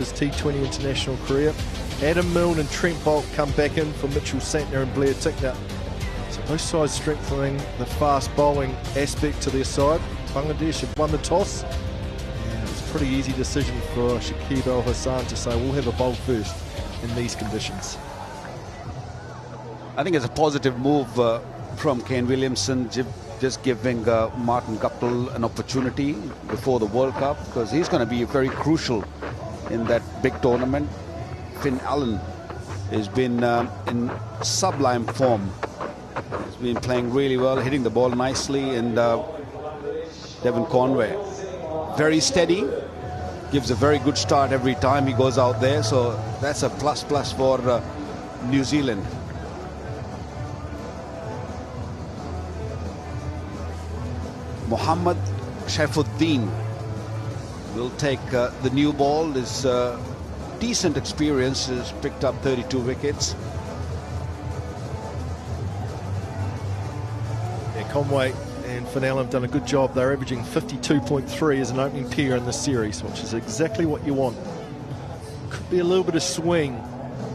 his T20 international career. Adam Milne and Trent Boult come back in for Mitchell Santner and Blair Tickner. So both sides strengthening the fast bowling aspect to their side. Bangladesh have won the toss. And it was a pretty easy decision for Shakib Al Hasan to say we'll have a bowl first in these conditions. I think it's a positive move from Kane Williamson, just giving Martin Guptill an opportunity before the World Cup, because he's going to be very crucial in that big tournament. Finn Allen has been in sublime form. He's been playing really well, hitting the ball nicely, and Devon Conway, very steady, gives a very good start every time he goes out there, so that's a plus for New Zealand. Mohammad Shaifuddin will take the new ball. His decent experience, has picked up 32 wickets. Yeah, Conway and Finn Allen have done a good job. They're averaging 52.3 as an opening pair in this series, which is exactly what you want. Could be a little bit of swing,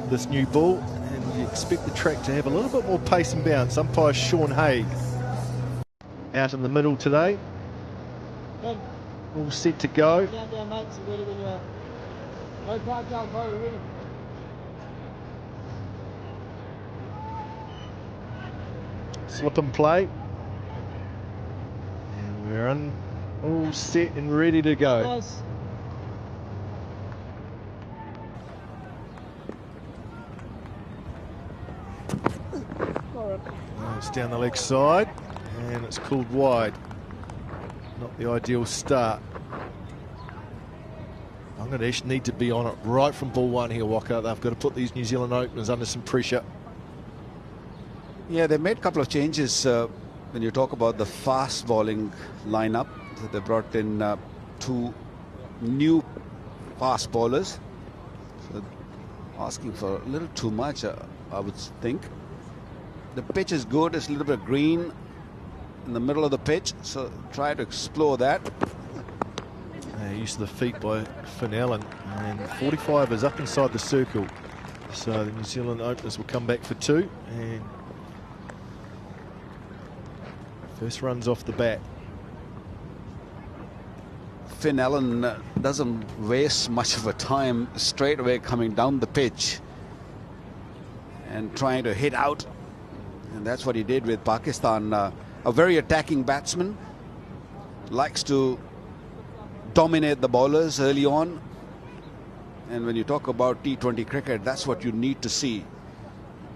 this new ball, and you expect the track to have a little bit more pace and bounce. Umpire Sean Haig out in the middle today. All set to go. Slip and play. And we're all set and ready to go. It's down the leg side. And it's called wide. Not the ideal start. Bangladesh need to be on it right from ball one here, Walker. They've got to put these New Zealand openers under some pressure. Yeah, they made a couple of changes when you talk about the fast bowling lineup. So they brought in two new fast bowlers. So asking for a little too much, I would think. The pitch is good. It's a little bit green in the middle of the pitch, so try to explore that. Use of the feet by Finn Allen, and 45 is up inside the circle, so the New Zealand openers will come back for two, and first runs off the bat. Finn Allen doesn't waste much of a time, straight away coming down the pitch and trying to hit out, and that's what he did with Pakistan. A very attacking batsman, likes to dominate the bowlers early on, and when you talk about T20 cricket, that's what you need to see.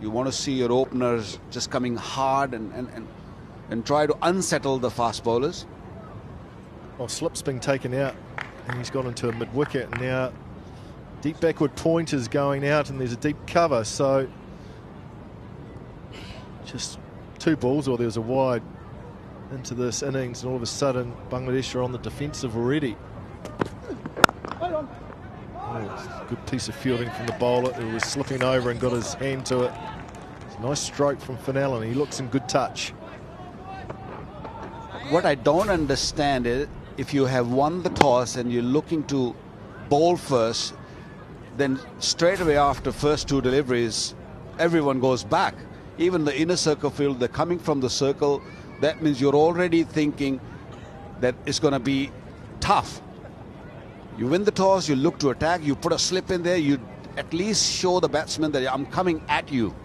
You want to see your openers just coming hard and try to unsettle the fast bowlers. Well, slip's been taken out and he's gone into a mid-wicket, and now deep backward point is going out and there's a deep cover, so just two balls, or there's a wide into this innings, and all of a sudden Bangladesh are on the defensive already. Oh, a good piece of fielding from the bowler who was slipping over and got his hand to it. It's a nice stroke from Finn Allen. He looks in good touch. What I don't understand is, if you have won the toss and you're looking to bowl first, then straight away after first two deliveries everyone goes back. Even the inner circle field, they're coming from the circle. That means you're already thinking that it's going to be tough. You win the toss, you look to attack, you put a slip in there, you at least show the batsman that I'm coming at you.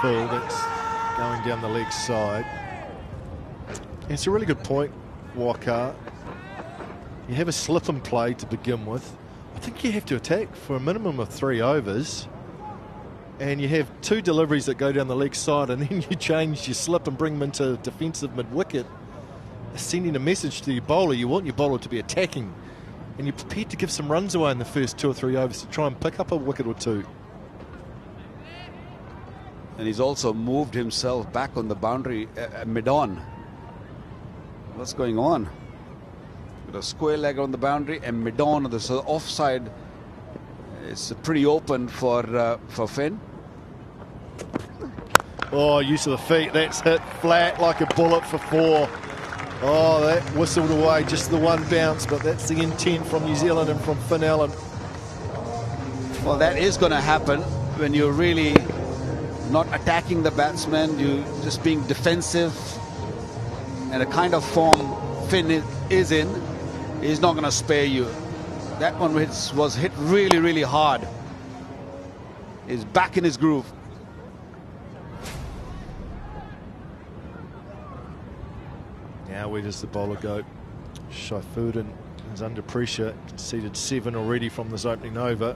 Phil, that's going down the leg side. It's a really good point, Walker. You have a slip and play to begin with. I think you have to attack for a minimum of 3 overs. And you have two deliveries that go down the leg side, and then you change your slip and bring them into defensive mid-wicket. Sending a message to your bowler. You want your bowler to be attacking, and you're prepared to give some runs away in the first 2 or 3 overs to try and pick up a wicket or two. And he's also moved himself back on the boundary mid-on. What's going on? With a square leg on the boundary and mid-on, so offside. It's pretty open for Finn. Oh, use of the feet. That's hit flat like a bullet for 4. Oh, that whistled away, just the one bounce, but that's the intent from New Zealand and from Finn Allen. Well, that is going to happen when you're really not attacking the batsman, you're just being defensive. And the kind of form Finn is in, he's not going to spare you. That one was hit really, really hard. He's back in his groove. Now where does the bowler go? Shaifuddin is under pressure, conceded 7 already from this opening over.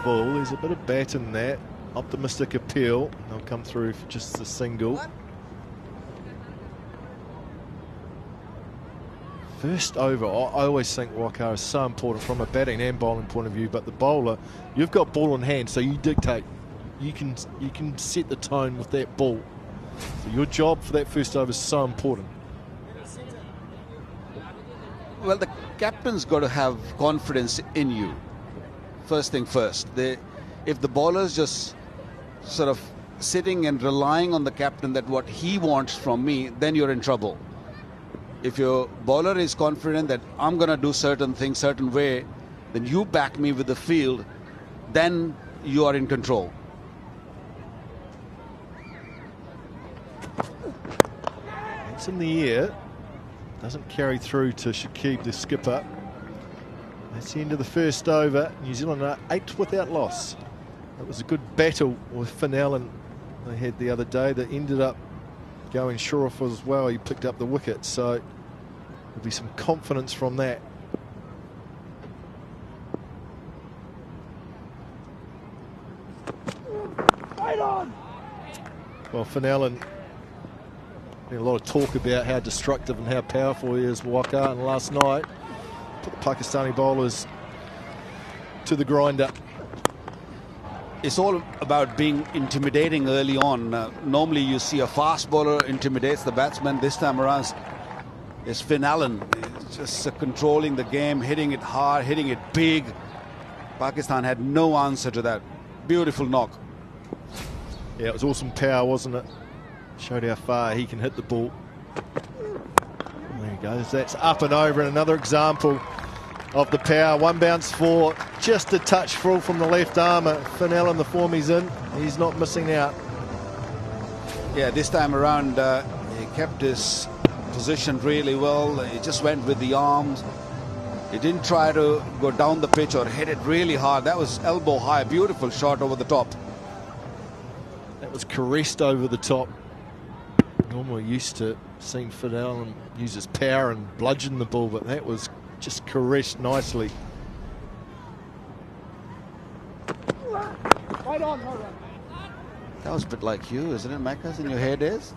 Full, there's a bit of bat in that. Optimistic appeal. They'll come through for just the single. First over, I always think Wakar is so important from a batting and bowling point of view, but the bowler, you've got ball in hand, so you dictate. You can set the tone with that ball. So your job for that first over is so important. Well, the captain's got to have confidence in you. First thing first. If the bowler's just sort of sitting and relying on the captain that what he wants from me, then you're in trouble. If your bowler is confident that I'm going to do certain things certain way, then you back me with the field, then you are in control. It's in the air. Doesn't carry through to Shakib, the skipper. That's the end of the first over. New Zealand are 8 without loss. It was a good battle with Finn Allen they had the other day that ended up going Shroff as well. He picked up the wicket, so there'll be some confidence from that. Well, Finn Allen, a lot of talk about how destructive and how powerful he is, Waka, and last night put the Pakistani bowlers to the grinder. It's all about being intimidating early on. Normally you see a fast bowler intimidates the batsman. This time around it's Finn Allen. He's just controlling the game, hitting it hard, hitting it big. Pakistan had no answer to that. Beautiful knock. Yeah, it was awesome power, wasn't it? Showed how far he can hit the ball. There he goes. That's up and over, and another example of the power. One bounce for just a touch full from the left armour. Finn Allen, the form he's in, he's not missing out. Yeah, this time around he kept his position really well. He just went with the arms. He didn't try to go down the pitch or hit it really hard. That was elbow high. Beautiful shot over the top. That was caressed over the top. Normally used to seeing Finn Allen use his power and bludgeon the ball, but that was just caressed nicely. That was a bit like you, isn't it, Macas, in your hair days?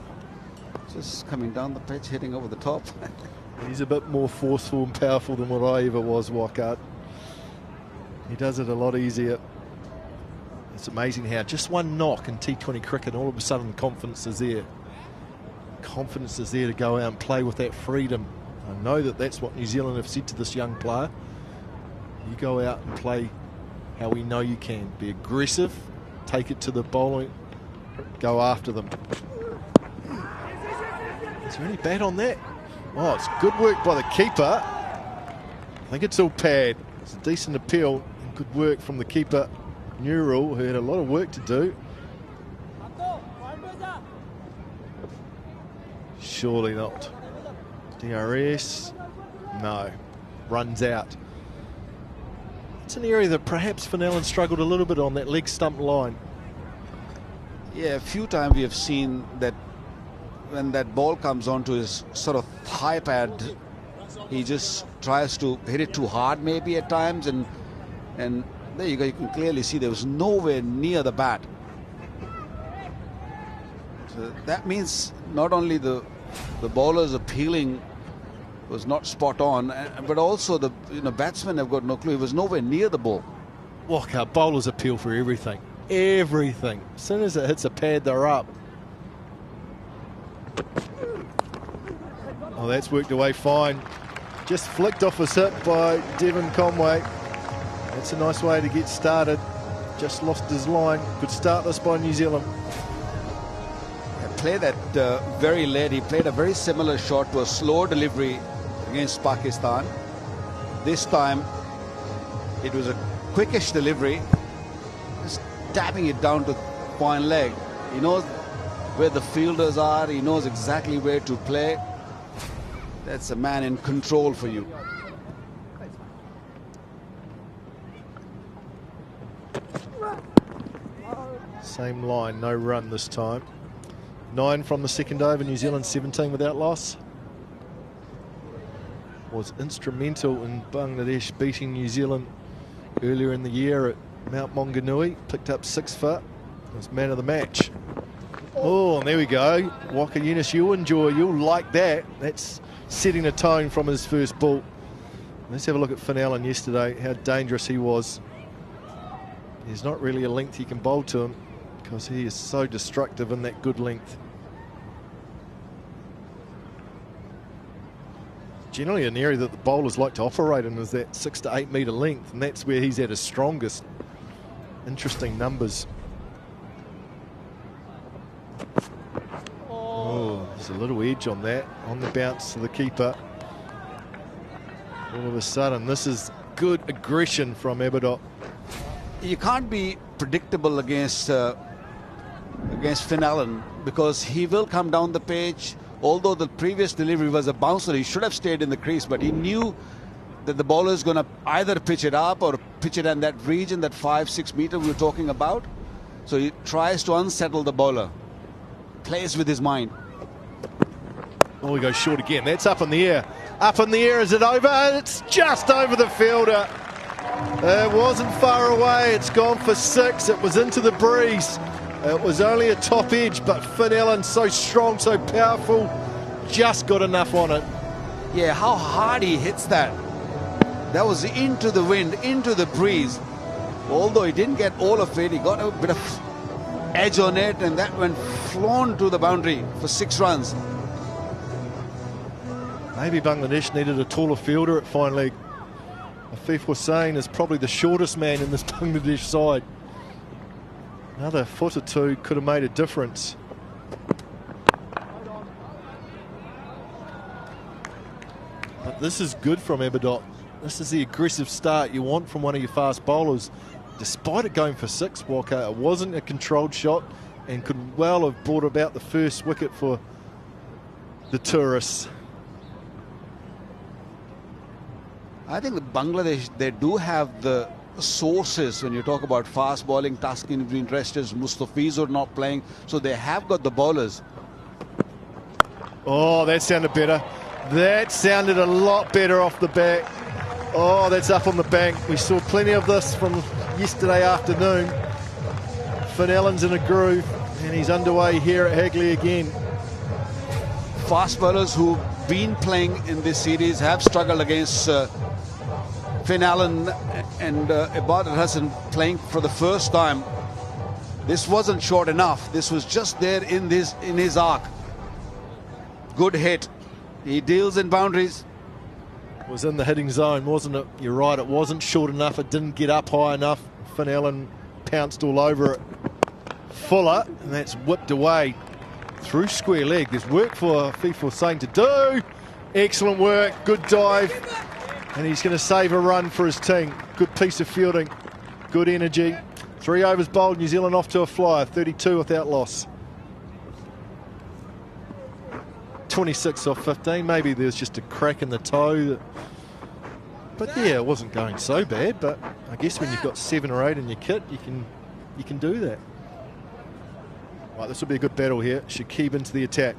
Just coming down the pitch, hitting over the top. He's a bit more forceful and powerful than what I ever was, Wakart. He does it a lot easier. It's amazing how just one knock in T20 cricket, all of a sudden the confidence is there. Confidence is there to go out and play with that freedom. I know that that's what New Zealand have said to this young player. You go out and play how we know you can. Be aggressive, take it to the bowling, go after them. Is there any bat on that? Oh, it's good work by the keeper. I think it's all pad. It's a decent appeal and good work from the keeper, Nurul, who had a lot of work to do. Surely not. DRS, no. Runs out. It's an area that perhaps Finn Allen struggled a little bit on, that leg stump line. Yeah, a few times we have seen that when that ball comes onto his sort of thigh pad, he just tries to hit it too hard maybe at times, and there you go, you can clearly see there was nowhere near the bat. So that means not only the bowler's appealing was not spot on, but also the batsmen have got no clue. He was nowhere near the ball. Walker, bowlers appeal for everything. Everything. As soon as it hits a pad, they're up. Oh, that's worked away fine. Just flicked off his hip by Devon Conway. That's a nice way to get started. just lost his line. Good start this by New Zealand. Play that very late. He played a very similar shot to a slow delivery against Pakistan. This time it was a quickish delivery, just tapping it down to point leg. He knows where the fielders are. He knows exactly where to play. That's a man in control for you. Same line, no run this time. 9 from the second over, New Zealand 17 without loss. Was instrumental in Bangladesh beating New Zealand earlier in the year at Mount Maunganui. Picked up 6 foot. Was man of the match. Oh, and there we go. Waka Yunis, you'll enjoy, you'll like that. That's setting a tone from his first ball. Let's have a look at Finn Allen yesterday, how dangerous he was. There's not really a length you can bowl to him because he is so destructive in that good length. Generally an area that the bowlers like to operate in is that 6 to 8 metre length, and that's where he's at his strongest. Interesting numbers. Oh, there's a little edge on that, on the bounce to the keeper. All of a sudden, this is good aggression from Aberdot. You can't be predictable against Finn Allen because he will come down the page. Although the previous delivery was a bouncer, he should have stayed in the crease, but he knew that the bowler is going to either pitch it up or pitch it in that region, that 5-6 meter we were talking about. So he tries to unsettle the bowler, plays with his mind. Oh, he goes short again. That's up in the air. Up in the air. Is it over? It's just over the fielder. It wasn't far away. It's gone for 6. It was into the breeze. It was only a top edge, but Finn Allen, so strong, so powerful, just got enough on it. Yeah, how hard he hits that. That was into the wind, into the breeze. Although he didn't get all of it, he got a bit of edge on it, and that went flown to the boundary for 6 runs. Maybe Bangladesh needed a taller fielder at fine leg. Afif Hussain is probably the shortest man in this Bangladesh side. Another foot or two could have made a difference. But this is good from Aberdot. This is the aggressive start you want from one of your fast bowlers. Despite it going for 6, Walker, it wasn't a controlled shot and could well have brought about the first wicket for the tourists. I think Bangladesh, they do have the sources when you talk about fast bowling. Taskin been rested, Mustafiz are not playing, so they have got the bowlers. Oh, that sounded better. That sounded a lot better off the back. Oh, that's up on the bank. We saw plenty of this from yesterday afternoon. Finn Allen's in a groove, and he's underway here at Hagley again. Fast bowlers who've been playing in this series have struggled against Finn Allen and Shakib Al Hasan playing for the first time. This wasn't short enough. This was just there in his arc. Good hit. He deals in boundaries. It was in the hitting zone, wasn't it? You're right, it wasn't short enough. It didn't get up high enough. Finn Allen pounced all over it. Fuller, and that's whipped away through square leg. There's work for Afif Hussain to do. Excellent work, good dive. And he's going to save a run for his team. Good piece of fielding, good energy. 3 overs bowled, New Zealand off to a flyer, 32 without loss. 26 off 15, maybe there's just a crack in the toe. But yeah, it wasn't going so bad, but I guess when you've got 7 or 8 in your kit, you can do that. Right, this will be a good battle here. Shakib into the attack.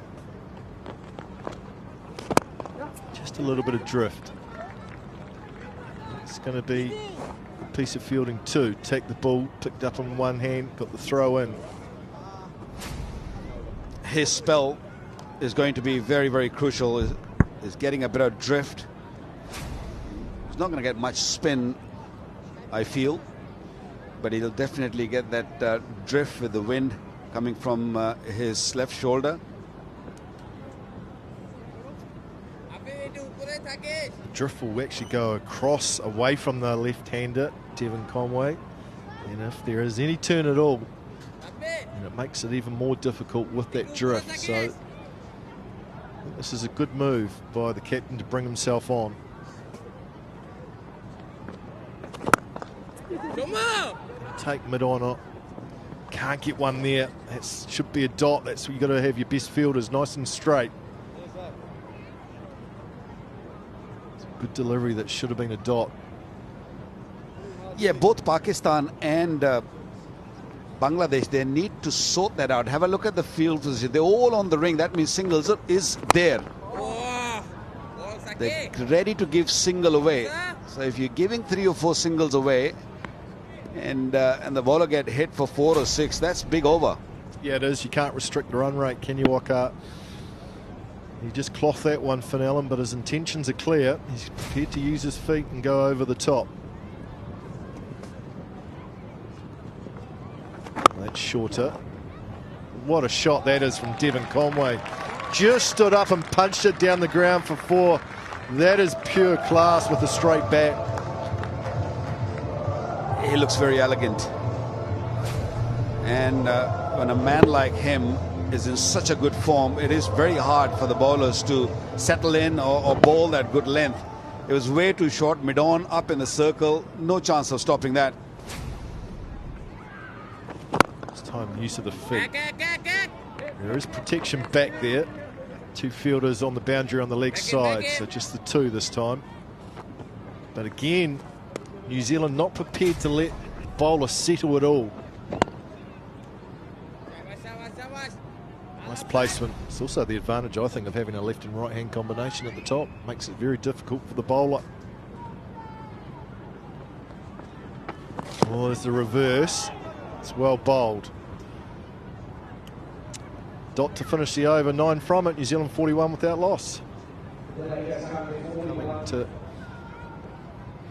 Just a little bit of drift. It's going to be a piece of fielding too. Take the ball, picked up in one hand, got the throw in. His spell is going to be very, very crucial. Is getting a bit of drift. He's not going to get much spin, I feel, but he'll definitely get that drift with the wind coming from his left shoulder. Drift will actually go across away from the left-hander, Devon Conway. And if there is any turn at all, and it makes it even more difficult with that drift. So I think this is a good move by the captain to bring himself on. Take mid on it. Can't get one there. That should be a dot. That's where you've got to have your best fielders nice and straight. It's a good delivery that should have been a dot. Yeah, both Pakistan and Bangladesh, they need to sort that out. Have a look at the field position. They're all on the ring. That means singles is there. They're ready to give single away. So if you're giving 3 or 4 singles away and the bowler get hit for 4 or 6, that's big over. Yeah, it is. You can't restrict the run rate, can you, Waka? He just cloth that one, Finn Allen, but his intentions are clear. He's prepared to use his feet and go over the top. That's shorter. What a shot that is from Devon Conway. Just stood up and punched it down the ground for 4. That is pure class with a straight bat. He looks very elegant. And when a man like him is in such a good form, it is very hard for the bowlers to settle in or bowl that good length. It was way too short, mid-on, up in the circle. No chance of stopping that. It's time use of the feet. There is protection back there. 2 fielders on the boundary on the leg side, so just the 2 this time. But again, New Zealand not prepared to let the bowler settle at all. Nice placement. It's also the advantage, I think, of having a left and right hand combination at the top. Makes it very difficult for the bowler. Oh, there's the reverse. It's well bowled. Dot to finish the over, 9 from it. New Zealand 41 without loss. Coming to a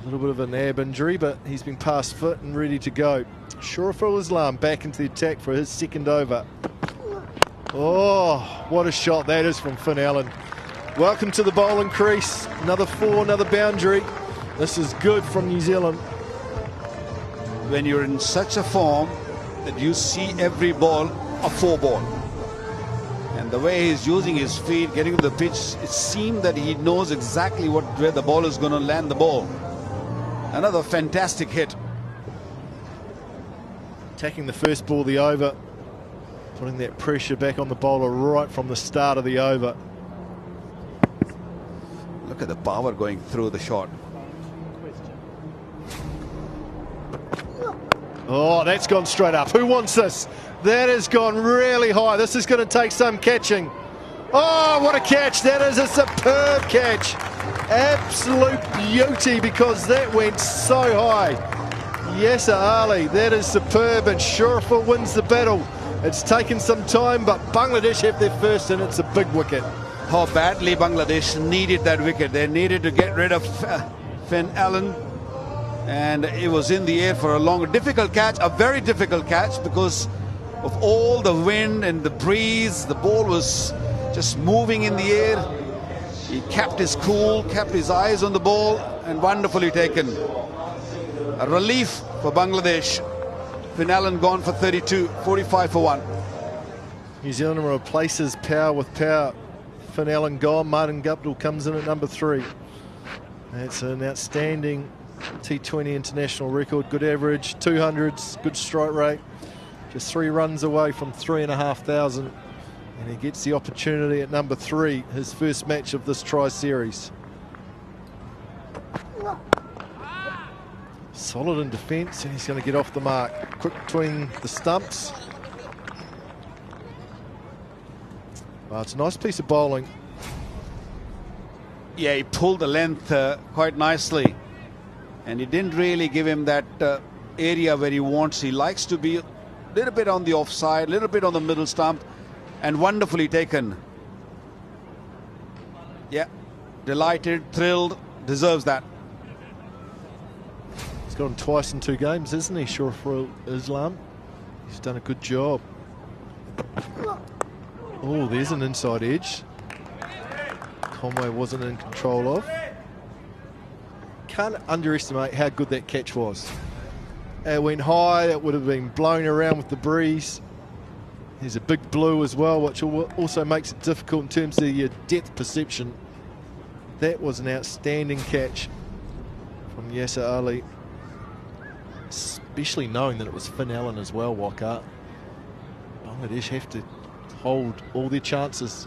little bit of a nab injury, but he's been past fit and ready to go. Shakib Al Hasan back into the attack for his second over. Oh, what a shot that is from Finn Allen. Welcome to the bowling crease. Another 4, another boundary. This is good from New Zealand. When you're in such a form that you see every ball a 4 ball. And the way he's using his feet, getting to the pitch, it seemed that he knows exactly where the ball is going to land the ball. Another fantastic hit. Attacking the first ball, the over. Putting that pressure back on the bowler right from the start of the over. Look at the power going through the shot. Oh, that's gone straight up. Who wants this? That has gone really high. This is going to take some catching. Oh, what a catch. That is a superb catch. Absolute beauty, because that went so high. Yes, Ali, that is superb, and Shakib wins the battle. It's taken some time, but Bangladesh have their first, and it's a big wicket. How badly Bangladesh needed that wicket. They needed to get rid of Finn Allen. And it was in the air for a long, difficult catch, a very difficult catch, because of all the wind and the breeze. The ball was just moving in the air. He kept his cool, kept his eyes on the ball, and wonderfully taken. A relief for Bangladesh. Finn Allen gone for 32, 45 for 1. New Zealand replaces power with power. Finn Allen gone. Conway and Guptill comes in at number 3. That's an outstanding T20 international record. Good average, 200s, good strike rate. Just 3 runs away from 3,500. And he gets the opportunity at number 3, his first match of this tri-series. Solid in defence, and he's going to get off the mark. Quick between the stumps. Well, it's a nice piece of bowling. Yeah, he pulled the length quite nicely. And he didn't really give him that area where he wants. He likes to be a little bit on the offside, a little bit on the middle stump, and wonderfully taken. Yeah, delighted, thrilled, deserves that. He's got him twice in 2 games, isn't he, Shakib Al Hasan? He's done a good job. Oh, there's an inside edge. Conway wasn't in control of. Can't underestimate how good that catch was. it went high, it would have been blown around with the breeze. There's a big blue as well, which also makes it difficult in terms of your depth perception. That was an outstanding catch from Yasser Ali, especially knowing that it was Finn Allen as well, Waka. Bangladesh have to hold all their chances.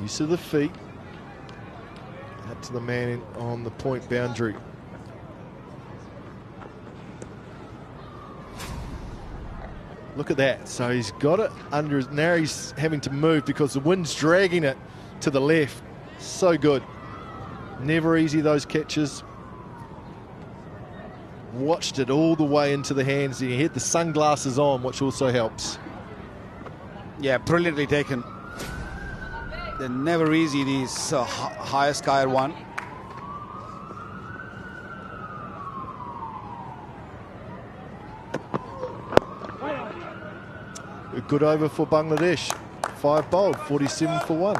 Use of the feet. Out to the man on the point boundary. Look at that. So he's got it under his, now he's having to move because the wind's dragging it to the left. So good. Never easy, those catches. Watched it all the way into the hands. He had the sunglasses on, which also helps. Yeah, brilliantly taken. They're never easy, these higher sky one. A good over for Bangladesh. 5 bowled, 47 for 1.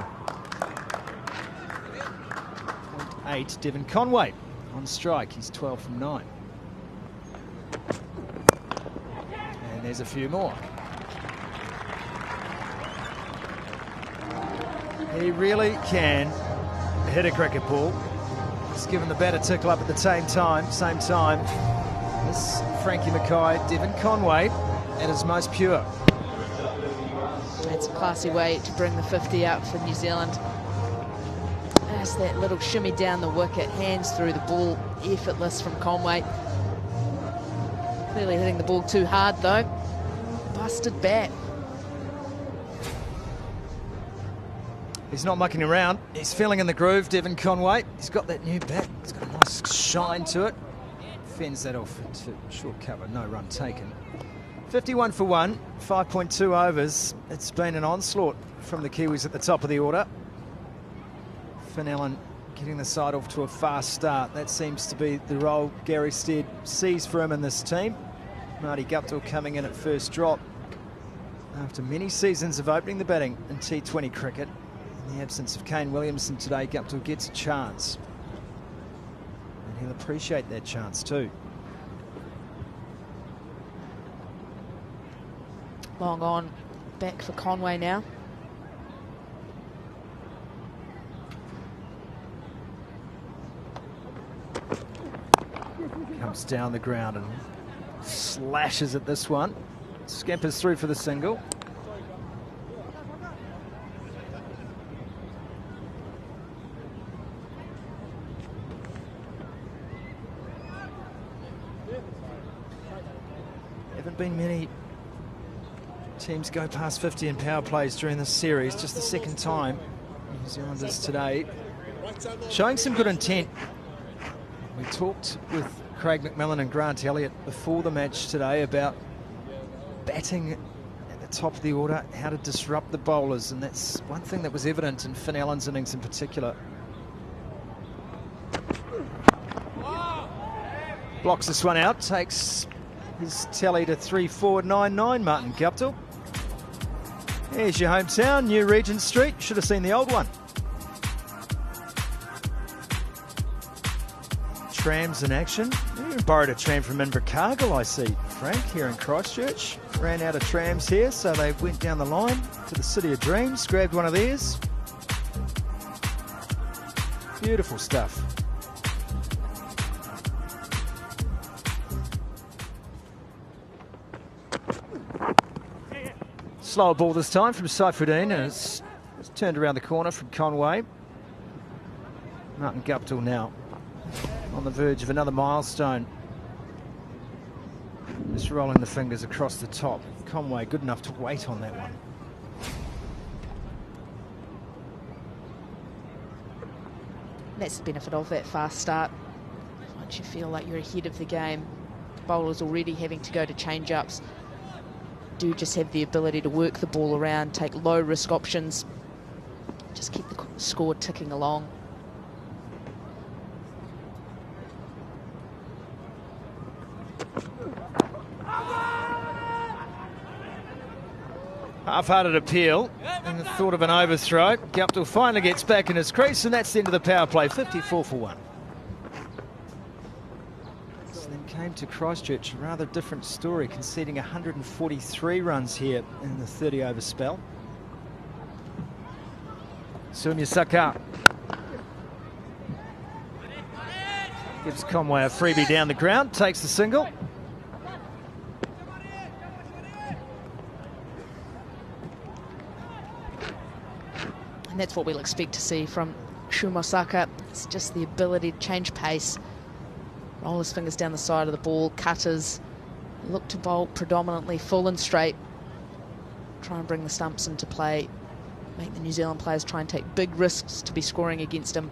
0.8, Devon Conway on strike. He's 12 from 9. And there's a few more. He really can hit a cricket ball. He's given the bat a tickle up at the same time. This Frankie Mackay, Devon Conway at his most pure. That's a classy way to bring the 50 out for New Zealand. That's that little shimmy down the wicket, hands through the ball, effortless from Conway. Clearly hitting the ball too hard though. Busted bat. He's not mucking around. He's feeling in the groove, Devon Conway. He's got that new bat. It's got a nice shine to it. Fends that off into short cover. No run taken. 51 for 1, 5.2 overs. It's been an onslaught from the Kiwis at the top of the order. Finn Allen getting the side off to a fast start. That seems to be the role Gary Stead sees for him in this team. Marty Guptill coming in at first drop after many seasons of opening the batting in T20 cricket. In the absence of Kane Williamson today, Guptill gets a chance. And he'll appreciate that chance too. Long on, back for Conway now. Comes down the ground and slashes at this one. Scampers through for the single. Haven't been many teams go past 50 in power plays during this series. Just the second time. New Zealanders today showing some good intent. We talked with Craig McMillan and Grant Elliott before the match today about batting at the top of the order, how to disrupt the bowlers, and that's one thing that was evident in Finn Allen's innings in particular. Blocks this one out, takes his tally to 3499, Martin Guptill. There's your hometown, New Regent Street. Should have seen the old one. Trams in action. You borrowed a tram from Invercargill, I see, Frank, here in Christchurch. Ran out of trams here, so they went down the line to the City of Dreams, grabbed one of theirs. Beautiful stuff. Slower ball this time from Saifuddin, and it's turned around the corner from Conway. Martin Guptill now on the verge of another milestone. Just rolling the fingers across the top. Conway good enough to wait on that one. That's the benefit of that fast start. Once you feel like you're ahead of the game, bowlers already having to go to change-ups do just have the ability to work the ball around, take low-risk options, just keep the score ticking along. Half-hearted appeal and the thought of an overthrow. Guptill finally gets back in his crease, and that's the end of the power play. 54 for 1. came to Christchurch, a rather different story, conceding 143 runs here in the 30-over spell. Sumya Saka gives Conway a freebie down the ground, takes the single. And that's what we'll expect to see from Sumya Saka. It's just the ability to change pace, roll his fingers down the side of the ball, cutters, look to bowl predominantly full and straight, try and bring the stumps into play, make the New Zealand players try and take big risks to be scoring against him.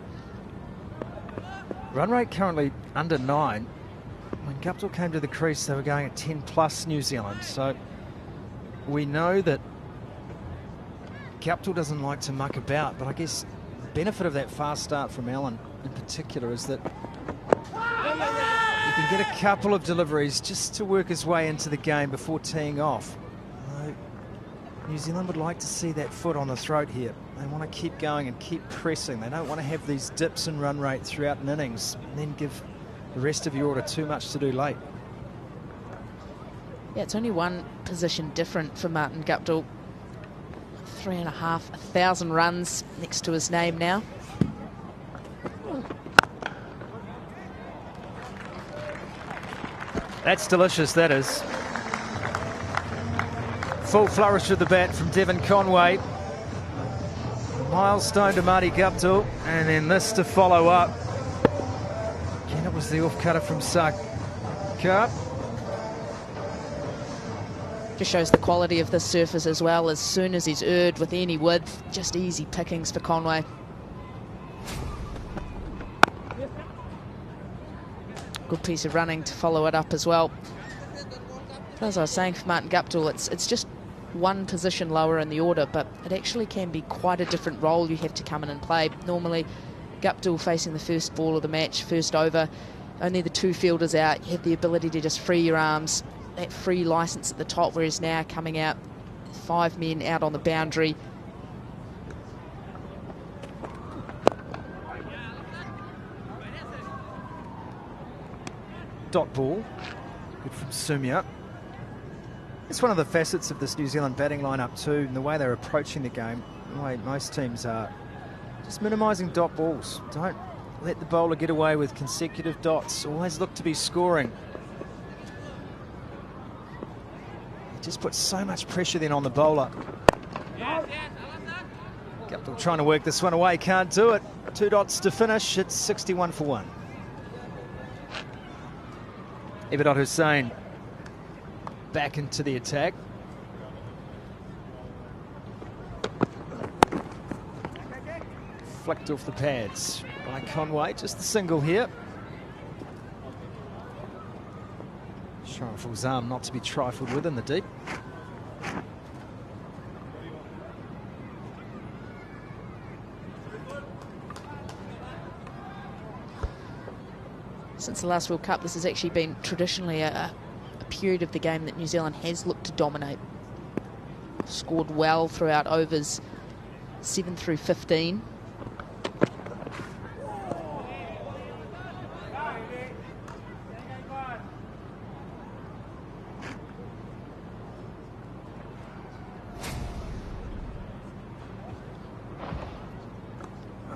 Run rate currently under 9. When Guptill came to the crease, they were going at 10 plus New Zealand. So we know that Guptill doesn't like to muck about, but I guess the benefit of that fast start from Allen in particular is that you can get a couple of deliveries just to work his way into the game before teeing off. New Zealand would like to see that foot on the throat here. They want to keep going and keep pressing. They don't want to have these dips in run rate throughout an innings and then give the rest of your order too much to do late. Yeah, it's only one position different for Martin Guptill. 3,500 runs next to his name now. That's delicious, that is. Full flourish of the bat from Devon Conway. Milestone to Marty Guptill, and then this to follow up. Again, it was the off-cutter from Saka. Just shows the quality of this surface as well. As soon as he's erred with any width, just easy pickings for Conway. Good piece of running to follow it up as well. As I was saying, for Martin Guptill, it's just one position lower in the order, but it actually can be quite a different role you have to come in and play. Normally, Guptill facing the first ball of the match, first over, only the 2 fielders out. You have the ability to just free your arms, that free license at the top, whereas now coming out, 5 men out on the boundary. Dot ball, good from Sumya. It's one of the facets of this New Zealand batting lineup too, and the way they're approaching the game, the way most teams are, just minimising dot balls. Don't let the bowler get away with consecutive dots. Always look to be scoring. It just puts so much pressure then on the bowler. Guptill trying to work this one away, can't do it. 2 dots to finish, it's 61 for 1. Shakib Al Hasan back into the attack. Flicked off the pads by Conway, just the single here. Shariful's arm not to be trifled with in the deep. Since the last World Cup, this has actually been traditionally a period of the game that New Zealand has looked to dominate. Scored well throughout overs 7 through 15.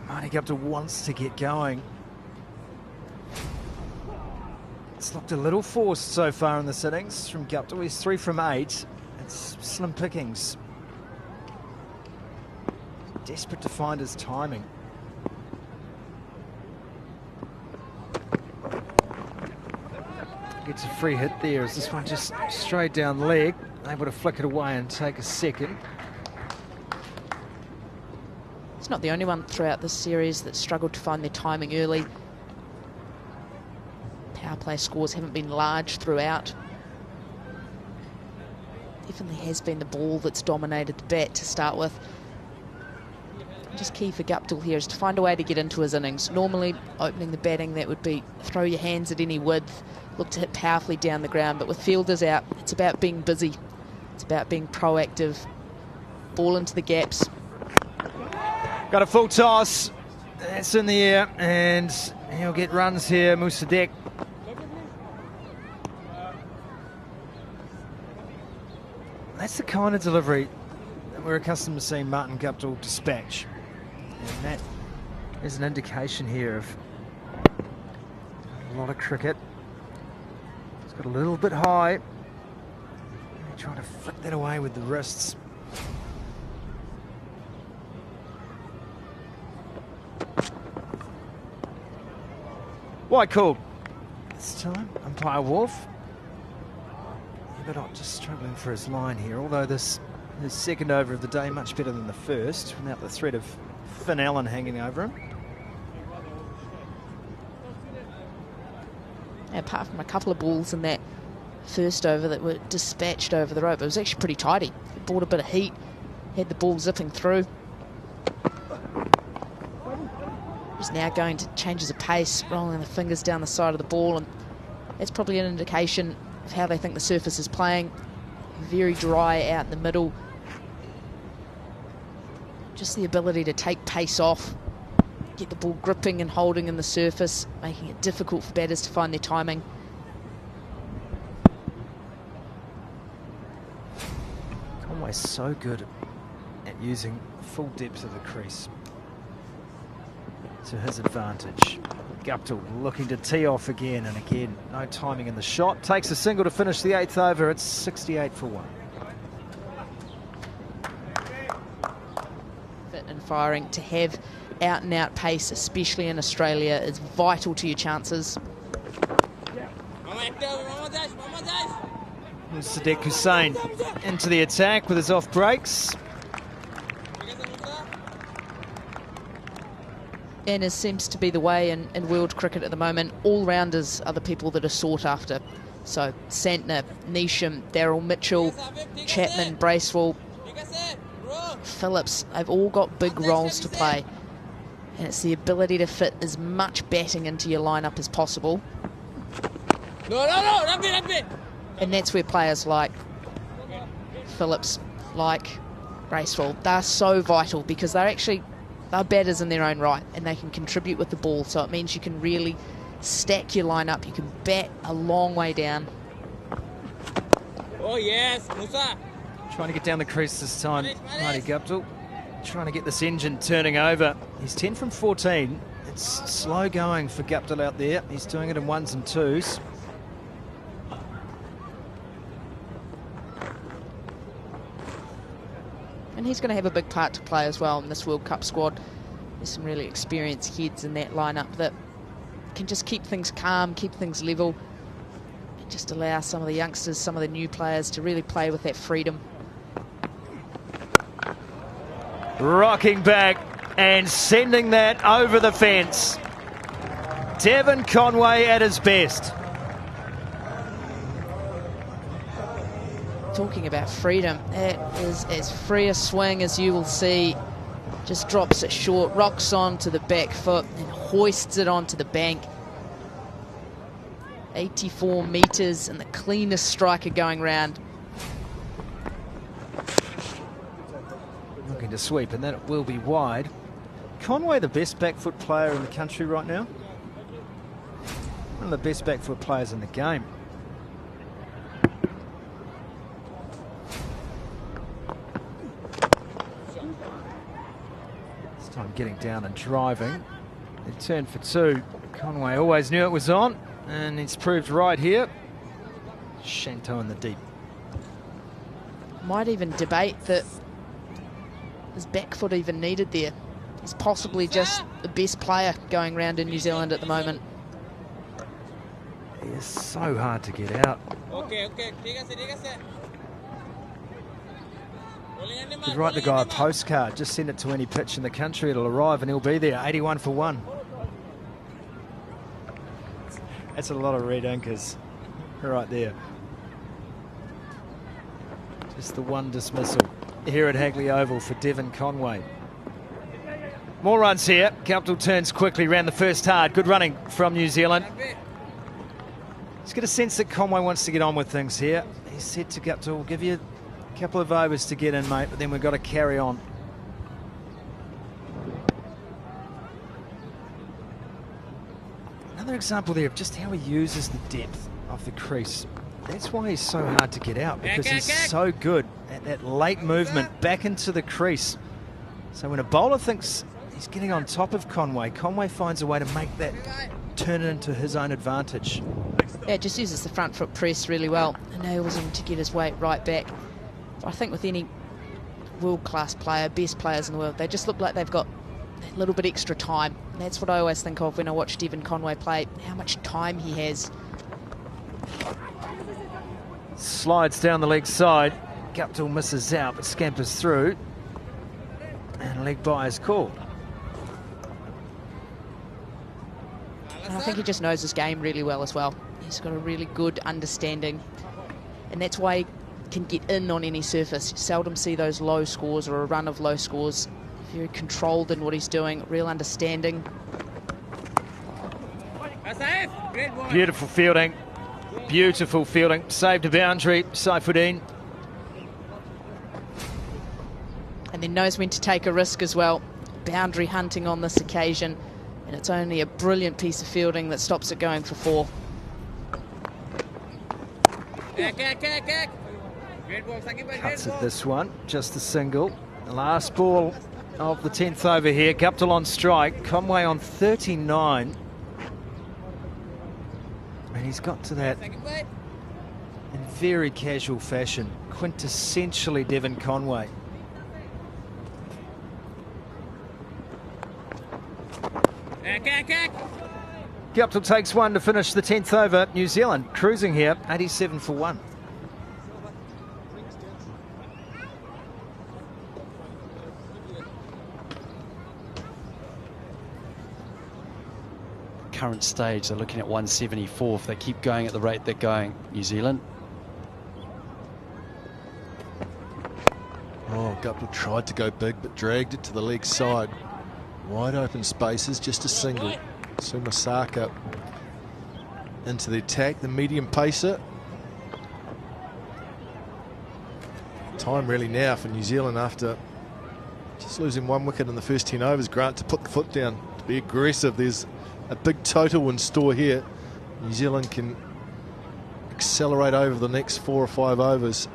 Marty Guptill wants to get going. It's looked a little forced so far in this innings from Guptill. He's 3 from 8. It's slim pickings. Desperate to find his timing. Gets a free hit there as this one just straight down leg. Able to flick it away and take a second. It's not the only one throughout this series that struggled to find their timing early. Power play scores haven't been large throughout. Definitely has been the ball that's dominated the bat to start with. Just key for Guptill here is to find a way to get into his innings. Normally, opening the batting, that would be throw your hands at any width, look to hit powerfully down the ground. But with fielders out, it's about being busy. It's about being proactive. Ball into the gaps. Got a full toss. That's in the air, and he'll get runs here, Musadek. kind of delivery that we're accustomed to seeing Martin Guptill dispatch. And that is an indication here of a lot of cricket. It's got a little bit high. Trying to flick that away with the wrists. Wide call. This time, umpire Wolf. But not just struggling for his line here, although his second over of the day much better than the first, without the threat of Finn Allen hanging over him. Apart from a couple of balls in that first over that were dispatched over the rope, it was actually pretty tidy. It brought a bit of heat, had the ball zipping through. He's now going to changes of pace, rolling the fingers down the side of the ball, and that's probably an indication of how they think the surface is playing. Very dry out in the middle. Just the ability to take pace off, get the ball gripping and holding in the surface, making it difficult for batters to find their timing. Conway's so good at using full depth of the crease to his advantage. Guptill looking to tee off again and again. No timing in the shot. Takes a single to finish the 8th over. It's 68 for 1. Fit and firing, to have out and out pace, especially in Australia, is vital to your chances. Sadiq Hussain into the attack with his off breaks. And as seems to be the way in world cricket at the moment, all-rounders are the people that are sought after. So Santner, Neesham, Daryl Mitchell, Chapman, Bracewell, Phillips, they've all got big roles to play. And it's the ability to fit as much batting into your lineup as possible. And that's where players like Phillips, like Bracewell, they're so vital, because they're batters in their own right, and they can contribute with the ball. So it means you can really stack your lineup. You can bat a long way down. Oh yes, Musa. Trying to get down the crease this time, Marty Guptill. Trying to get this engine turning over. He's 10 from 14. It's slow going for Guptill out there. He's doing it in 1s and 2s. And he's going to have a big part to play as well in this World Cup squad. There's some really experienced heads in that lineup that can just keep things calm, keep things level, and just allow some of the youngsters, some of the new players to really play with that freedom. Rocking back and sending that over the fence. Devon Conway at his best. Talking about freedom, that is as free a swing as you will see. Just drops it short, rocks on to the back foot and hoists it onto the bank. 84 metres and the cleanest striker going round. Looking to sweep, and that will be wide. Conway, the best back foot player in the country right now. One of the best back foot players in the game. Time getting down and driving. They turn for 2. Conway always knew it was on, and he's proved right here. Shanto in the deep. Might even debate that his back foot even needed there. He's possibly just the best player going round in New Zealand at the moment. He is so hard to get out. Okay. You'd write the guy a postcard, just send it to any pitch in the country, it'll arrive and he'll be there. 81 for 1. That's a lot of red inkers right there. Just the one dismissal here at Hagley Oval for Devon Conway. More runs here. Guptill turns quickly, ran the first hard. Good running from New Zealand. Just get a sense that Conway wants to get on with things here. He said to Guptill, we'll give you couple of overs to get in, mate, but then we've got to carry on. Another example there of just how he uses the depth of the crease. That's why he's so hard to get out, because he's so good at that late movement back into the crease. So when a bowler thinks he's getting on top of Conway, Conway finds a way to make that turn it into his own advantage. Yeah, just uses the front foot press really well, enables him to get his weight right back. I think with any world-class player, best players in the world, they just look like they've got a little bit extra time. And that's what I always think of when I watch Devon Conway play, how much time he has. Slides down the leg side. Guptill misses out, but scampers through. And leg by is called. And I think he just knows his game really well as well. He's got a really good understanding. And that's why he can get in on any surface. You seldom see those low scores or a run of low scores. Very controlled in what he's doing, real understanding. Beautiful fielding. Beautiful fielding. Saved a boundary, Saifuddin. And then knows when to take a risk as well. Boundary hunting on this occasion. And it's only a brilliant piece of fielding that stops it going for 4. Cuts at this one, just a single. The last ball of the 10th over here. Guptill on strike, Conway on 39. And he's got to that in very casual fashion. Quintessentially Devon Conway. Guptill takes one to finish the 10th over. New Zealand cruising here, 87 for 1. Current stage, they're looking at 174 if they keep going at the rate they're going, New Zealand. Oh, Guptill tried to go big, but dragged it to the leg side. Wide open spaces, just a single. Sumasaka into the attack, the medium pacer. Time really now for New Zealand after just losing 1 wicket in the first 10 overs. Grant to put the foot down, to be aggressive. There's a big total in store here. New Zealand can accelerate over the next 4 or 5 overs.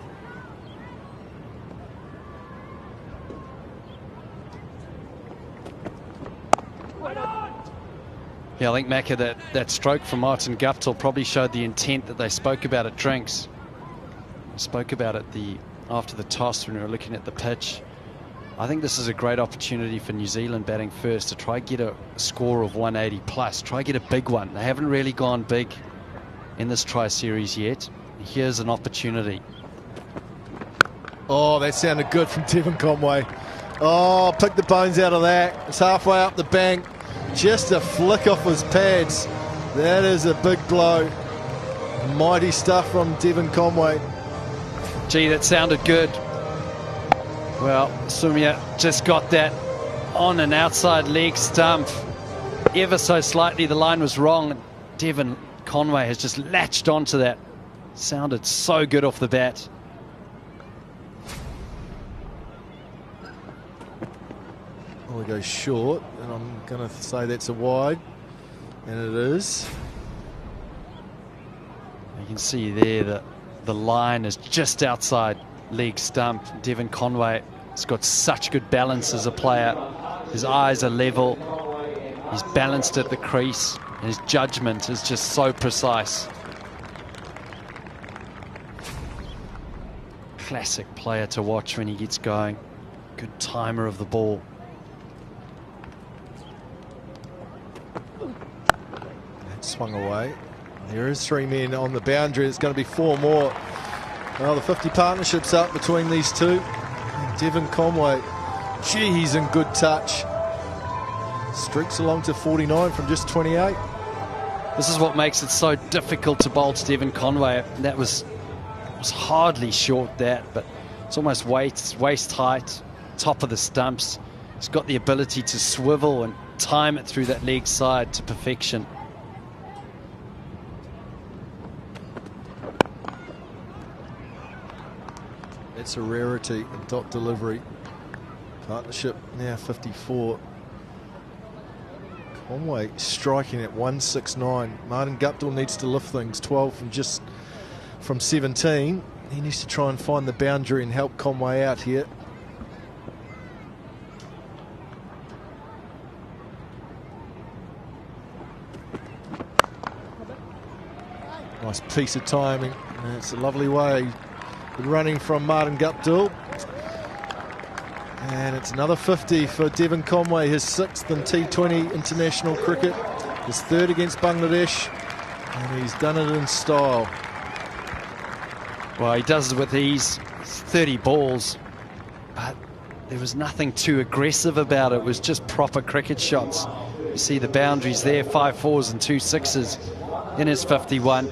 Yeah, I think, Macca, that stroke from Martin Guptill probably showed the intent that they spoke about at drinks. Spoke about it after the toss when we were looking at the pitch. I think this is a great opportunity for New Zealand batting first to try get a score of 180 plus. Try get a big one. They haven't really gone big in this tri-series yet. Here's an opportunity. Oh, that sounded good from Devon Conway. Oh, pick the bones out of that. It's halfway up the bank. Just a flick off his pads. That is a big blow. Mighty stuff from Devon Conway. Gee, that sounded good. Well, Sumia just got that on an outside leg stump. Ever so slightly, the line was wrong. Devon Conway has just latched onto that. Sounded so good off the bat. Well, it goes short, and I'm going to say that's a wide, and it is. You can see there that the line is just outside leg stump. Devon Conway has got such good balance as a player. His eyes are level. He's balanced at the crease, and his judgment is just so precise. Classic player to watch when he gets going. Good timer of the ball. Swung away. There is 3 men on the boundary. It's going to be 4 more. Well, the 50 partnership's up between these two. Devon Conway, gee, he's in good touch. Streaks along to 49 from just 28. This is what makes it so difficult to bowl to Devon Conway. That was hardly short, that, but it's almost waist height, top of the stumps. He's got the ability to swivel and time it through that leg side to perfection. It's a rarity in dot delivery. Partnership now 54. Conway striking at 169. Martin Guptill needs to lift things. 12 from just from 17. He needs to try and find the boundary and help Conway out here. Nice piece of timing. It's a lovely way. Good running from Martin Guptill. And it's another 50 for Devon Conway, his 6th in T20 international cricket, his 3rd against Bangladesh, and he's done it in style. Well, he does it with ease. 30 balls, but there was nothing too aggressive about it. It was just proper cricket shots. You see the boundaries there, 5 4s and 2 6s in his 51.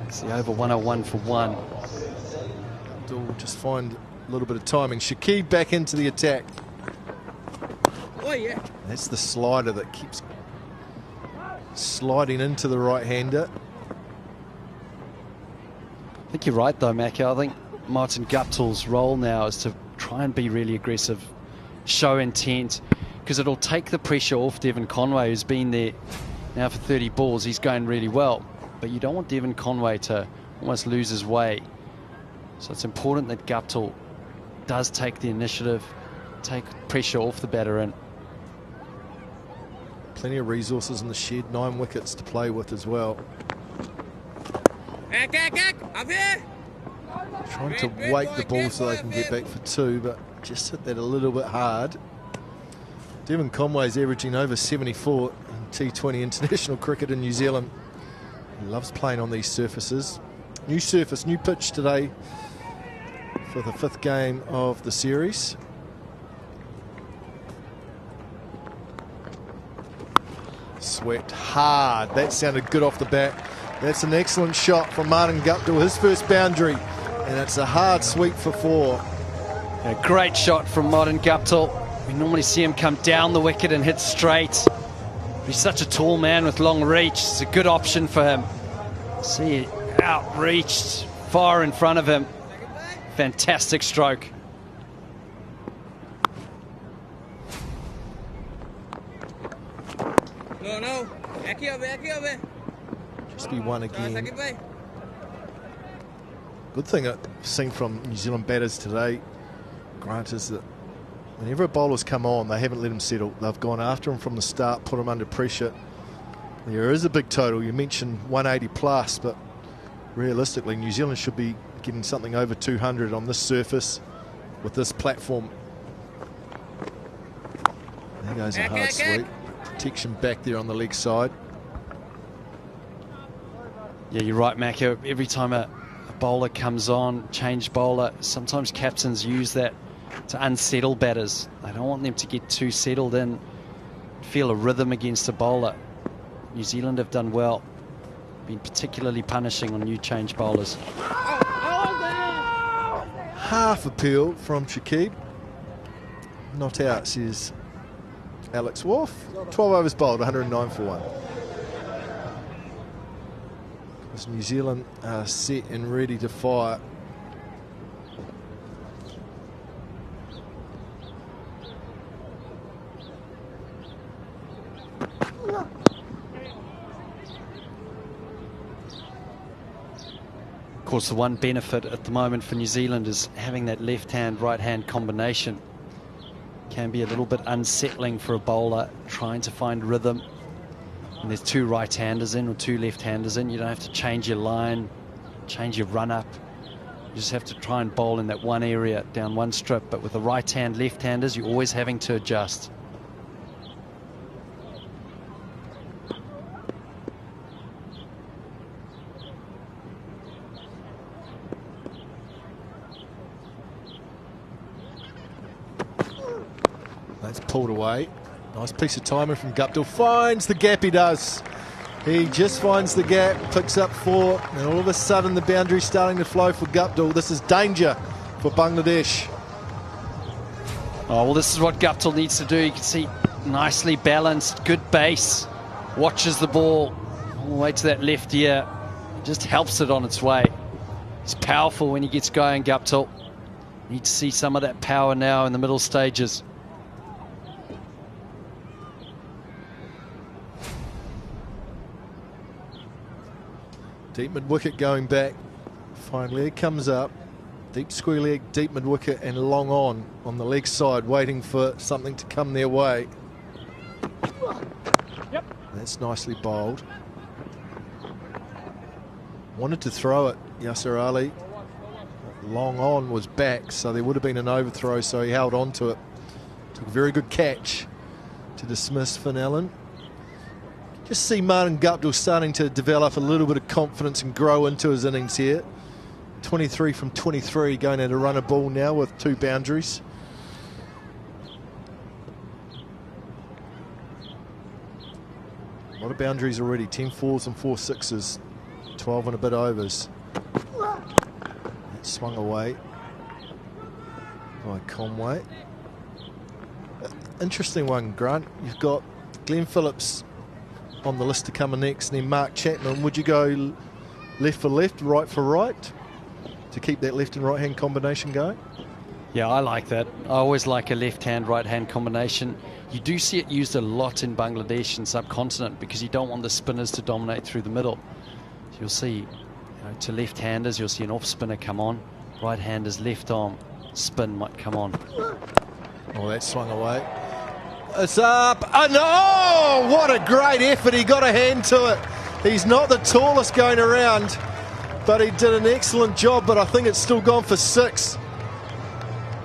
It's the over 101 for 1. Abdul just find a little bit of timing. Shakib back into the attack. Oh yeah. That's the slider that keeps sliding into the right-hander. I think you're right though, Macca. I think Martin Guptill's role now is to try and be really aggressive, show intent, because it'll take the pressure off Devon Conway, who's been there now for 30 balls. He's going really well, but you don't want Devon Conway to almost lose his way. So it's important that Guptill does take the initiative, take pressure off the batter in. Plenty of resources in the shed, 9 wickets to play with as well. Trying to wake the ball so they can get back for 2, but just hit that a little bit hard. Devon Conway's averaging over 74 in T20 international cricket in New Zealand. He loves playing on these surfaces. New surface, new pitch today for the 5th game of the series. Swept hard. That sounded good off the bat. That's an excellent shot from Martin Guptill, his first boundary, and it's a hard sweep for 4. A great shot from Martin Guptill. We normally see him come down the wicket and hit straight. He's such a tall man with long reach. It's a good option for him. See it outreached, far in front of him. Fantastic stroke. No. Just be one again. Good thing I've seen from New Zealand batters today, Grant, is that whenever a bowler's come on, they haven't let him settle. They've gone after him from the start, put him under pressure. There is a big total. You mentioned 180 plus, but realistically, New Zealand should be getting something over 200 on this surface with this platform. There goes a hard sweep. Protection back there on the leg side. Yeah, you're right, Macca. Every time a bowler comes on, change bowler, sometimes captains use that to unsettle batters. They don't want them to get too settled in, feel a rhythm against a bowler. New Zealand have done well, been particularly punishing on new change bowlers. Half appeal from Shakib. Not out, says Alex Wolf. 12 overs bowled, 109 for 1. As New Zealand are set and ready to fire. Of course, the one benefit at the moment for New Zealand is having that left-hand, right-hand combination. Can be a little bit unsettling for a bowler trying to find rhythm. And there's 2 right-handers in or 2 left-handers in. You don't have to change your line, change your run-up. You just have to try and bowl in that one area, down one strip. But with the right-hand, left-handers, you're always having to adjust. That's pulled away. Nice piece of timing from Guptill. Finds the gap, he does. He just finds the gap, picks up 4, and all of a sudden the boundary's starting to flow for Guptill. This is danger for Bangladesh. Oh, well, this is what Guptill needs to do. You can see nicely balanced, good base. Watches the ball all the way to that left ear. Just helps it on its way. He's powerful when he gets going, Guptill. Need to see some of that power now in the middle stages. Deep mid-wicket going back. Fine leg comes up. Deep square leg, deep mid-wicket and long on the leg side, waiting for something to come their way. Yep. That's nicely bowled. Wanted to throw it, Yasser Ali. Long on was back, so there would have been an overthrow, so he held on to it. Took a very good catch to dismiss Finn Allen. Just see Martin Guptill starting to develop a little bit of confidence and grow into his innings here. 23 from 23, going at a run a ball now with 2 boundaries. A lot of boundaries already, 10 fours and 4 sixes, 12 and a bit overs. That swung away by Conway. Interesting one, Grant. You've got Glenn Phillips on the list to come next, and then Mark Chapman. Would you go left for left, right for right, to keep that left and right hand combination going? Yeah, I like that. I always like a left-hand, right-hand combination. You do see it used a lot in Bangladesh and subcontinent because you don't want the spinners to dominate through the middle. So you'll see, to left-handers, you'll see an off-spinner come on. Right-handers, left arm spin might come on. Oh, that swung away. It's up. Oh, no! What a great effort. He got a hand to it. He's not the tallest going around, but he did an excellent job, but I think it's still gone for 6.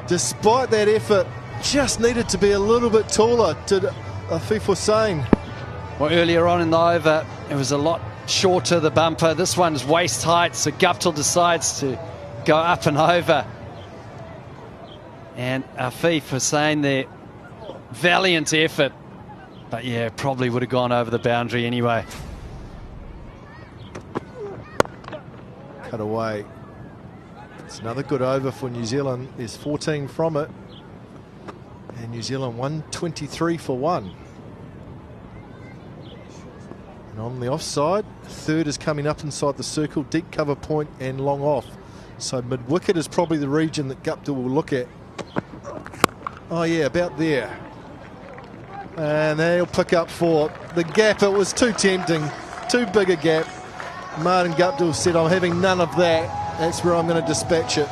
Despite that effort, just needed to be a little bit taller, did Afif Hussain. Well, earlier on in the over, it was a lot shorter, the bumper. This one's waist height, so Guptill decides to go up and over. And Afif Hussain there, valiant effort. But yeah, probably would have gone over the boundary anyway. Cut away. It's another good over for New Zealand. There's 14 from it. And New Zealand 123 for 1. And on the offside, third is coming up inside the circle, deep cover point and long off. So mid-wicket is probably the region that Guptill will look at. Oh yeah, about there. And they'll pick up 4. The gap, it was too tempting, too big a gap. Martin Guptill said, I'm having none of that. That's where I'm going to dispatch it.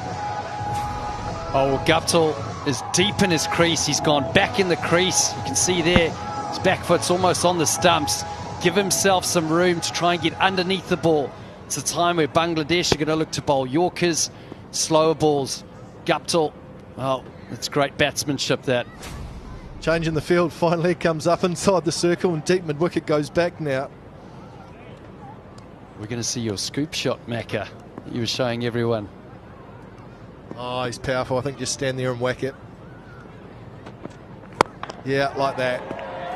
Oh, well, Guptill is deep in his crease. He's gone back in the crease. You can see there, his back foot's almost on the stumps. Give himself some room to try and get underneath the ball. It's a time where Bangladesh are going to look to bowl Yorkers, slower balls. Guptill, oh, it's great batsmanship, that. Changing the field, finally comes up inside the circle and deep mid-wicket goes back now. We're going to see your scoop shot, Macca. You were showing everyone. Oh, he's powerful. I think just stand there and whack it. Yeah, like that.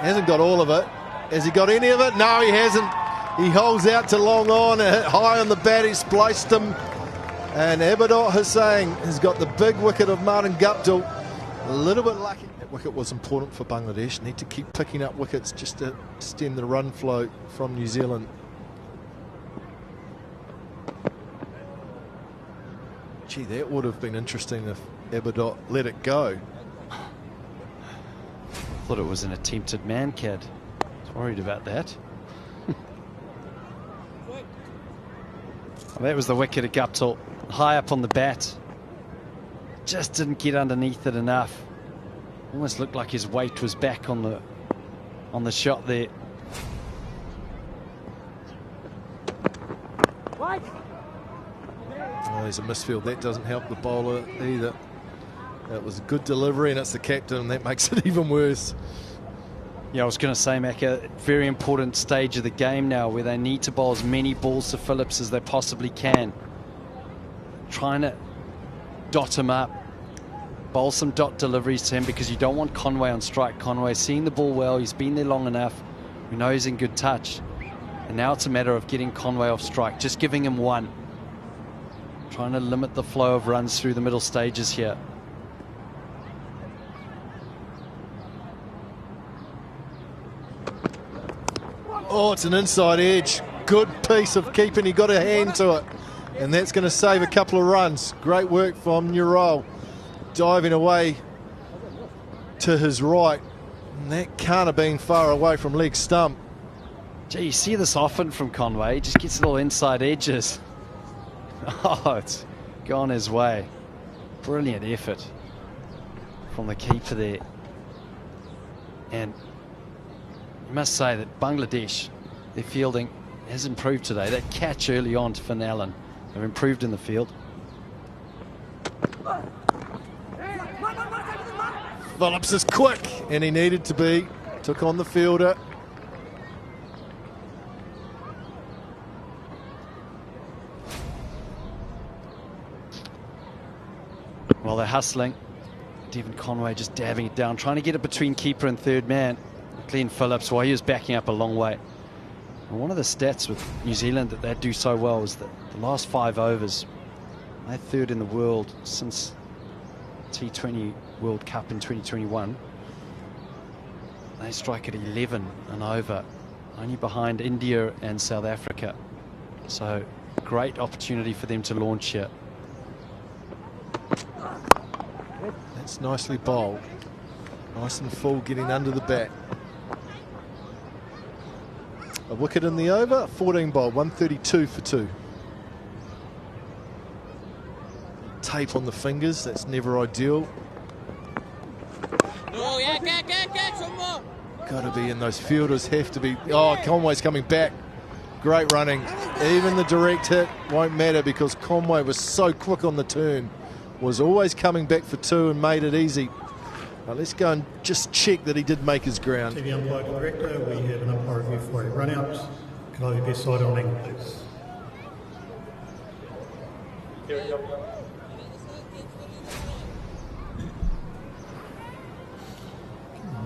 He hasn't got all of it. Has he got any of it? No, he hasn't. He holds out to long on, hit high on the bat, he spliced him. And Abidot Hussain has got the big wicket of Martin Guptill. A little bit lucky. That wicket was important for Bangladesh. Need to keep picking up wickets just to stem the run flow from New Zealand. Gee, that would have been interesting if Abidot let it go. Thought it was an attempted man-cad. Was worried about that. Well, that was the wicket of Guptill, high up on the bat. Just didn't get underneath it enough. Almost looked like his weight was back on the shot there. Oh, there's a misfield. That doesn't help the bowler either. That was a good delivery, and it's the captain, and that makes it even worse. Yeah, I was going to say, Macca, very important stage of the game now where they need to bowl as many balls to Phillips as they possibly can. Trying to dot him up, bowl some dot deliveries to him because you don't want Conway on strike. Conway seeing the ball well, he's been there long enough. We know he's in good touch. And now it's a matter of getting Conway off strike, just giving him 1. Trying to limit the flow of runs through the middle stages here. Oh, it's an inside edge. Good piece of keeping. He got a hand to it. And that's going to save a couple of runs. Great work from Nurul. Diving away to his right. And that can't have been far away from leg stump. Gee, you see this often from Conway. He just gets little inside edges. Oh, it's gone his way. Brilliant effort from the keeper there. And you must say that Bangladesh, their fielding has improved today. That catch early on to Finn Allen, they've improved in the field. Phillips is quick, and he needed to be. Took on the fielder. Well, they're hustling. Devon Conway just dabbing it down, trying to get it between keeper and third man. Glenn Phillips, while he was backing up a long way. And one of the stats with New Zealand that they do so well is that the last 5 overs, they're third in the world since T20 World Cup in 2021. They strike at 11 and over, only behind India and South Africa. So great opportunity for them to launch here. That's nicely bowled. Nice and full, getting under the bat. A wicket in the over, 14 bowled, 132 for 2. Tape on the fingers, that's never ideal. Got to be in, those fielders have to be. Oh, Conway's coming back. Great running. Even the direct hit won't matter because Conway was so quick on the turn. Was always coming back for 2 and made it easy. Now let's go and just check that he did make his ground. TV umpire director, we have an umpire review for a run out. Can I have your best side on angle, please?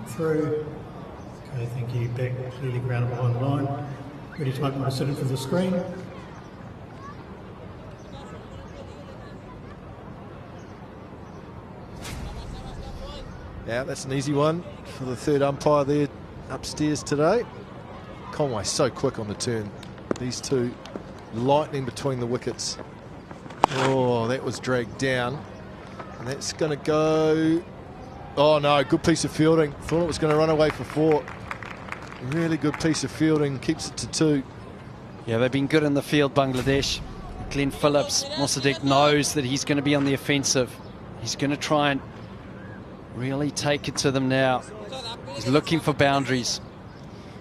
Through. Okay, thank you. Back clearly grounded behind the line. Ready to open my sit in for the screen. Yeah, that's an easy one for the third umpire there upstairs today. Conway so quick on the turn. These two lightning between the wickets. Oh, that was dragged down. And that's going to go. Oh no, good piece of fielding. Thought it was going to run away for 4. Really good piece of fielding, keeps it to 2. Yeah, they've been good in the field, Bangladesh. Glenn Phillips, Mossadegh knows that he's going to be on the offensive. He's going to try and really take it to them now. He's looking for boundaries.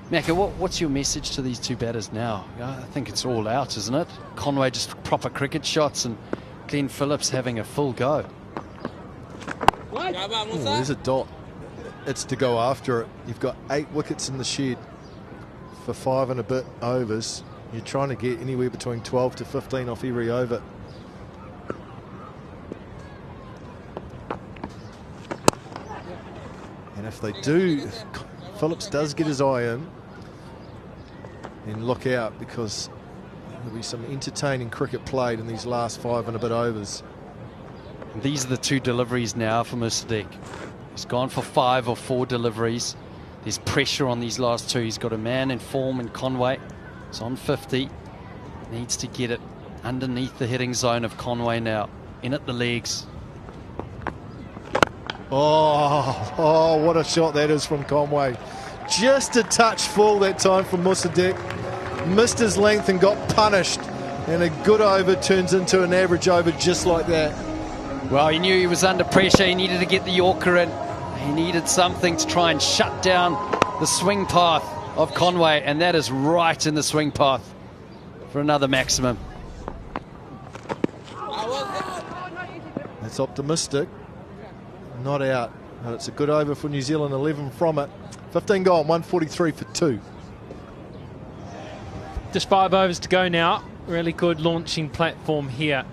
Macca, what's your message to these two batters now? I think it's all out, isn't it? Conway just proper cricket shots and Glenn Phillips having a full go. Oh, there's a dot. It's to go after it. You've got 8 wickets in the shed for 5 and a bit overs. You're trying to get anywhere between 12 to 15 off every over. And if they do, if Phillips does get his eye in, then look out, because there'll be some entertaining cricket played in these last 5 and a bit overs. These are the 2 deliveries now for Mossadegh. He's gone for 5 or 4 deliveries. There's pressure on these last 2. He's got a man in form in Conway. It's on 50. Needs to get it underneath the hitting zone of Conway now. In at the legs. Oh, what a shot that is from Conway. Just a touch full that time from Mossadegh. Missed his length and got punished. And a good over turns into an average over just like that. Well, he knew he was under pressure. He needed to get the Yorker in. He needed something to try and shut down the swing path of Conway, and that is right in the swing path for another maximum. That's optimistic. Not out. But it's a good over for New Zealand, 11 from it. 15 gone, 143 for 2. Just 5 overs to go now. Really good launching platform here.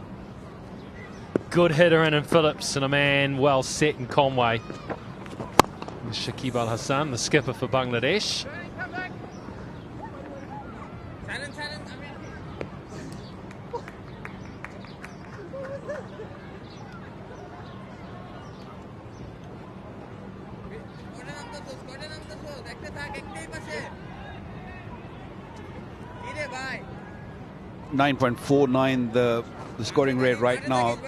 Good hitter in Phillips and a man well set in Conway. Shakib Al Hasan, the skipper for Bangladesh. .49 the scoring rate right now.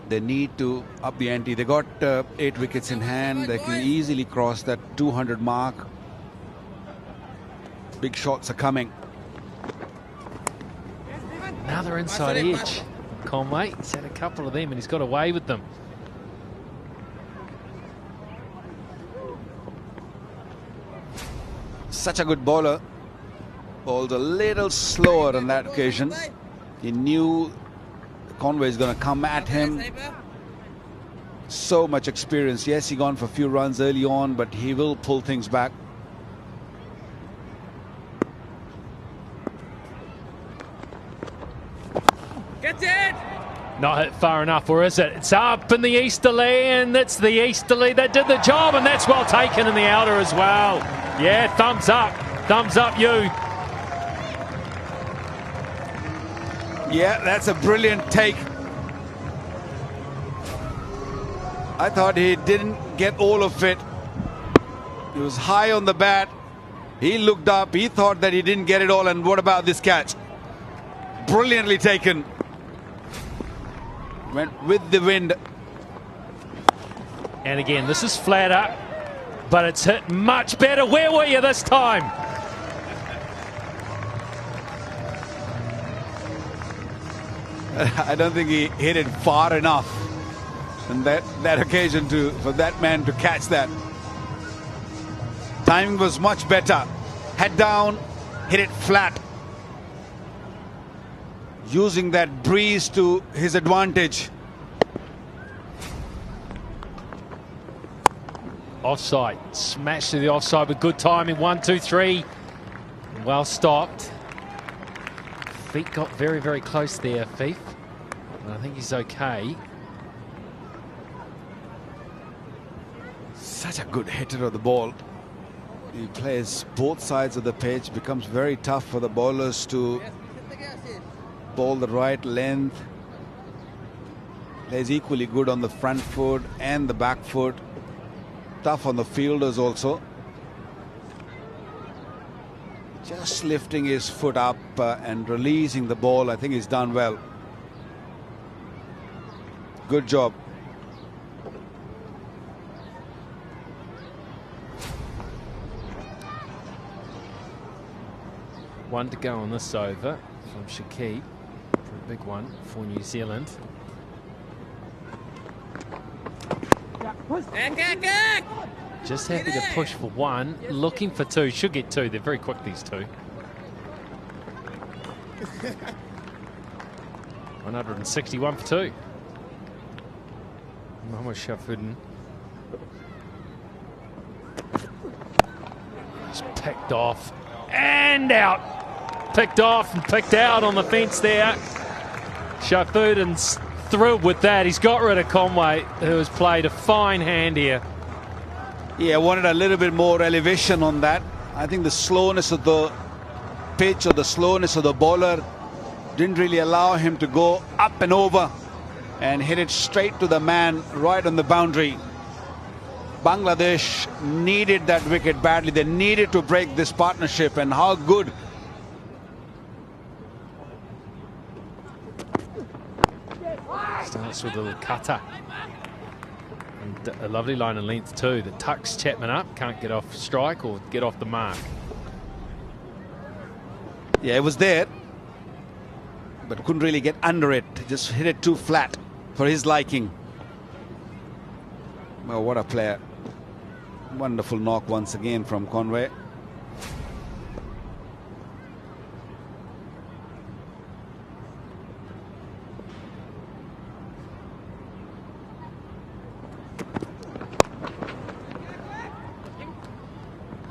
They need to up the ante. They got 8 wickets in hand. They can easily cross that 200 mark. Big shots are coming. Another inside edge. Conway, he's had a couple of them and he's got away with them. Such a good bowler. Bowled a little slower on that occasion. He knew Conway is going to come at him. So much experience. Yes, he gone for a few runs early on, but he will pull things back. Get it! Not hit far enough, or is it? It's up in the easterly, and it's the easterly that did the job, and that's well taken in the outer as well. Yeah, thumbs up. Thumbs up, you. Yeah, that's a brilliant take. I thought he didn't get all of it. He was high on the bat. He looked up. He thought that he didn't get it all. And what about this catch? Brilliantly taken. Went with the wind. And again, this is flatter, but it's hit much better. Where were you this time? I don't think he hit it far enough on that occasion for that man to catch that. Timing was much better. Head down, hit it flat. Using that breeze to his advantage. Offside. Smashed to the offside with good timing. 1, 2, 3. Well stopped. Feet got very, very close there, Fief. And I think he's okay. Such a good hitter of the ball. He plays both sides of the pitch. Becomes very tough for the bowlers to bowl the right length. Plays equally good on the front foot and the back foot. Tough on the fielders also. Just lifting his foot up and releasing the ball. I think he's done well. Good job. One to go on this over from Shakib for a big one for New Zealand. Just happy to push for one, looking for two. Should get two. They're very quick, these two. 161 for two. Mohammad Shafuddin. Just picked off and out. Picked off and picked out on the fence there. Shafuddin's thrilled with that. He's got rid of Conway, who has played a fine hand here. Yeah, I wanted a little bit more elevation on that. I think the slowness of the pitch or the slowness of the bowler didn't really allow him to go up and over and hit it straight to the man right on the boundary. Bangladesh needed that wicket badly. They needed to break this partnership, and how good. Starts with a little cutter. And a lovely line of length too that tucks Chapman up, can't get off strike or get off the mark. Yeah, it was there, but couldn't really get under it. Just hit it too flat for his liking. Well, what a player. Wonderful knock once again from Conway.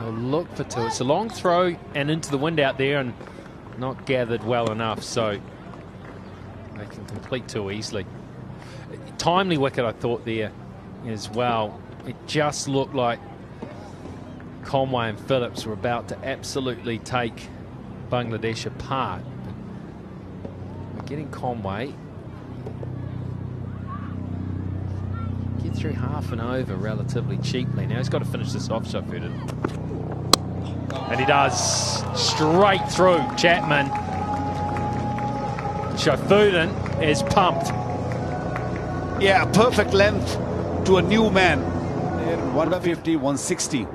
Look for two. It's a long throw and into the wind out there and not gathered well enough, so they can complete too easily. Timely wicket, I thought, there as well. It just looked like Conway and Phillips were about to absolutely take Bangladesh apart. But getting Conway, get through half an over relatively cheaply. Now he's got to finish this off, Shafuddin. And he does, straight through Chapman. Shafuddin is pumped. Yeah, perfect length to a new man. 150, 160.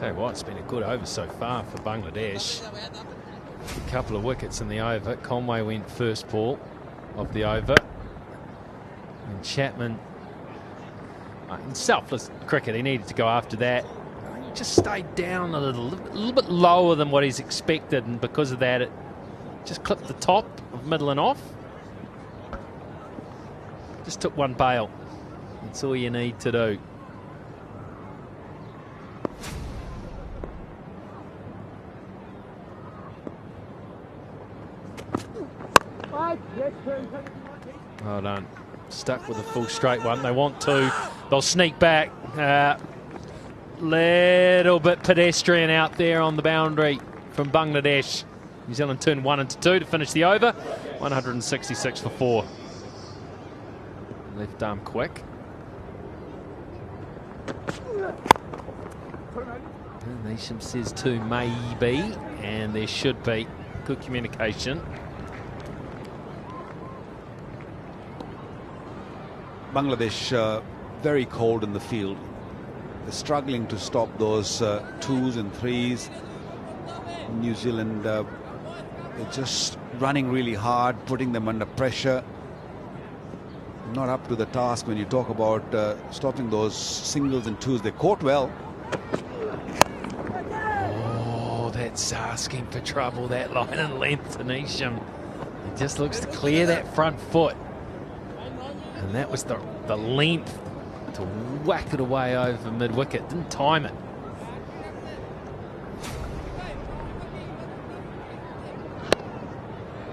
Tell you what, it's been a good over so far for Bangladesh. A couple of wickets in the over. Conway went first ball of the over. And Chapman, in selfless cricket, he needed to go after that. He just stayed down a little bit lower than what he's expected, and because of that, it just clipped the top of middle and off. Just took one bail. That's all you need to do. Well done. Stuck with a full straight one. They want to. They'll sneak back. Little bit pedestrian out there on the boundary from Bangladesh. New Zealand turned 1 into 2 to finish the over. 166 for 4. Left arm quick. And Nisham says 2 maybe, and there should be good communication. Bangladesh very cold in the field. They're struggling to stop those 2s and 3s. New Zealand, they're just running really hard, putting them under pressure. Not up to the task when you talk about stopping those singles and 2s. They caught well. Oh, that's asking for trouble, that line and length to Nisham. He just looks to clear that front foot. And that was the length to whack it away over mid-wicket. Didn't time it.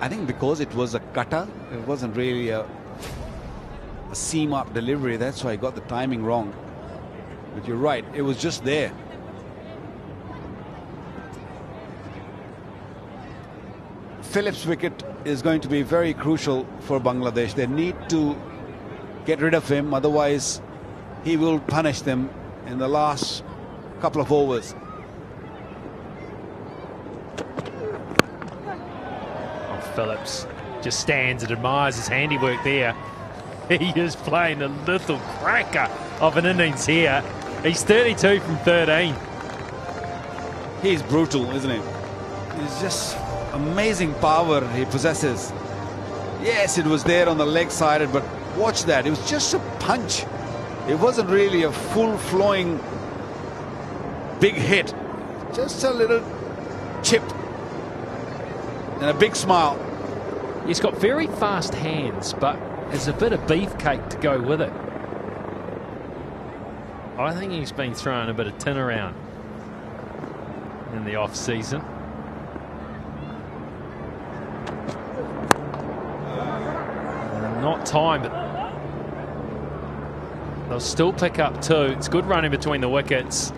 I think because it was a cutter, it wasn't really a seam-up delivery. That's why I got the timing wrong. But you're right, it was just there. Phillips' wicket is going to be very crucial for Bangladesh. They need to get rid of him, otherwise he will punish them in the last couple of overs. Oh, Phillips just stands and admires his handiwork there. He is playing a little cracker of an innings here. He's 32 from 13. He's brutal, isn't he? He's just amazing power he possesses. Yes, it was there on the leg side, but watch that. It was just a punch. It wasn't really a full-flowing big hit. Just a little chip and a big smile. He's got very fast hands, but there's a bit of beefcake to go with it. I think he's been throwing a bit of tin around in the off-season. Not time, but they'll still pick up 2. It's good running between the wickets.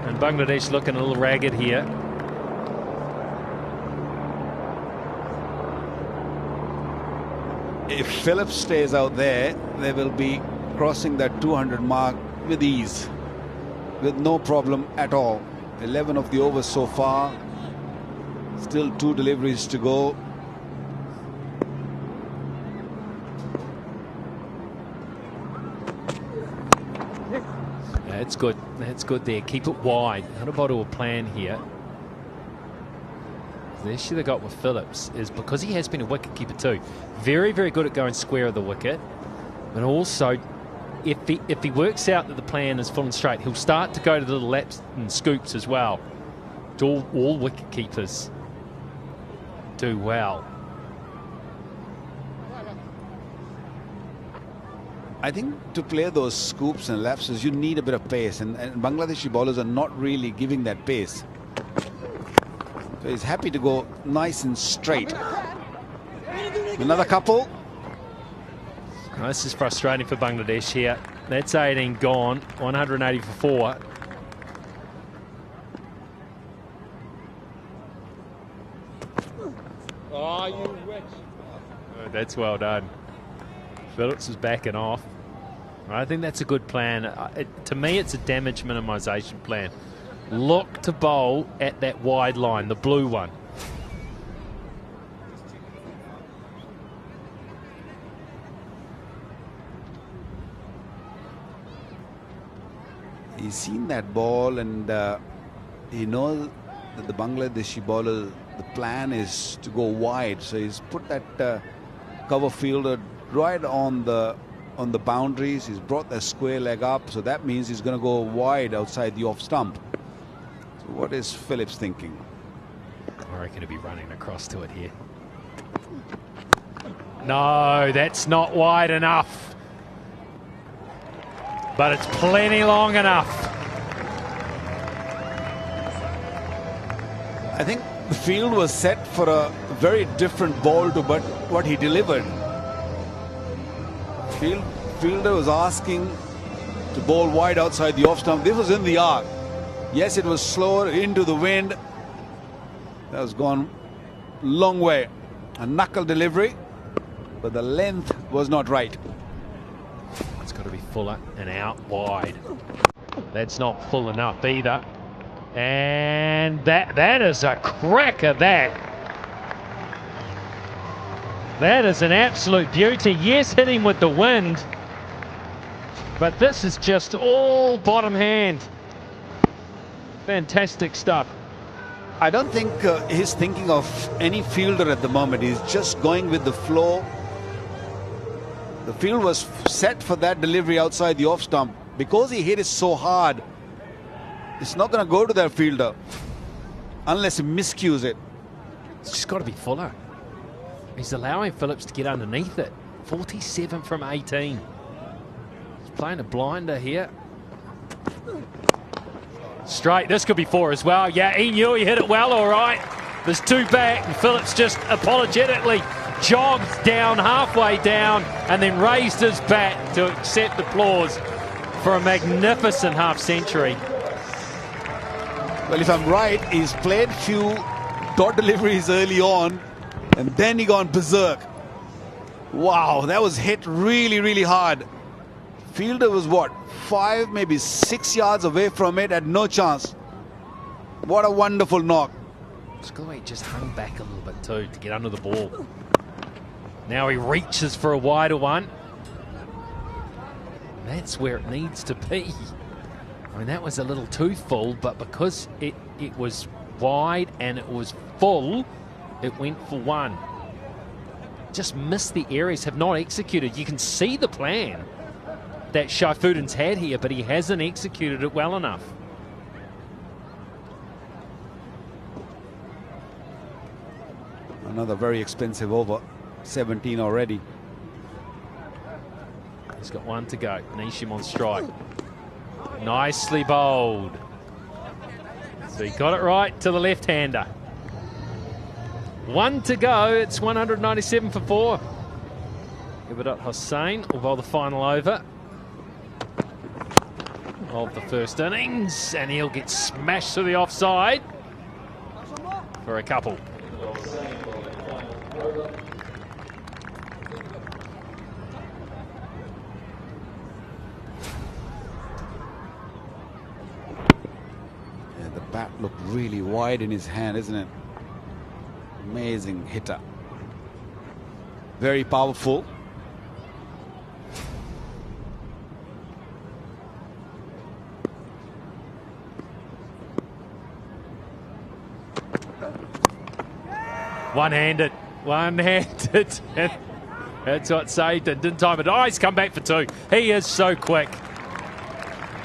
And Bangladesh looking a little ragged here. If Phillips stays out there, they will be crossing that 200 mark with ease, with no problem at all. 11 of the overs so far. Still 2 deliveries to go. That's good. That's good there. Keep it wide. Not a bottle of plan here. The issue they got with Phillips is because he has been a wicket keeper too. Very, very good at going square of the wicket. But also, if he works out that the plan is full and straight, he'll start to go to the little laps and scoops as well. All wicket keepers do well. I think to play those scoops and lapses, you need a bit of pace, and Bangladeshi bowlers are not really giving that pace. So he's happy to go nice and straight. Another couple. Oh, this is frustrating for Bangladesh here. That's 18 gone. 180 for 4. Oh, you witch. Oh, that's well done. Phillips is backing off. I think that's a good plan. To me, it's a damage minimisation plan. Look to bowl at that wide line, the blue one. He's seen that ball, and he knows that the Bangladeshi bowler, the plan is to go wide. So he's put that cover fielder right on the boundaries. He's brought that square leg up, so that means he's going to go wide outside the off stump. So what is Phillips thinking? I reckon he'll be running across to it here. No, that's not wide enough. But it's plenty long enough. I think the field was set for a very different ball to what he delivered. Fielder was asking to bowl wide outside the off stump. This was in the arc. Yes, it was slower into the wind. That was gone long way. A knuckle delivery, but the length was not right. It's got to be fuller and out wide. That's not full enough either. And that is a cracker, that. That is an absolute beauty. Yes, hit him with the wind, but this is just all bottom hand. Fantastic stuff. I don't think he's thinking of any fielder at the moment. He's just going with the flow. The field was set for that delivery outside the off stump. Because he hit it so hard, it's not going to go to that fielder unless he miscues it. It's just got to be fuller. He's allowing Phillips to get underneath it. 47 from 18. He's playing a blinder here. Straight, this could be 4 as well. Yeah, he knew he hit it well, all right. There's 2 back, and Phillips just apologetically jogged down, halfway down, and then raised his bat to accept applause for a magnificent half-century. Well, if I'm right, he's played few dot deliveries early on, and then he gone berserk. Wow, that was hit really, really hard. Fielder was what, 5, maybe 6 yards away from it, had no chance. What a wonderful knock. Scully just hung back a little bit too to get under the ball. Now he reaches for a wider one. That's where it needs to be. I mean, that was a little too full, but because it was wide and it was full, it went for 1. Just missed the areas, have not executed. You can see the plan that Shaifuddin's had here, but he hasn't executed it well enough. Another very expensive over, 17 already. He's got 1 to go. Nisham on strike. Nicely bowled. So he got it right to the left-hander. 1 to go. It's 197 for 4. Shakib Al Hasan will bowl the final over of the first innings, and he'll get smashed to the offside for a couple. Yeah, the bat looked really wide in his hand, isn't it? Amazing hitter. Very powerful. One-handed. That's what saved it. Didn't time it. Oh, he's come back for 2. He is so quick.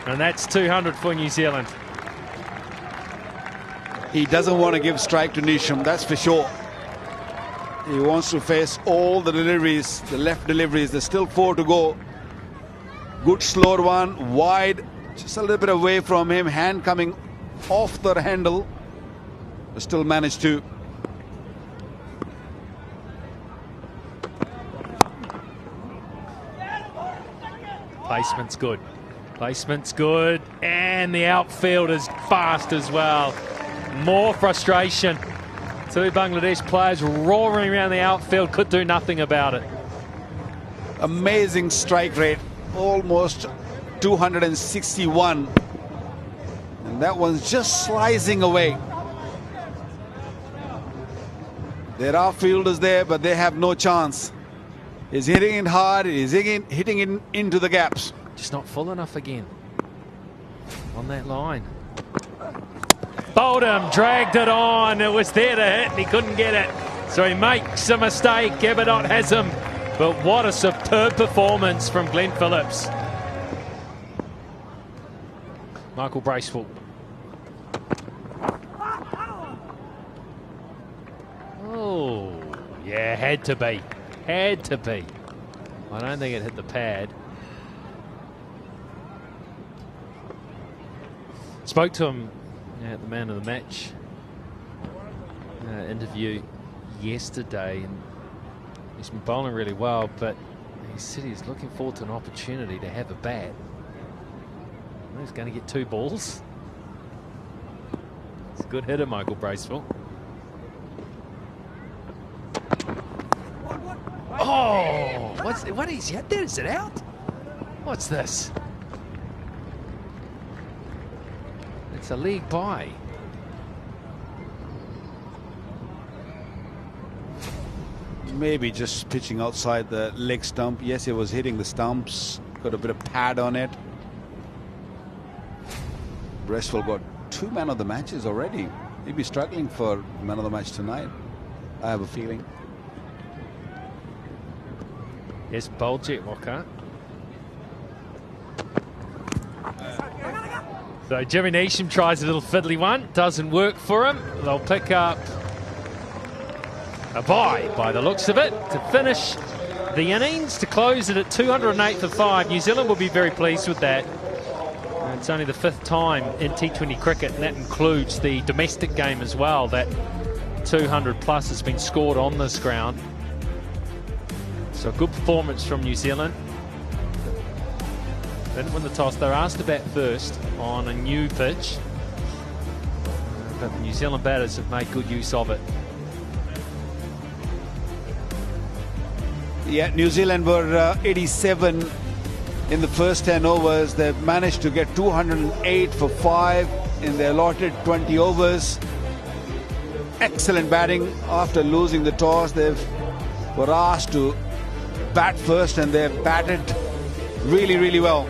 And that's 200 for New Zealand. He doesn't want to give strike to Nisham, that's for sure. He wants to face all the deliveries, the left deliveries. There's still 4 to go. Good slower one, wide, just a little bit away from him. Hand coming off the handle, but still managed to. Placement's good. Placement's good. And the outfield is fast as well. More frustration. 2 Bangladesh players roaring around the outfield, could do nothing about it. Amazing strike rate, almost 261. And that one's just slicing away. There are fielders there, but they have no chance. He's hitting it hard, he's hitting it into the gaps. Just not full enough again. on that line. Bowled him, dragged it on. It was there to hit and he couldn't get it. So he makes a mistake. Gabadot has him. But what a superb performance from Glenn Phillips. Michael Bracewell. Oh, yeah, had to be. Had to be. I don't think it hit the pad. Spoke to him at the man of the match interview yesterday, and he's been bowling really well, but he said he's looking forward to an opportunity to have a bat. He's going to get 2 balls. It's a good hitter, Michael Bracewell. Oh, what is he? There, is it out? What's this? It's a leg by. Maybe just pitching outside the leg stump. Yes, it was hitting the stumps. Got a bit of pad on it. Bracewell got 2 man of the matches already. He'll be struggling for man of the match tonight, I have a feeling. Yes, bowled jet walker. So Jimmy Neesham tries a little fiddly one. Doesn't work for him. They'll pick up a bye by the looks of it to finish the innings, to close it at 208 for 5. New Zealand will be very pleased with that. It's only the 5th time in T20 cricket, and that includes the domestic game as well, that 200 plus has been scored on this ground. So a good performance from New Zealand. Didn't win the toss. They were asked to bat first on a new pitch, but the New Zealand batters have made good use of it. Yeah, New Zealand were 87 in the first 10 overs. They've managed to get 208 for 5 in their allotted 20 overs. Excellent batting. After losing the toss, they were asked to bat first, and they've batted really, really well.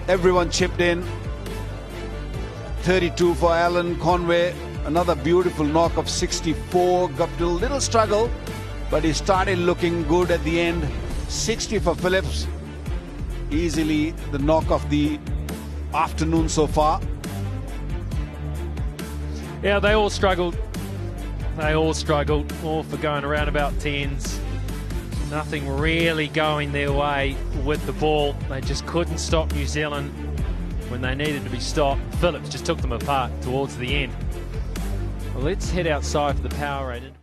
Everyone chipped in. 32 for Allen. Conway, another beautiful knock of 64. Guptill, little struggle, but he started looking good at the end. 60 for Phillips. Easily the knock of the afternoon so far. Yeah, they all struggled. They all struggled, all for going around about 10s. Nothing really going their way with the ball. They just couldn't stop New Zealand when they needed to be stopped. Phillips just took them apart towards the end. Well, let's head outside for the power rated.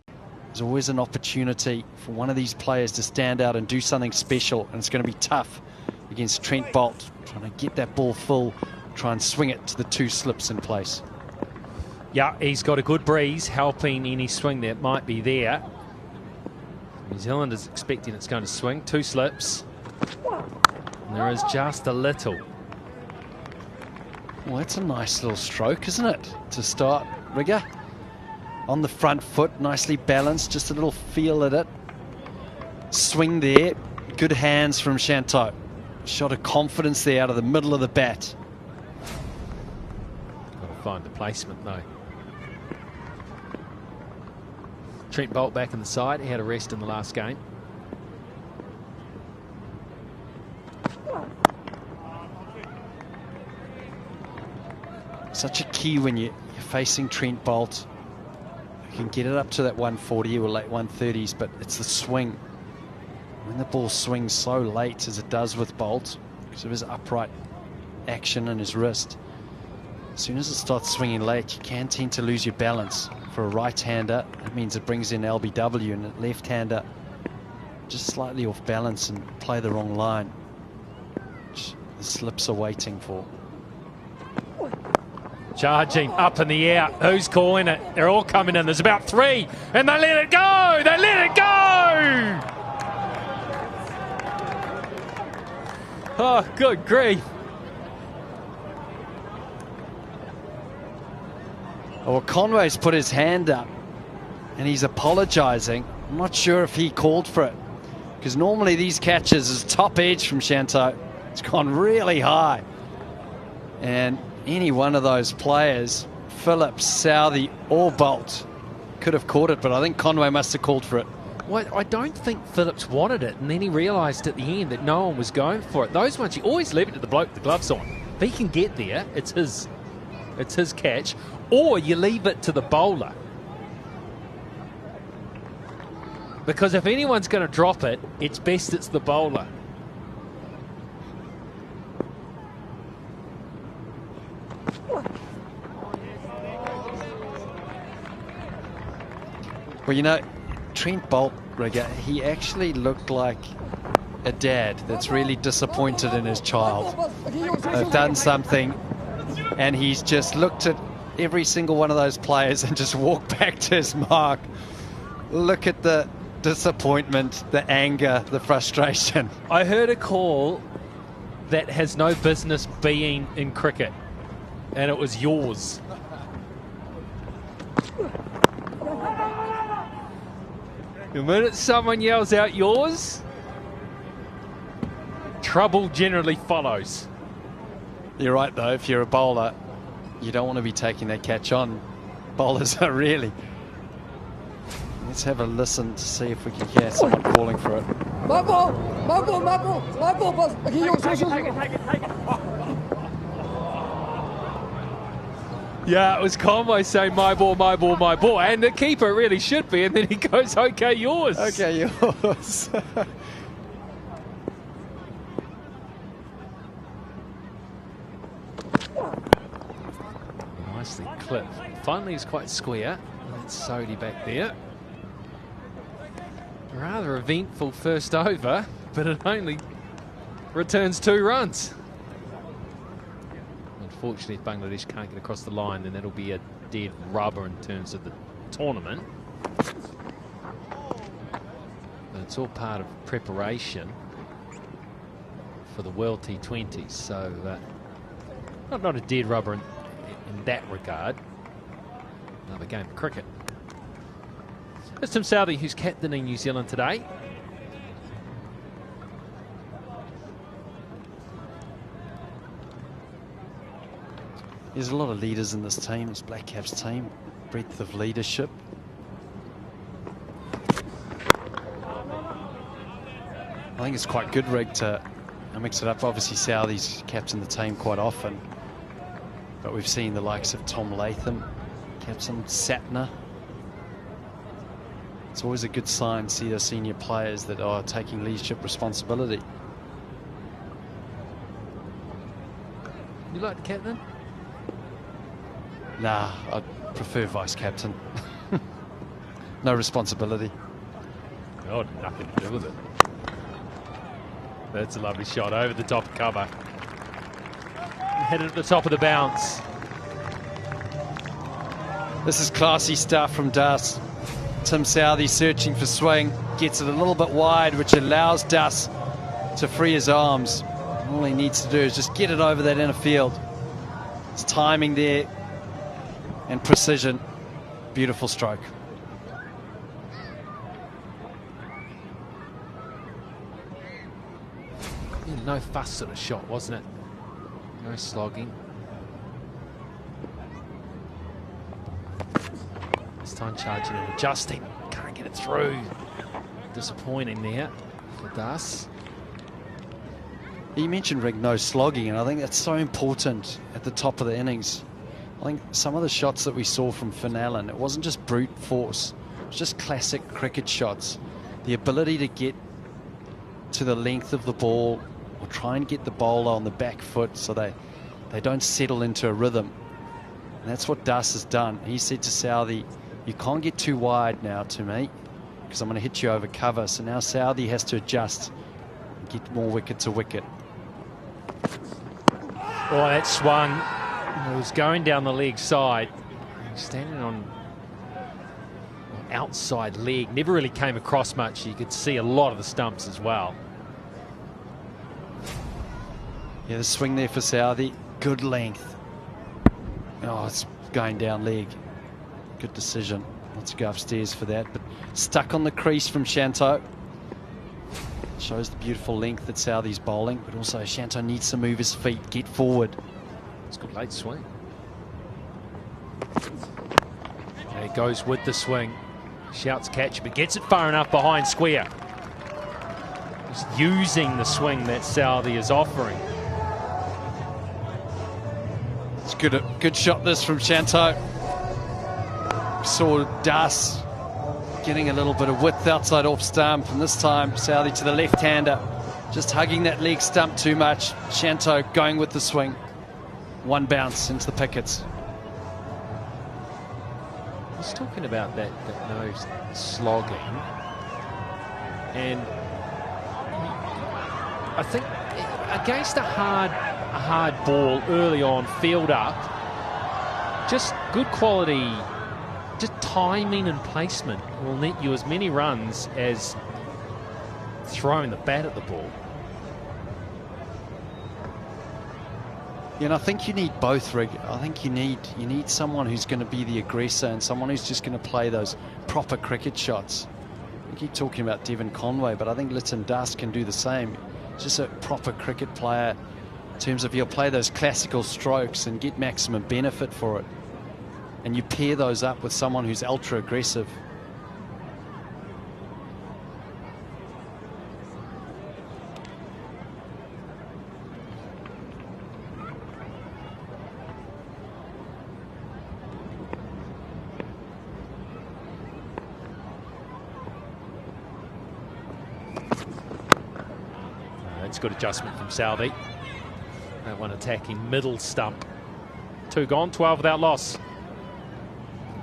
There's always an opportunity for one of these players to stand out and do something special, and it's going to be tough against Trent Boult, trying to get that ball full, try and swing it to the 2 slips in place. Yeah, he's got a good breeze helping any swing that might be there. New Zealand is expecting it's going to swing. 2 slips. And there is just a little. Well, that's a nice little stroke, isn't it? To start, Rigger. On the front foot, nicely balanced, just a little feel at it. Swing there. Good hands from Shanto. Shot of confidence there out of the middle of the bat. Got to find the placement though. Trent Boult back in the side. He had a rest in the last game. Such a key when you're facing Trent Boult. You can get it up to that 140 or late 130s, but it's the swing. When the ball swings so late as it does with Boult, because of his upright action and his wrist, as soon as it starts swinging late, you can tend to lose your balance. For a right-hander, it means it brings in LBW, and a left-hander just slightly off balance and play the wrong line, which the slips are waiting for. Charging up in the air. Who's calling it? They're all coming in. There's about 3, and they let it go. They let it go. Oh, good grief. Well, Conway's put his hand up and he's apologising. I'm not sure if he called for it, because normally these catches is top edge from Shanto. It's gone really high And any one of those players, Phillips, Southey or Bolt, could have caught it, but I think Conway must have called for it. Well, I don't think Phillips wanted it, and then he realised at the end that no one was going for it. Those ones, you always leave it to the bloke with the gloves on. If he can get there, it's his catch, or you leave it to the bowler. Because if anyone's going to drop it, it's best it's the bowler. Well, you know, Trent Bolt, Rigger, he actually looked like a dad that's really disappointed in his child. They've done something, and he's just looked at every single one of those players and just walked back to his mark. Look at the disappointment, the anger, the frustration. I heard a call that has no business being in cricket, and it was yours. The minute someone yells out yours, trouble generally follows. You're right, though. If you're a bowler, you don't want to be taking that catch on. Bowlers are really... Let's have a listen to see if we can hear someone calling for it. My ball, boss. Take it. Yeah, it was Conway saying my ball, and the keeper really should be, and then he goes, okay, yours. Okay, yours. Nicely clipped. Finally, he's quite square. That's Sodhi back there. Rather eventful first over, but it only returns 2 runs. Unfortunately, if Bangladesh can't get across the line, then that'll be a dead rubber in terms of the tournament. But it's all part of preparation for the World T20s, so not a dead rubber in that regard. Another game of cricket. There's Tim Southey, who's captaining New Zealand today. There's a lot of leaders in this team, this Black Caps team, breadth of leadership. I think it's quite good, Rig, to mix it up. Obviously, Southey's captain the team quite often, but we've seen the likes of Tom Latham, captain Sapna. It's always a good sign to see those senior players that are taking leadership responsibility. You like the captain? Nah, I'd prefer vice captain. No responsibility. Oh, nothing to do with it. That's a lovely shot over the top cover. Headed at the top of the bounce. This is classy stuff from Das. Tim Southey searching for swing, gets it a little bit wide, which allows Das to free his arms. All he needs to do is just get it over that inner field. It's timing there and precision. Beautiful stroke. Yeah, no fuss at the shot, wasn't it? No slogging. This time charging and adjusting. Can't get it through. Disappointing there for Das. You mentioned, Rick, no slogging, and I think that's so important at the top of the innings. I think some of the shots that we saw from Finn Allen, it wasn't just brute force. It was just classic cricket shots. The ability to get to the length of the ball or try and get the bowler on the back foot so they don't settle into a rhythm. And that's what Das has done. He said to Southey, you can't get too wide now to me because I'm going to hit you over cover. So now Southey has to adjust and get more wicket to wicket. Oh, that swung. It was going down the leg side. Standing on outside leg. Never really came across much. You could see a lot of the stumps as well. Yeah, the swing there for Southey. Good length. Oh, it's going down leg. Good decision. Not to go upstairs for that, but stuck on the crease from Shanto. Shows the beautiful length that Southey's bowling, but also Shanto needs to move his feet, get forward. It's a good late swing. There he goes with the swing. Shouts catch, but gets it far enough behind square. Just using the swing that Southee is offering. It's good shot this from Shanto. Saw Das getting a little bit of width outside off stump, and this time Southee to the left-hander, just hugging that leg stump too much. Shanto going with the swing. One bounce into the pickets. He's talking about that nose slogging, and I think against a hard ball early on, field up, just good quality, just timing and placement will net you as many runs as throwing the bat at the ball. Yeah, and I think you need both, Rig. I think you need someone who's going to be the aggressor and someone who's just going to play those proper cricket shots. I keep talking about Devon Conway, but I think Lytton Das can do the same. Just a proper cricket player in terms of he'll play those classical strokes and get maximum benefit for it. And you pair those up with someone who's ultra aggressive. Good adjustment from Southee. That one attacking middle stump. 2 gone, 12 without loss.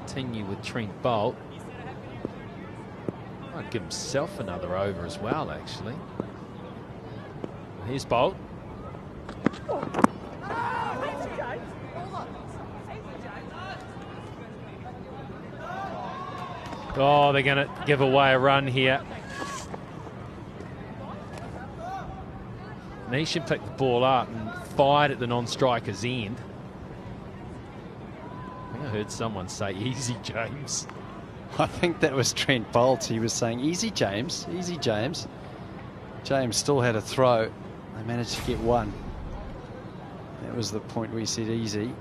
Continue with Trent Boult. Might give himself another over as well, actually. Here's Boult. Oh, they're going to give away a run here. Nation picked the ball up and fired at the non-striker's end. I think I heard someone say, easy, James. I think that was Trent Boult. He was saying, easy, James, easy, James. James still had a throw. They managed to get one. That was the point where he said easy.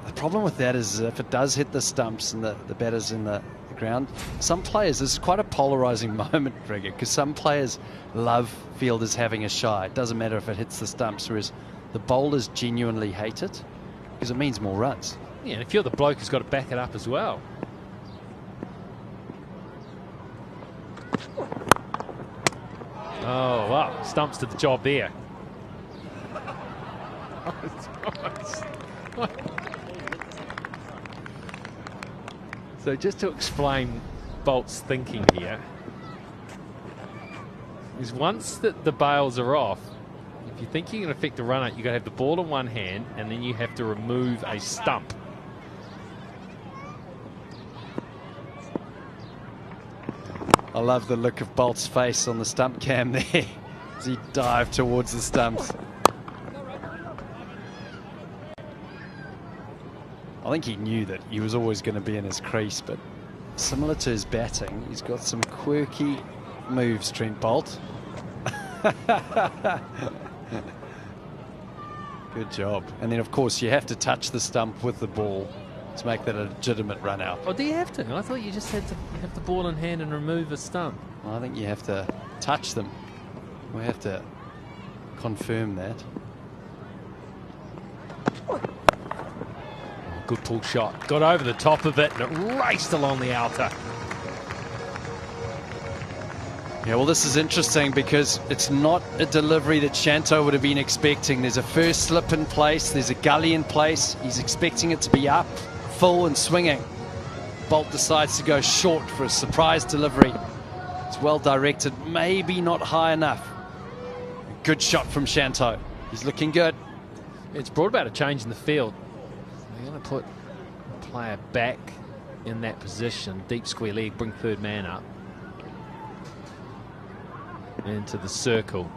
The problem with that is if it does hit the stumps and the batter's in the ground, some players, this is quite a polarizing moment, Rigger, because some players love fielders having a shy. It doesn't matter if it hits the stumps, whereas the bowlers genuinely hate it because it means more runs. Yeah, and if you're the bloke who's got to back it up as well. Oh, wow, stumps to the job there. So just to explain Boult's thinking here, is once the bails are off, if you think you're going to affect the run out, you've got to have the ball in one hand and then you have to remove a stump. I love the look of Boult's face on the stump cam there as he dived towards the stumps. I think he knew that he was always going to be in his crease, but similar to his batting, he's got some quirky moves, Trent Boult. Good job. And then, of course, you have to touch the stump with the ball to make that a legitimate run out. Oh, do you have to? I thought you just had to have the ball in hand and remove a stump. Well, I think you have to touch them. We have to confirm that. Good pull shot. Got over the top of it and it raced along the outer. Yeah, well, this is interesting because it's not a delivery that Shanto would have been expecting. There's a first slip in place. There's a gully in place. He's expecting it to be up, full and swinging. Boult decides to go short for a surprise delivery. It's well directed, maybe not high enough. Good shot from Shanto. He's looking good. It's brought about a change in the field. They're going to put a player back in that position, deep square leg, bring third man up into the circle.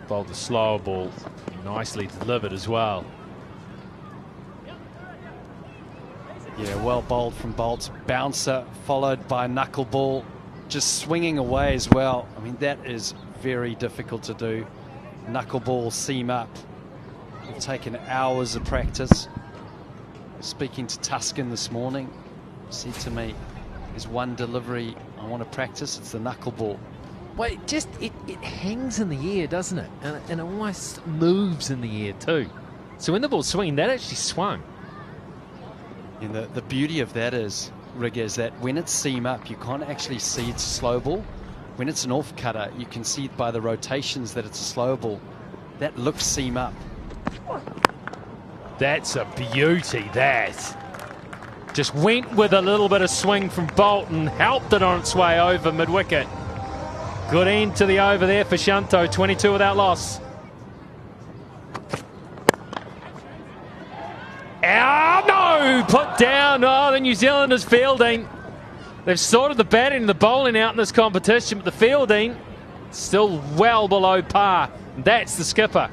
Bowled the slower ball, nicely delivered as well. Yeah, well bowled from Boult. Bouncer followed by knuckleball. just swinging away as well. I mean, that is very difficult to do. Knuckleball, seam up. We've taken hours of practice. Speaking to Tuscan this morning, he said to me, there's one delivery I want to practice, it's the knuckleball. Well, it hangs in the air, doesn't it? And it almost moves in the air too. So when the ball's swinging, that actually swung. And the beauty of that is, Rig, is that when it's seam up, you can't actually see it's a slow ball. When it's an off cutter, you can see by the rotations that it's a slow ball. That looks seam up. That's a beauty, that. Just went with a little bit of swing from Bolton, helped it on its way over mid-wicket. Good end to the over there for Shanto, 22 without loss. Oh, no! Put down. Oh, the New Zealanders fielding. They've sorted the batting and the bowling out in this competition, but the fielding still well below par. That's the skipper.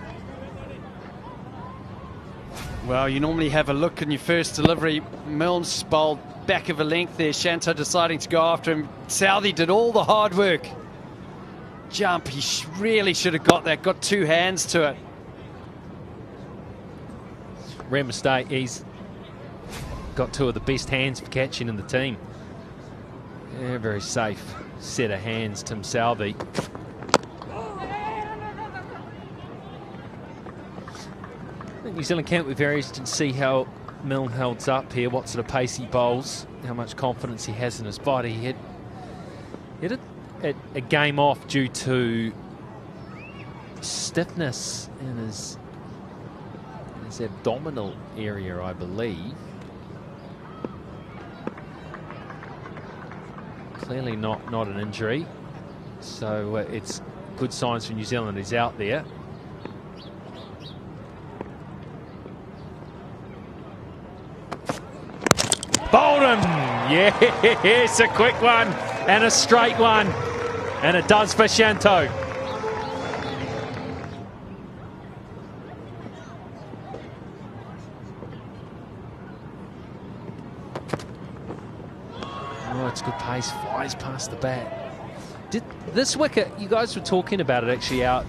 Well, you normally have a look in your first delivery. Milnes bowled back of a length there. Shanto deciding to go after him. Southey did all the hard work. Jump, he really should have got that. Got two hands to it. Rare mistake. He's got two of the best hands for catching in the team. Yeah, very safe set of hands, Tim Southey. New Zealand can't be very interested to see how Milne holds up here, what sort of pace he bowls, how much confidence he has in his body. He had a game off due to stiffness in his abdominal area, I believe. Clearly not an injury, so it's good signs for New Zealand. He's out there. Bolton, yes, a quick one and a straight one, and it does for Shanto. Oh, it's good pace, flies past the bat. Did this wicket, you guys were talking about it actually out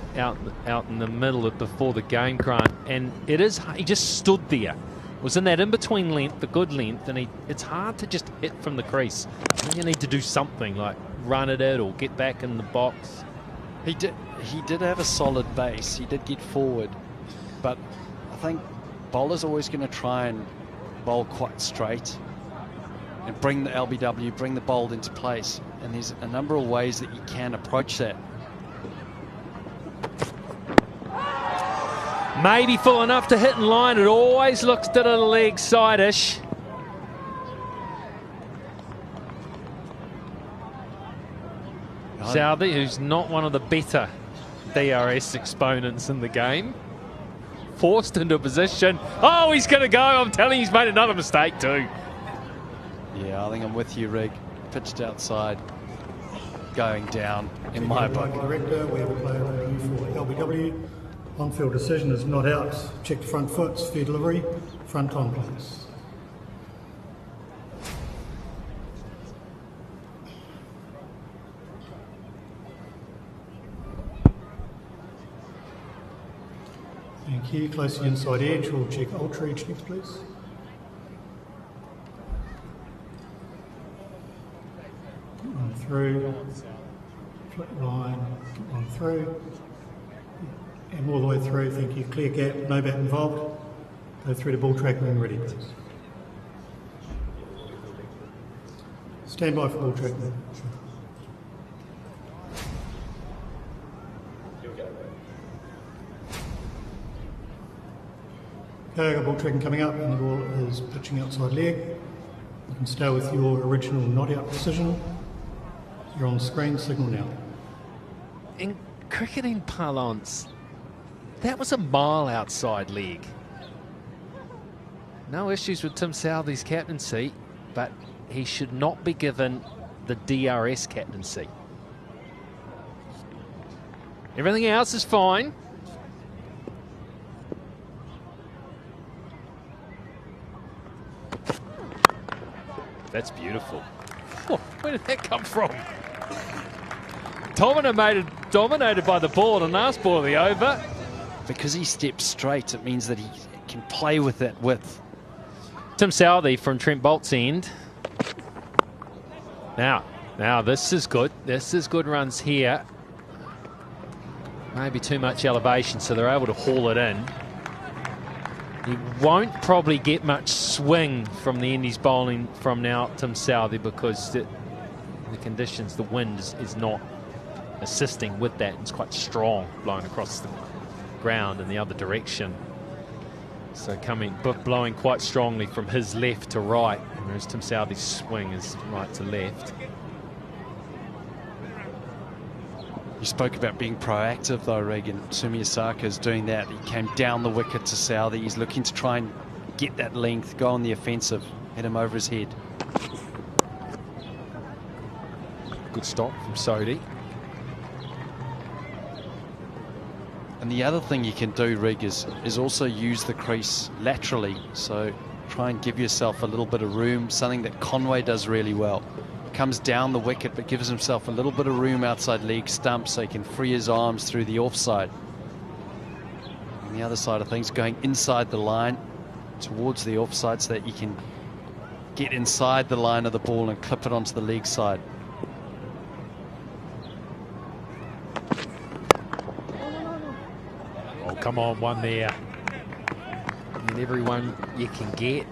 in the middle of before the game, Grant, and he just stood there. Was in that in-between length, the good length, and it's hard to just hit from the crease. I think you need to do something like run at it or get back in the box. He did have a solid base. He did get forward, but I think bowler's always going to try and bowl quite straight and bring the LBW, bring the bowl into place. And there's a number of ways that you can approach that. Maybe full enough to hit in line. It always looks to the leg side-ish. Southey, who's not one of the better DRS exponents in the game, forced into a position. Oh, he's going to go. I'm telling you, he's made another mistake too. Yeah, I think I'm with you, Rig. Pitched outside, going down in my book. Director, we have a player review for LBW. On-field decision is not out. Checked front foot, fair delivery, front on please. Thank you. Close to the inside edge. We'll check ultra edge next, please. Get one through. Flip line. Get one through. And all the way through, thank you. Clear gap, no bat involved. Go through to ball track when ready, please. Stand by for ball track. Okay, got ball tracking coming up, and the ball is pitching outside leg. You can stay with your original not out decision. You're on screen, signal now. In cricketing parlance, that was a mile outside leg. No issues with Tim Southey's captaincy, but he should not be given the DRS captaincy. Everything else is fine. That's beautiful. Oh, where did that come from? dominated by the ball, and last ball of the over. Because he steps straight, it means that he can play with that width. Tim Southey from Trent Bolt's end. Now this is good. This is good runs here. Maybe too much elevation, so they're able to haul it in. He won't probably get much swing from the Indies bowling from now, Tim Southey, because the conditions, the wind is not assisting with that. It's quite strong, blowing across the ground in the other direction. So blowing quite strongly from his left to right, whereas Tim Southey's swing is right to left. You spoke about being proactive though, Regan. Sumiasaka is doing that. He came down the wicket to Southey. He's looking to try and get that length, go on the offensive, hit him over his head. Good stop from Sodhi. And the other thing you can do, Rig, is also use the crease laterally. So try and give yourself a little bit of room, something that Conway does really well. Comes down the wicket but gives himself a little bit of room outside leg stump so he can free his arms through the offside. On the other side of things, going inside the line towards the offside so that you can get inside the line of the ball and clip it onto the leg side. Oh, come on, one there. And everyone you can get.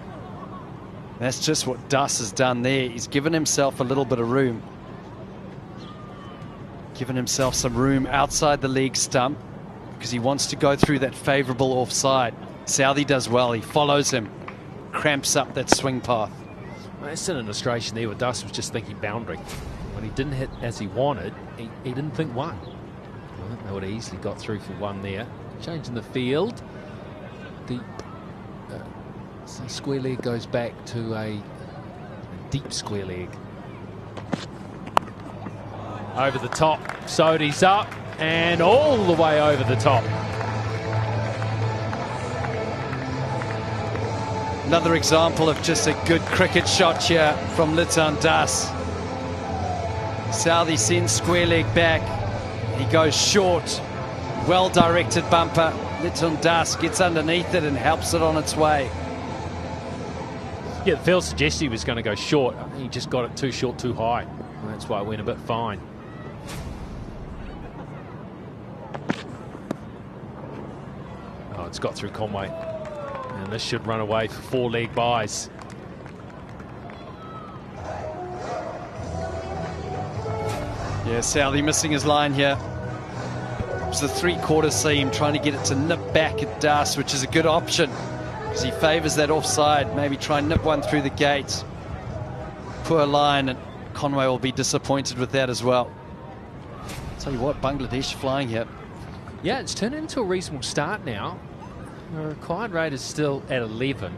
That's just what Dus has done there. He's given himself a little bit of room. Given himself some room outside the leg stump because he wants to go through that favourable offside. Southey does well. He follows him, cramps up that swing path. Well, that's an illustration there where Dus was just thinking boundary. When he didn't hit as he wanted, he didn't think one. I think they would have easily got through for one there. Changing the field. Deep. So square leg goes back to a deep square leg. Over the top. Sodhi's up and all the way over the top. Another example of just a good cricket shot here from Litan Das. Southey sends square leg back. He goes short. Well directed bumper. Litan Das gets underneath it and helps it on its way. Yeah, the field suggested he was going to go short. I think he just got it too short, too high. And that's why it went a bit fine. Oh, it's got through Conway. And this should run away for four-leg buys. Yeah, Southey missing his line here. It was the three-quarter seam, trying to get it to nip back at Das, which is a good option. Because he favours that offside, maybe try and nip one through the gate. Poor line, and Conway will be disappointed with that as well. Tell you what, Bangladesh flying here. Yeah, it's turned into a reasonable start now. The required rate is still at 11.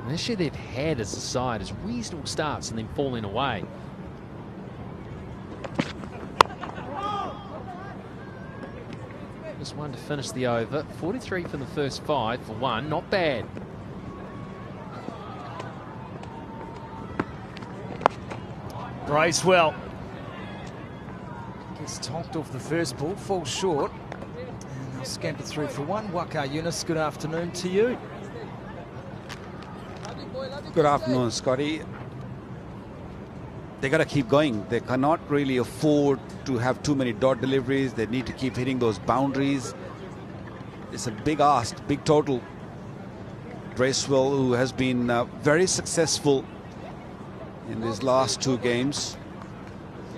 The issue they've had as a side is reasonable starts and then falling away. Just one to finish the over. 43 from the first 5 for one. Not bad. Bracewell gets tonked off the first ball, falls short, and they'll scamper through for one. Waqar Younis, good afternoon to you. Good afternoon, Scotty. They got to keep going. They cannot really afford to have too many dot deliveries. They need to keep hitting those boundaries. It's a big ask, big total. Bracewell, who has been very successful in his last two games,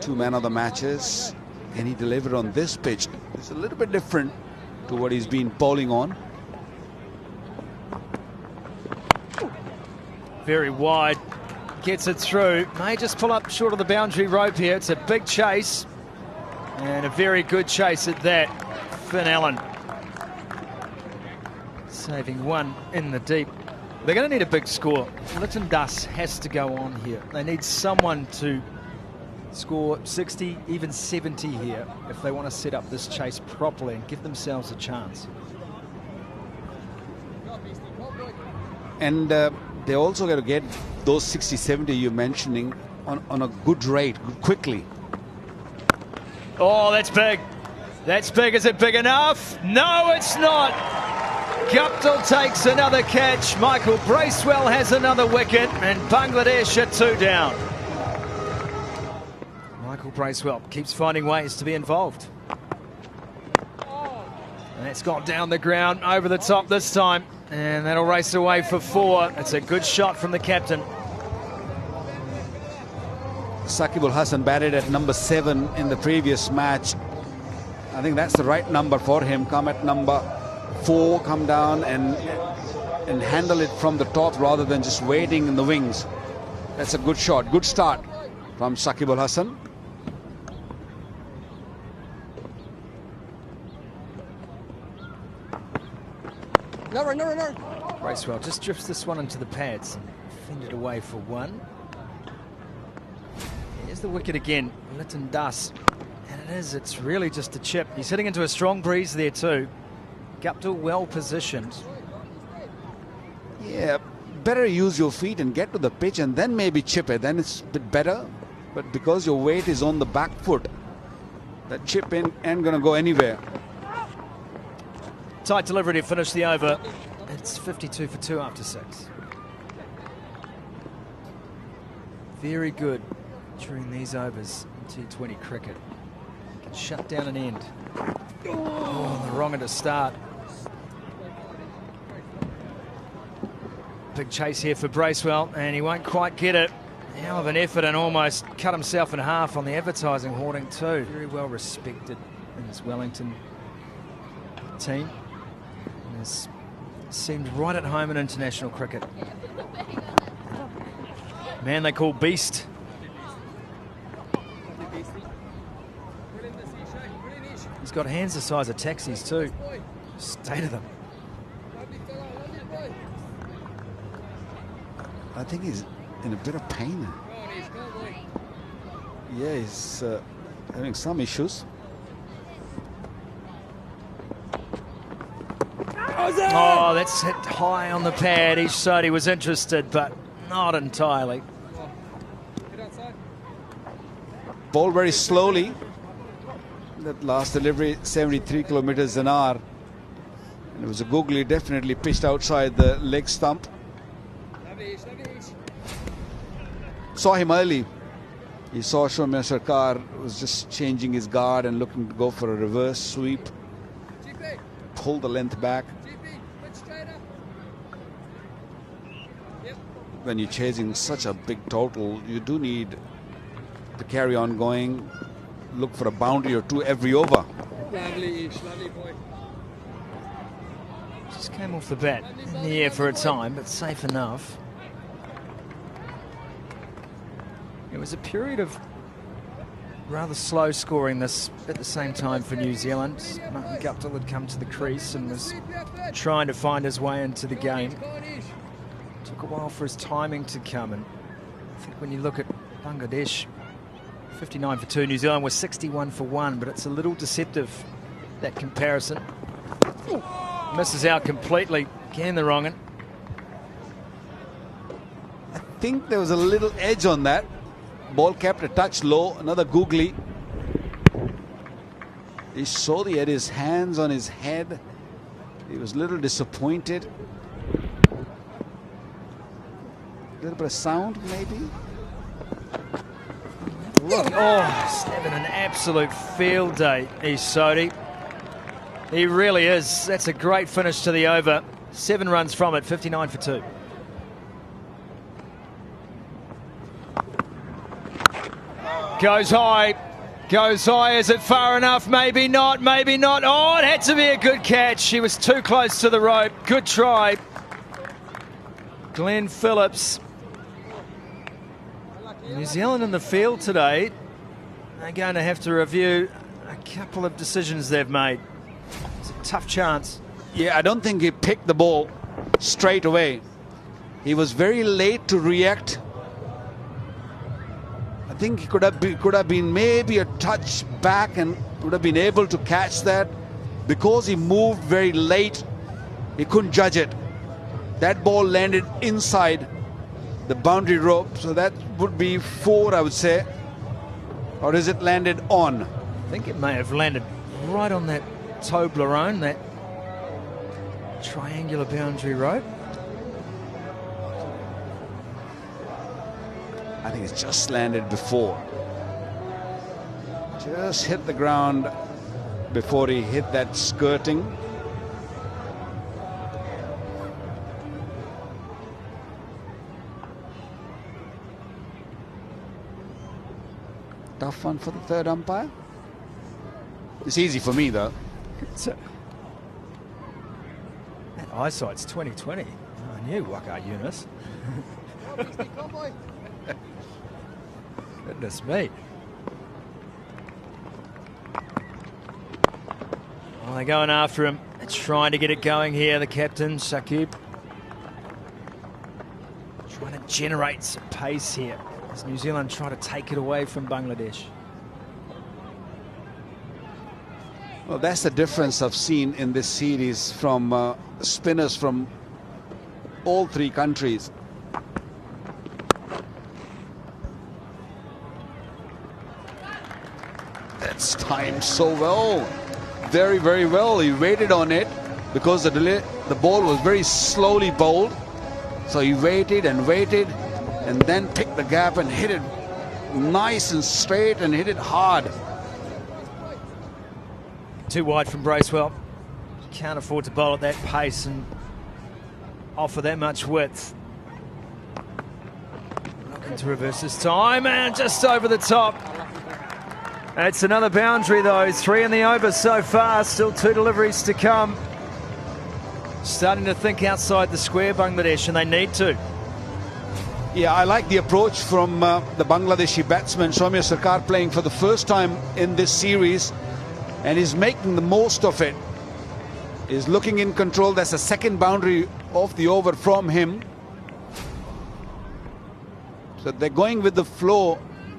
2 man of the matches, and he delivered on this pitch. It's a little bit different to what he's been bowling on. Very wide. Gets it through. May just pull up short of the boundary rope here. It's a big chase. And a very good chase at that. Finn Allen saving one in the deep. They're going to need a big score. Litan Das has to go on here. They need someone to score 60, even 70 here if they want to set up this chase properly and give themselves a chance. And they also got to get those 60, 70 you're mentioning on a good rate, quickly. Oh, that's big. That's big. Is it big enough? No, it's not. Guptill takes another catch. Michael Bracewell has another wicket, and Bangladesh are 2 down. Michael Bracewell keeps finding ways to be involved. And it's gone down the ground, over the top this time, and that'll race away for 4. It's a good shot from the captain. Shakib Al Hasan batted at number 7 in the previous match. I think that's the right number for him. Come at number 4, come down and handle it from the top rather than just waiting in the wings. That's a good shot, good start from Shakib Al Hasan. No. Bracewell just drifts this one into the pads and fended away for 1. Here's the wicket again, Lytton Duss. And it is, it's really just a chip. He's hitting into a strong breeze there too. Guptill well positioned. Yeah, better use your feet and get to the pitch and then maybe chip it. Then it's a bit better. But because your weight is on the back foot, that chip in ain't going to go anywhere. Tight delivery to finish the over. It's 52 for 2 after 6. Very good during these overs in T20 cricket. You can shut down an end. Oh, the wrong end to start. Big chase here for Bracewell, and he won't quite get it. Hell of an effort, and almost cut himself in half on the advertising hoarding too. Very well respected in this Wellington team. And has seemed right at home in international cricket. Man they call Beast. He's got hands the size of taxis too. State of them. I think he's in a bit of pain. Yeah, he's having some issues. Oh, that's hit high on the pad. He showed he was interested, but not entirely. Ball very slowly. That last delivery, 73 kilometers an hour. And it was a googly, definitely pitched outside the leg stump. Saw him early. He saw Shomya Sarkar was just changing his guard and looking to go for a reverse sweep. Pull the length back. When you're chasing such a big total, you do need to carry on going. Look for a boundary or 2 every over. Just came off the bat in the air for a time, but safe enough. It was a period of rather slow scoring this at the same time for New Zealand. Martin Guptill had come to the crease and was trying to find his way into the game. Took a while for his timing to come, and I think when you look at Bangladesh, 59 for 2, New Zealand was 61 for 1, but it's a little deceptive, that comparison. Misses out completely, again the wrong one. I think there was a little edge on that. Ball kept a touch low, another googly. He saw he had his hands on his head. He was a little disappointed. A little bit of sound, maybe. Look, oh, he's having an absolute field day, Isodi. He really is. That's a great finish to the over. 7 runs from it, 59 for 2. Goes high. Goes high. Is it far enough? Maybe not. Maybe not. Oh, it had to be a good catch. She was too close to the rope. Good try. Glenn Phillips. New Zealand in the field today. They're going to have to review a couple of decisions they've made. It's a tough chance. Yeah, I don't think he picked the ball straight away. He was very late to react. I think he could have been maybe a touch back and would have been able to catch that. Because he moved very late, he couldn't judge it. That ball landed inside the boundary rope, so that would be 4, I would say. Or is it landed on? think it may have landed right on that Toblerone, that triangular boundary rope. I think it's just landed before. Just hit the ground before he hit that skirting. Tough one for the third umpire. It's easy for me though. That eyesight's 20/20. I knew Waka Yunus. Goodness me. Well, they're going after him. They're trying to get it going here, the captain, Shakib. Trying to generate some pace here as New Zealand try to take it away from Bangladesh. Well, that's the difference I've seen in this series from spinners from all three countries. That's timed so well. Very, very well. He waited on it because the ball was very slowly bowled. So he waited and waited and then picked the gap and hit it nice and straight and hit it hard. Too wide from Bracewell. Can't afford to bowl at that pace and offer that much width. Looking to reverse this time and just over the top. It's another boundary though. 3 in the over so far. Still 2 deliveries to come. Starting to think outside the square, Bangladesh, and they need to. Yeah, I like the approach from the Bangladeshi batsman, Soumya Sarkar, playing for the first time in this series. And he's making the most of it. He's looking in control. That's a second boundary off the over from him. So they're going with the flow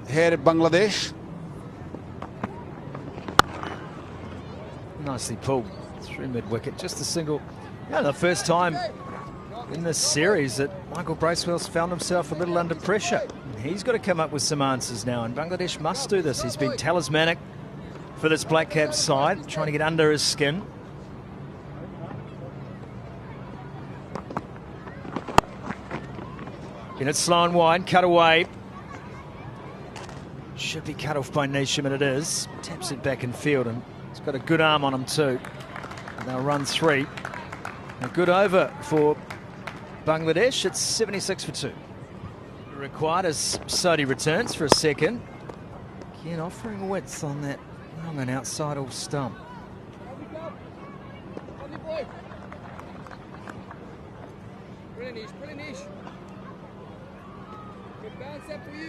here at Bangladesh. Nicely pulled through mid-wicket. Just a single. Yeah, the first time in this series that Michael Bracewell's found himself a little under pressure. He's got to come up with some answers now, and Bangladesh must do this. He's been talismanic for this Black Caps side, trying to get under his skin. And it's slow and wide, cut away. Should be cut off by Nisham, and it is. Taps it back in field, and he's got a good arm on him too. And they'll run 3. A good over for Bangladesh. It's 76 for 2. Required as Sodhi returns for a second. Again, offering width on that long and outside off stump.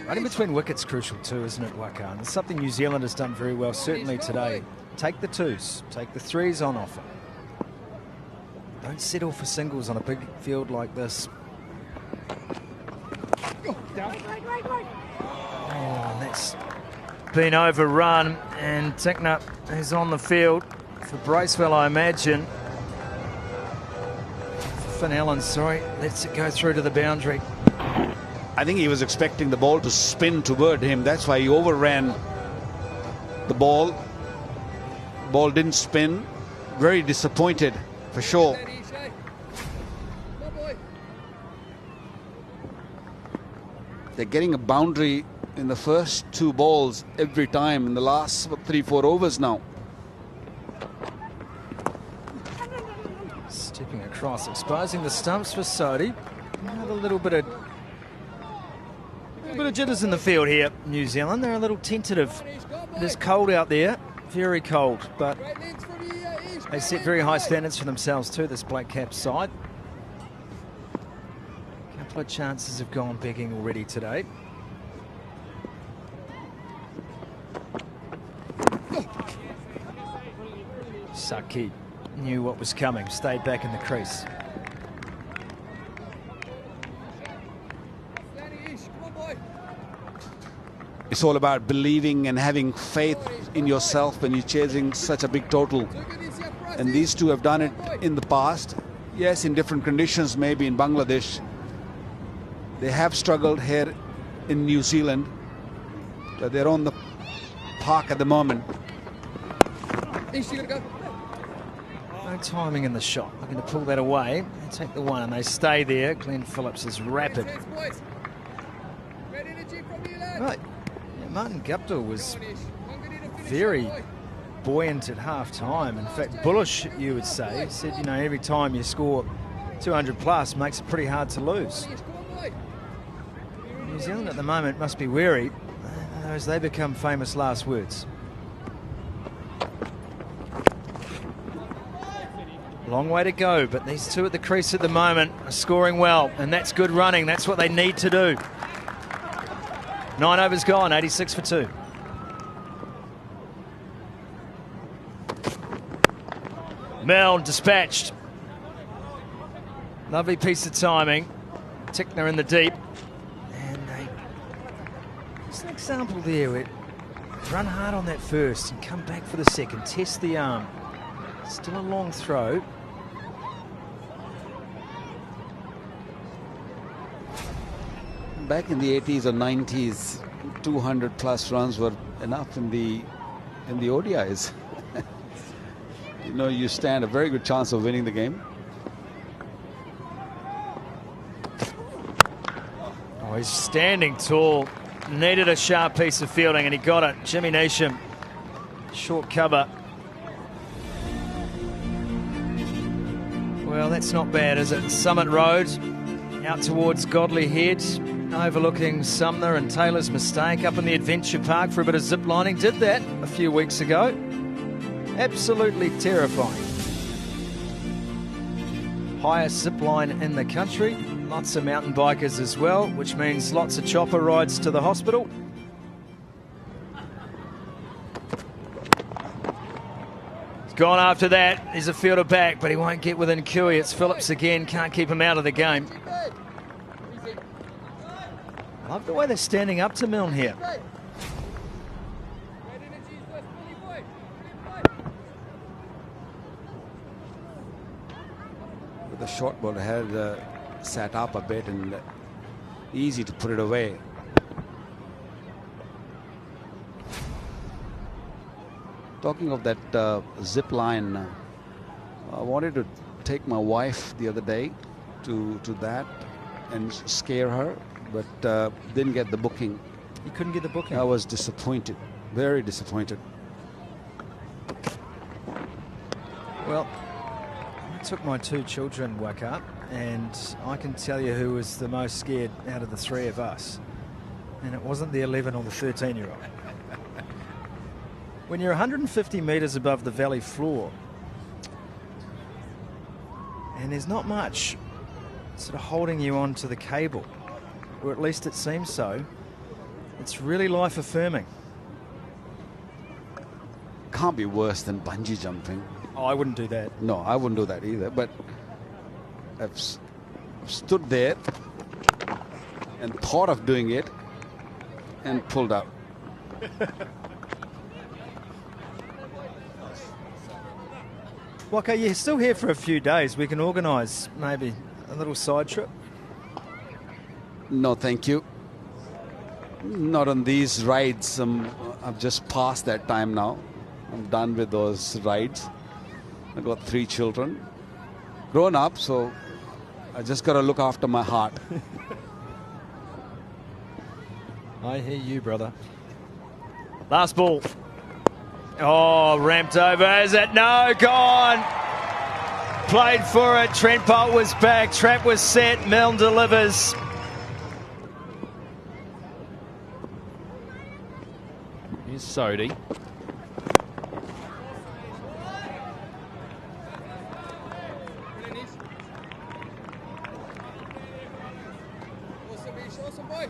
Running between wickets crucial too, isn't it, Waka? And it's something New Zealand has done very well, certainly today. Take the 2s, take the 3s on offer. Don't settle for singles on a big field like this. Oh, and that's been overrun, and Tickner is on the field for Bracewell, I imagine. Finn Allen, sorry, lets it go through to the boundary. I think he was expecting the ball to spin toward him. That's why he overran the ball. Ball didn't spin. Very disappointed, for sure. They're getting a boundary in the first 2 balls every time in the last 3-4 overs now. Stepping across, exposing the stumps for Sodhi. Another little bit of jitters in the field here, New Zealand. They're a little tentative. It is cold out there, very cold, but they set very high standards for themselves too, this Black Caps side. A couple of chances have gone begging already today. Shakib knew what was coming, stayed back in the crease. It's all about believing and having faith in yourself when you're chasing such a big total. And these two have done it in the past. Yes, in different conditions, maybe in Bangladesh. They have struggled here in New Zealand. But they're on the park at the moment. Ish, you gotta go. No timing in the shot. Looking to pull that away. They take the one and they stay there. Glenn Phillips is rapid. Right. Yeah, Martin Guptill was very buoyant at half-time. In fact, bullish, you would say. He said, you know, every time you score 200 plus makes it pretty hard to lose. New Zealand at the moment must be wary as they become famous last words. Long way to go, but these two at the crease at the moment are scoring well, and that's good running. That's what they need to do. 9 overs gone, 86 for 2. Milne dispatched. Lovely piece of timing. Tickner in the deep. And just an example there where run hard on that first and come back for the second. Test the arm. Still a long throw. Back in the 80s or 90s, 200 plus runs were enough in the ODIs. You know, you stand a very good chance of winning the game. Oh, he's standing tall. Needed a sharp piece of fielding and he got it. Jimmy Neesham, short cover. Well, that's not bad, is it? Summit Road, out towards Godley Head, overlooking Sumner and Taylor's Mistake, up in the Adventure Park for a bit of zip lining. Did that a few weeks ago. Absolutely terrifying. Highest zip line in the country. Lots of mountain bikers as well, which means lots of chopper rides to the hospital. He's gone after that. He's a fielder back, but he won't get within Cooey. It's Phillips again. Can't keep him out of the game. I love the way they're standing up to Milne here. The short ball had sat up a bit and easy to put it away. Talking of that zip line, I wanted to take my wife the other day to that and scare her, but didn't get the booking. You couldn't get the booking? I was disappointed, very disappointed. Well, I took my 2 children Waka, and I can tell you who was the most scared out of the 3 of us. And it wasn't the 11 or the 13-year-old. When you're 150 metres above the valley floor, and there's not much sort of holding you onto the cable, or at least it seems so, it's really life-affirming. Can't be worse than bungee jumping. Oh, I wouldn't do that. No, I wouldn't do that either. But I've stood there and thought of doing it and pulled out. Waka, you're still here for a few days. We can organise maybe a little side trip. No, thank you. Not on these rides. I've just passed that time now. I'm done with those rides. I've got 3 children, grown up, so I just got to look after my heart. I hear you, brother. Last ball. Oh, ramped over. Is it? No, gone. Played for it. Trent Bolt was back. Trap was set. Milne delivers. Here's Sodhi. Awesome boy.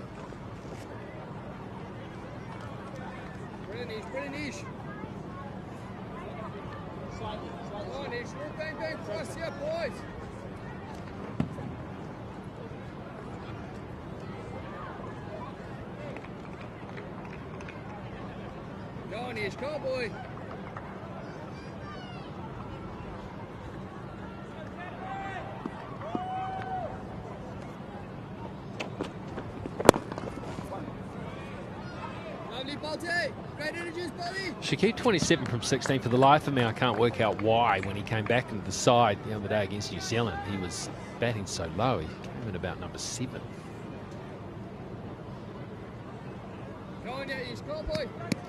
Brilliant Ish. Come on, Ish. Bang, bang for us here, boys. Go on, Ish. Come on, boy. Lovely, Balti. Great Shakib 27 from 16. For the life of me, I can't work out why when he came back into the side the other day against New Zealand, he was batting so low. He came in about number 7.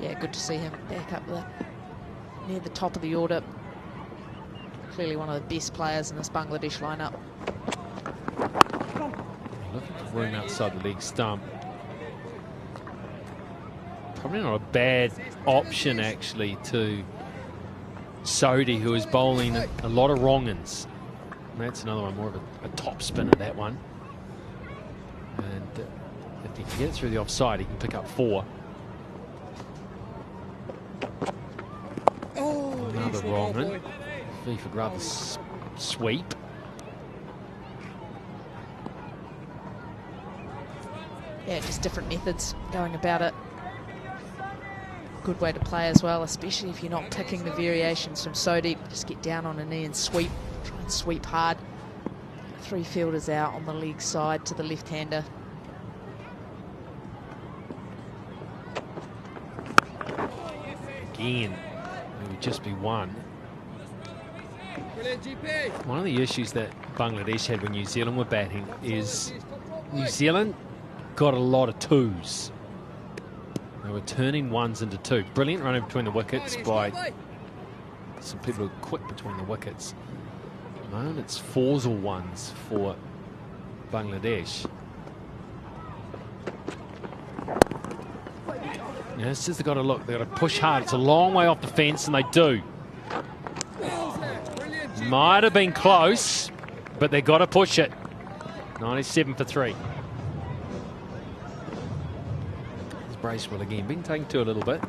Yeah, good to see him back up near the top of the order. Clearly one of the best players in this Bangladesh lineup. Looking for room outside the leg stump. Probably not a bad option, actually, to Sodhi, who is bowling a lot of wrong-uns. That's another one, more of a top spinner, that one. And if he can get it through the offside, he can pick up 4. Another wrong-un. Vief would rather sweep. Yeah, just different methods going about it. Good way to play as well, especially if you're not picking the variations from Sodhi. Just get down on a knee and sweep. Try and sweep hard. 3 fielders out on the leg side to the left-hander. Again, it would just be 1. One of the issues that Bangladesh had when New Zealand were batting is New Zealand got a lot of 2s. They were turning 1s into 2. Brilliant run in between the wickets by some people who are quick between the wickets. At the moment it's 4s or 1s for Bangladesh. Now it's just they've got to look, they've got to push hard. It's a long way off the fence, and they do. Might have been close, but they've got to push it. 97 for 3. There's Bracewell again, being taken to a little bit.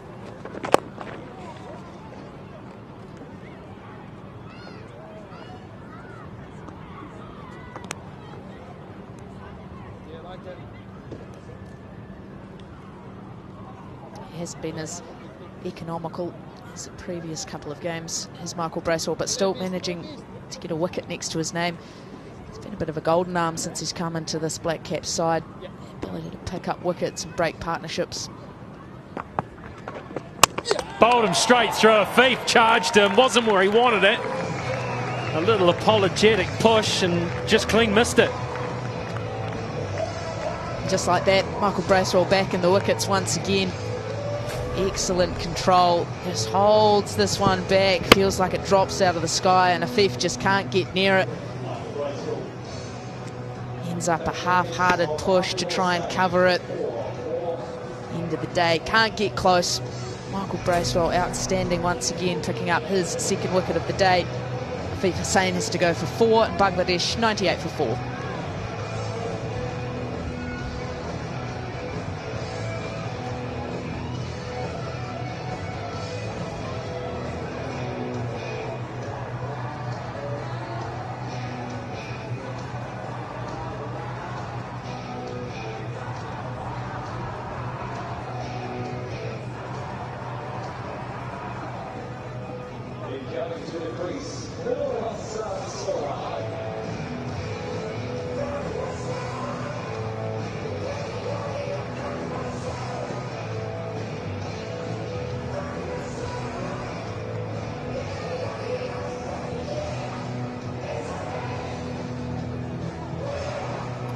He hasn't been as economical as the previous couple of games as Michael Bracewell, but still managing to get a wicket next to his name. It's been a bit of a golden arm since he's come into this Black Caps side. The ability to pick up wickets and break partnerships. Bowled him straight through. Afif charged him, wasn't where he wanted it. A little apologetic push and just clean missed it. Just like that, Michael Bracewell back in the wickets once again. Excellent control, just holds this one back, feels like it drops out of the sky, and Afif just can't get near it. Ends up a half-hearted push to try and cover it. End of the day, can't get close. Michael Bracewell outstanding once again, picking up his 2nd wicket of the day. Shakib Al Hasan has to go for 4, and Bangladesh 98 for 4.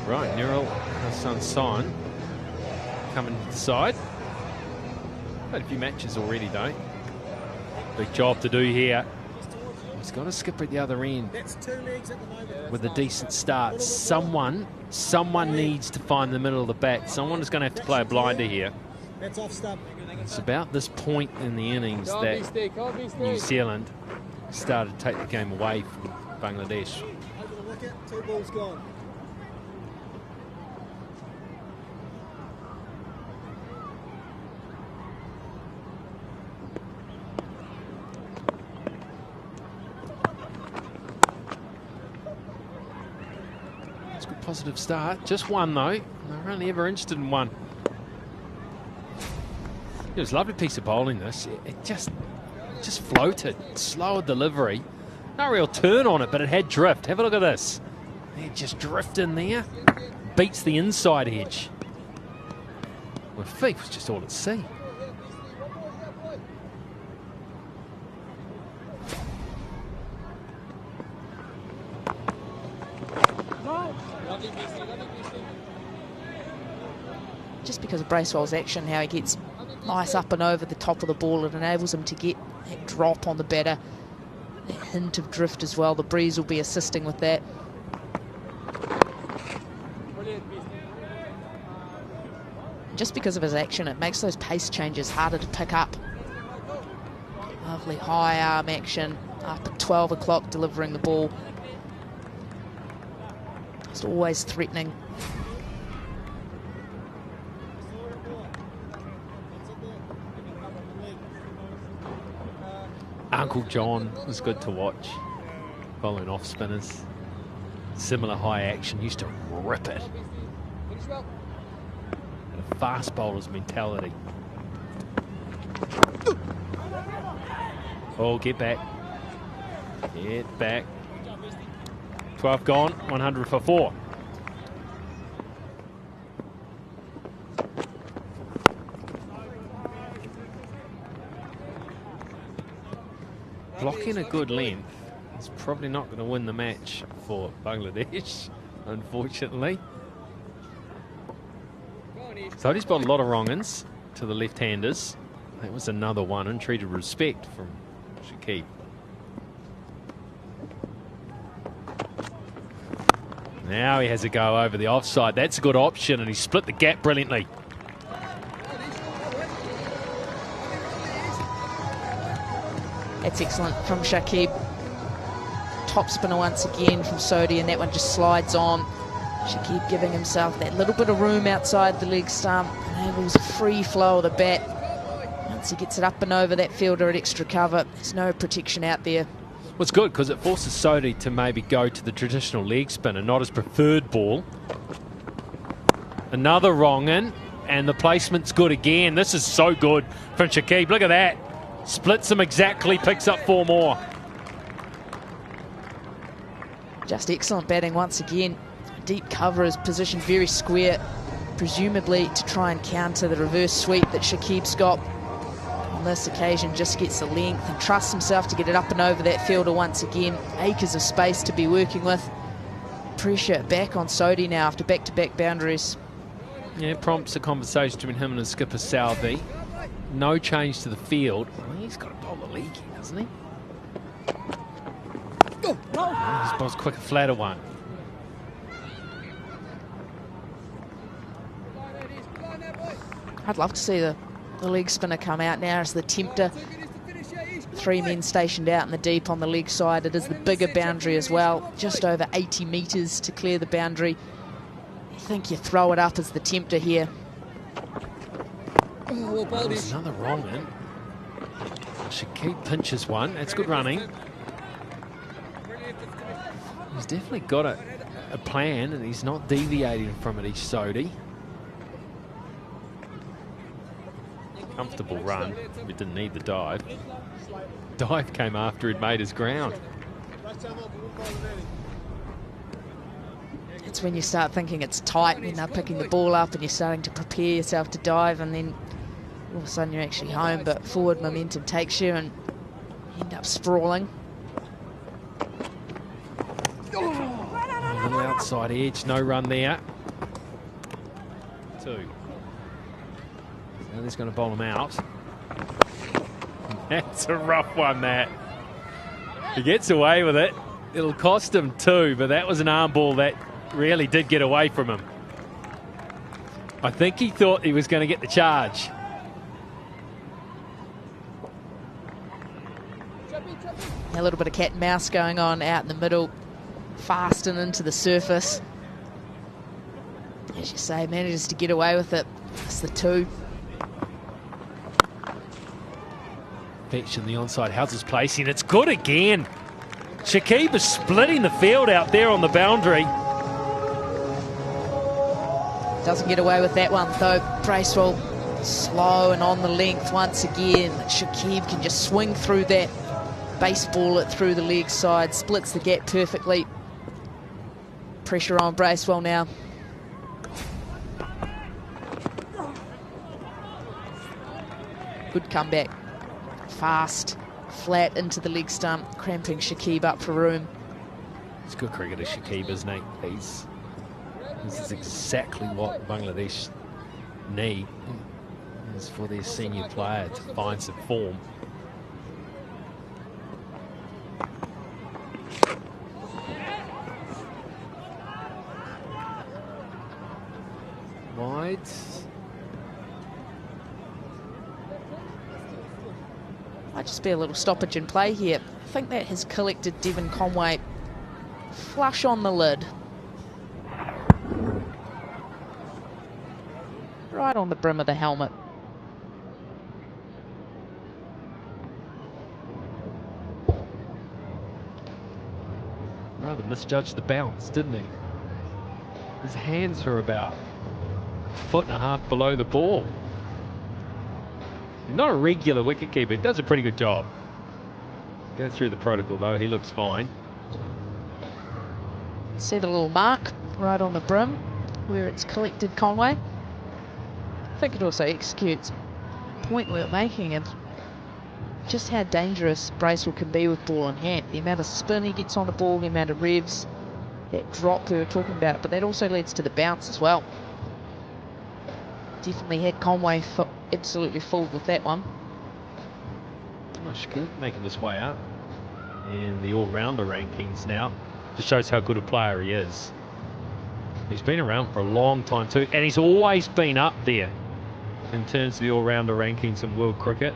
Right, Nirul Hassan coming to the side. Had a few matches already, though. Big job to do here. He's got a skipper at the other end with a decent start. Someone needs to find the middle of the bat. Someone is going to have to play a blinder here. It's about this point in the innings that New Zealand started to take the game away from Bangladesh. Over the wicket, 2 balls gone. It's a good positive start. Just 1 though. They're only ever interested in 1. It was a lovely piece of bowling, this. It just floated. Slower delivery. No real turn on it, but it had drift. Have a look at this. It just drift in there. Beats the inside edge. Well, Feet was just all at sea. Just because of Bracewell's action, how he gets nice up and over the top of the ball, it enables him to get that drop on the batter, that hint of drift as well. The breeze will be assisting with that. Just because of his action, it makes those pace changes harder to pick up. Lovely high arm action, up at 12 o'clock delivering the ball. Just always threatening. Uncle John was good to watch, following off spinners. Similar high action, used to rip it. And a fast bowler's mentality. Oh, get back. Get back. 12 gone, 100 for 4. Blocking a good length is probably not going to win the match for Bangladesh, unfortunately. So he's bowled a lot of wrong-uns to the left-handers. That was another one, and treated respect from Shakib. Now he has a go over the offside. That's a good option, and he split the gap brilliantly. That's excellent from Shakib. Top spinner once again from Sodhi, and that one just slides on. Shakib giving himself that little bit of room outside the leg stump, enables a free flow of the bat. Once he gets it up and over that fielder at extra cover, there's no protection out there. Well, it's good because it forces Sodhi to maybe go to the traditional leg spin and not his preferred ball. Another wrong-in, and the placement's good again. This is so good from Shakib. Look at that. Splits him exactly, picks up 4 more. Just excellent batting once again. Deep cover is positioned very square, presumably to try and counter the reverse sweep that Shakib's got. On this occasion, just gets the length and trusts himself to get it up and over that fielder once again. Acres of space to be working with. Pressure back on Sodhi now after back-to-back boundaries. Yeah, it prompts a conversation between him and his skipper Salvi. No change to the field. Well, he's got to bowl the league, hasn't he? Oh, he's bowled quicker, flatter one. I'd love to see the leg spinner come out now as the tempter. 3 men stationed out in the deep on the leg side. It is the bigger boundary as well, just over 80 metres to clear the boundary. I think you throw it up as the tempter here. There's another wrong in. Shakib pinches one. That's good running. He's definitely got a plan, and he's not deviating from it each Sodhi. Comfortable run. We didn't need the dive. Dive came after he'd made his ground. It's when you start thinking it's tight, when they're picking the ball up and you're starting to prepare yourself to dive, and then all of a sudden you're actually home, but forward momentum takes you and you end up sprawling. A little outside edge, no run there. 2. Now he's going to bowl him out. That's a rough one, that. He gets away with it. It'll cost him 2, but that was an arm ball that really did get away from him. I think he thought he was going to get the charge. A little bit of cat and mouse going on out in the middle, fast and into the surface. As you say, manages to get away with it. That's the 2. Fetch in the onside, how's his placing? It's good again. Shakib is splitting the field out there on the boundary. Doesn't get away with that one though. Bracewell slow and on the length once again. Shakib can just swing through that, baseball it through the leg side, splits the gap perfectly. Pressure on Bracewell now. Good comeback. Fast, flat into the leg stump, cramping Shakib up for room. It's good cricketer, Shakib, isn't he? This is exactly what Bangladesh need, is for their senior player to find some form. Wide. Might just be a little stoppage in play here. I think that has collected Devon Conway flush on the lid. Right on the brim of the helmet. Rather misjudged the bounce, didn't he? His hands were about a foot and a half below the ball. Not a regular wicketkeeper, he does a pretty good job. Go through the protocol though, he looks fine. See the little mark right on the brim where it's collected Conway. I think it also executes the point we were making of just how dangerous Bracewell can be with ball in hand. The amount of spin he gets on the ball, the amount of revs, that drop we were talking about, but that also leads to the bounce as well. Definitely had Conway absolutely fooled with that one. Shakib making his way up in the all-rounder rankings now. Just shows how good a player he is. He's been around for a long time too, and he's always been up there in terms of the all-rounder rankings in world cricket.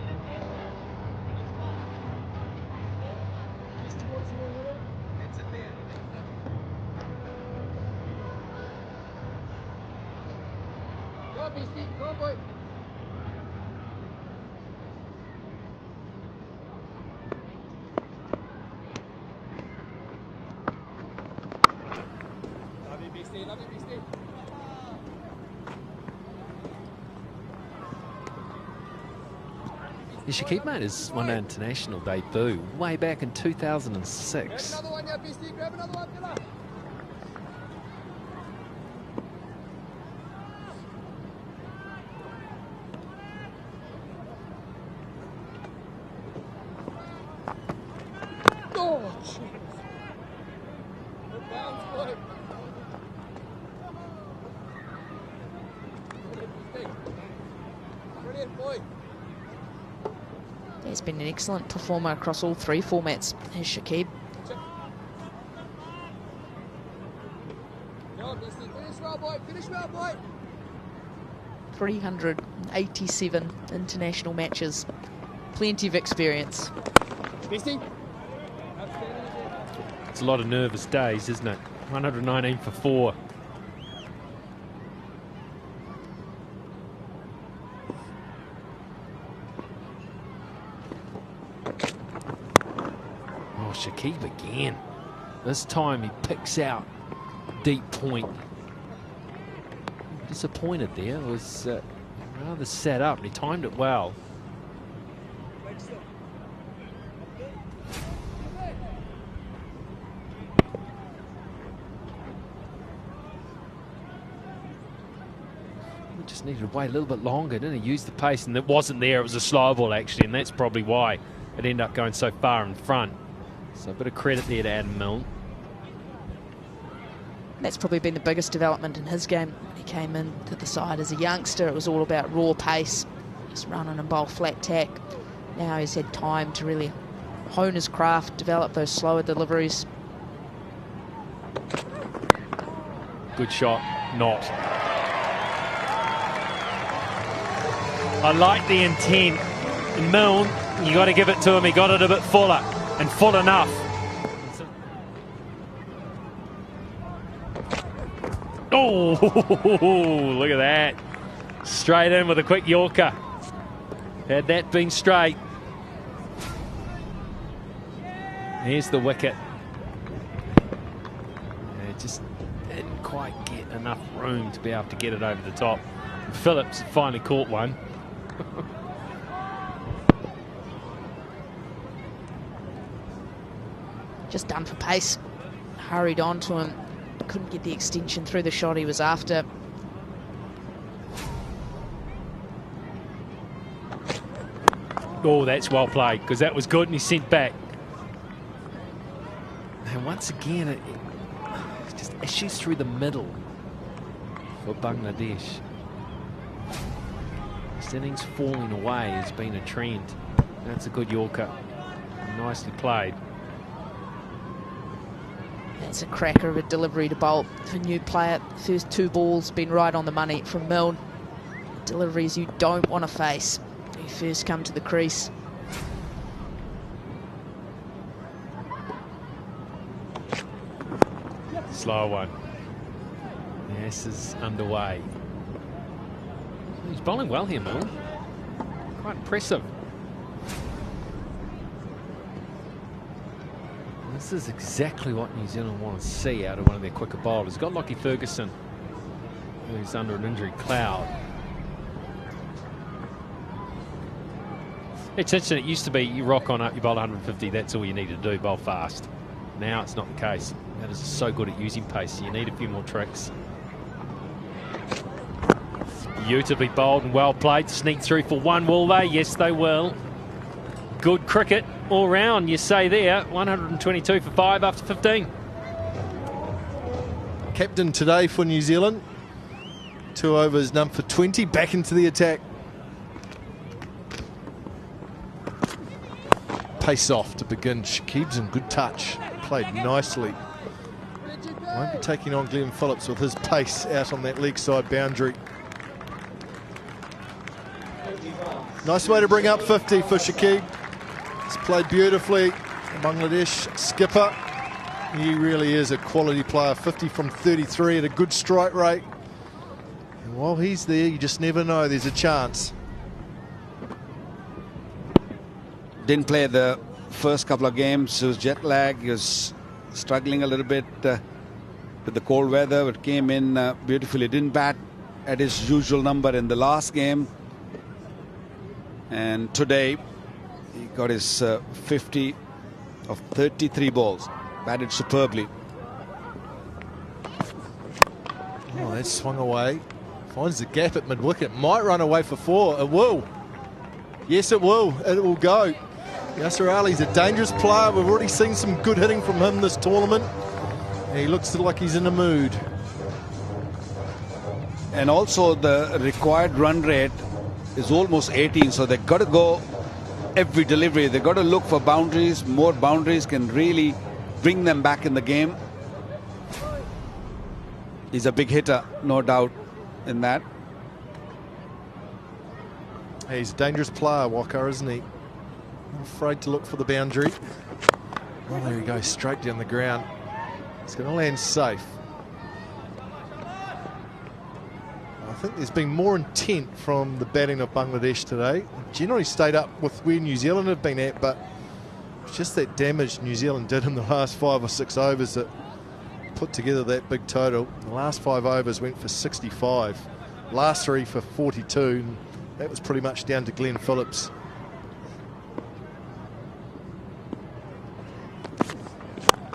Shakib made his one international debut way back in 2006. Grab another one, yeah, BC, grab another one, Villa. Oh, jeez. Good bounce, boy. Brilliant, boy. He's been an excellent performer across all three formats, has Shakib. Finish well, boy. Finish well, boy. 387 international matches. Plenty of experience. It's a lot of nervous days, isn't it? 119 for 4. Shakib again. This time he picks out deep point. Disappointed there. It was rather set up. He timed it well. He just needed to wait a little bit longer, didn't he? Use the pace, and it wasn't there. It was a slow ball actually, and that's probably why it ended up going so far in front. So a bit of credit there to Adam Milne. That's probably been the biggest development in his game. He came into the side as a youngster. It was all about raw pace, just running and bowl flat tack. Now he's had time to really hone his craft, develop those slower deliveries. Good shot, not. I like the intent. And Milne, you got to give it to him. He got it a bit fuller. And full enough. Oh, look at that. Straight in with a quick Yorker. Had that been straight. Here's the wicket. Yeah, just didn't quite get enough room to be able to get it over the top. And Phillips finally caught one. Just done for pace. Hurried on to him. Couldn't get the extension through the shot he was after. Oh, that's well played, because that was good and he sent back. And once again, it's just issues through the middle. for Bangladesh. Innings falling away has been a trend. That's a good Yorker. Nicely played. That's a cracker of a delivery to bowl for new player. First 2 balls been right on the money from Milne. Deliveries you don't want to face when you first come to the crease. Slow one. This is underway. He's bowling well here, Milne. Quite impressive. This is exactly what New Zealand want to see out of one of their quicker bowlers. Got Lockie Ferguson, who's under an injury cloud. It's interesting. It used to be you rock on up, you bowl 150, that's all you need to do, bowl fast. Now it's not the case. That is so good at using pace, so you need a few more tricks. Beautifully bowled and well played. Sneak through for one, will they? Yes, they will. Good cricket all round, you say there. 122 for 5 after 15. Captain today for New Zealand. 2 overs, none for 20. Back into the attack. Pace off to begin. Shakib's in good touch. Played nicely. Won't be taking on Glenn Phillips with his pace out on that leg side boundary. Nice way to bring up 50 for Shakib. He's played beautifully. Bangladesh skipper. He really is a quality player. 50 from 33 at a good strike rate. And while he's there, you just never know. There's a chance. Didn't play the first couple of games. It was jet lag. He was struggling a little bit with the cold weather, but came in beautifully. Didn't bat at his usual number in the last game. And today, he got his 50 of 33 balls. Batted superbly. Oh, that swung away. Finds the gap at mid-wicket. Might run away for 4. It will. Yes, it will. It will go. Yasser Ali's a dangerous player. We've already seen some good hitting from him this tournament. And he looks like he's in a mood. And also the required run rate is almost 18, so they've got to go every delivery. They've got to look for boundaries. More boundaries can really bring them back in the game. He's a big hitter, no doubt in that. Hey, he's a dangerous player, Walker, isn't he? Not afraid to look for the boundary. Oh, there he goes, straight down the ground. It's going to land safe. I think there's been more intent from the batting of Bangladesh today. Generally stayed up with where New Zealand have been at, but it's just that damage New Zealand did in the last 5 or 6 overs that put together that big total. The last 5 overs went for 65. Last 3 for 42. And that was pretty much down to Glenn Phillips.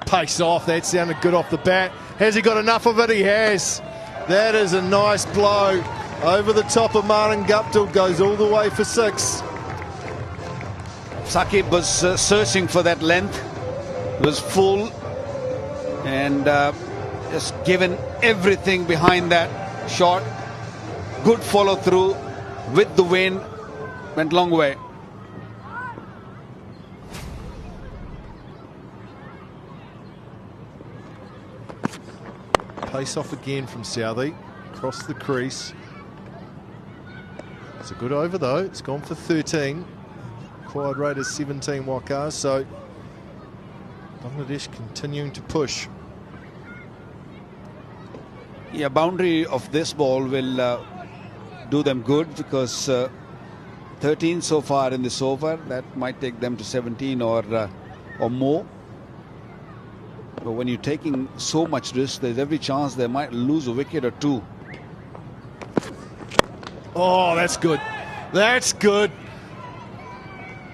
Pace off. That sounded good off the bat. Has he got enough of it? He has. That is a nice blow over the top of Conway. Guptill, goes all the way for 6. Shakib was searching for that length. It was full and just given everything behind that shot. Good follow through with the wind. Went long way. Pace off again from Southey, across the crease. It's a good over though, it's gone for 13. Required rate is 17 Wakar, so Bangladesh continuing to push. Yeah, boundary of this ball will do them good because 13 so far in this over. That might take them to 17 or more. But when you're taking so much risk, there's every chance they might lose a wicket or 2. Oh, that's good. That's good.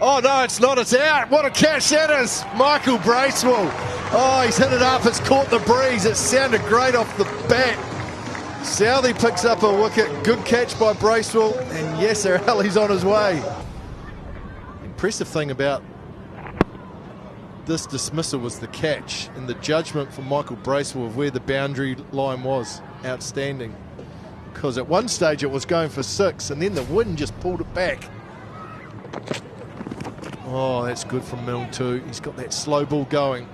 Oh, no, it's not. It's out. What a catch that is. Michael Bracewell. Oh, he's hit it up. It's caught the breeze. It sounded great off the bat. Southey picks up a wicket. Good catch by Bracewell. And Yasser Ali's on his way. Impressive thing about this dismissal was the catch and the judgment from Michael Bracewell of where the boundary line was. Outstanding. because at one stage it was going for 6 and then the wind just pulled it back. Oh, that's good from Milne too. He's got that slow ball going.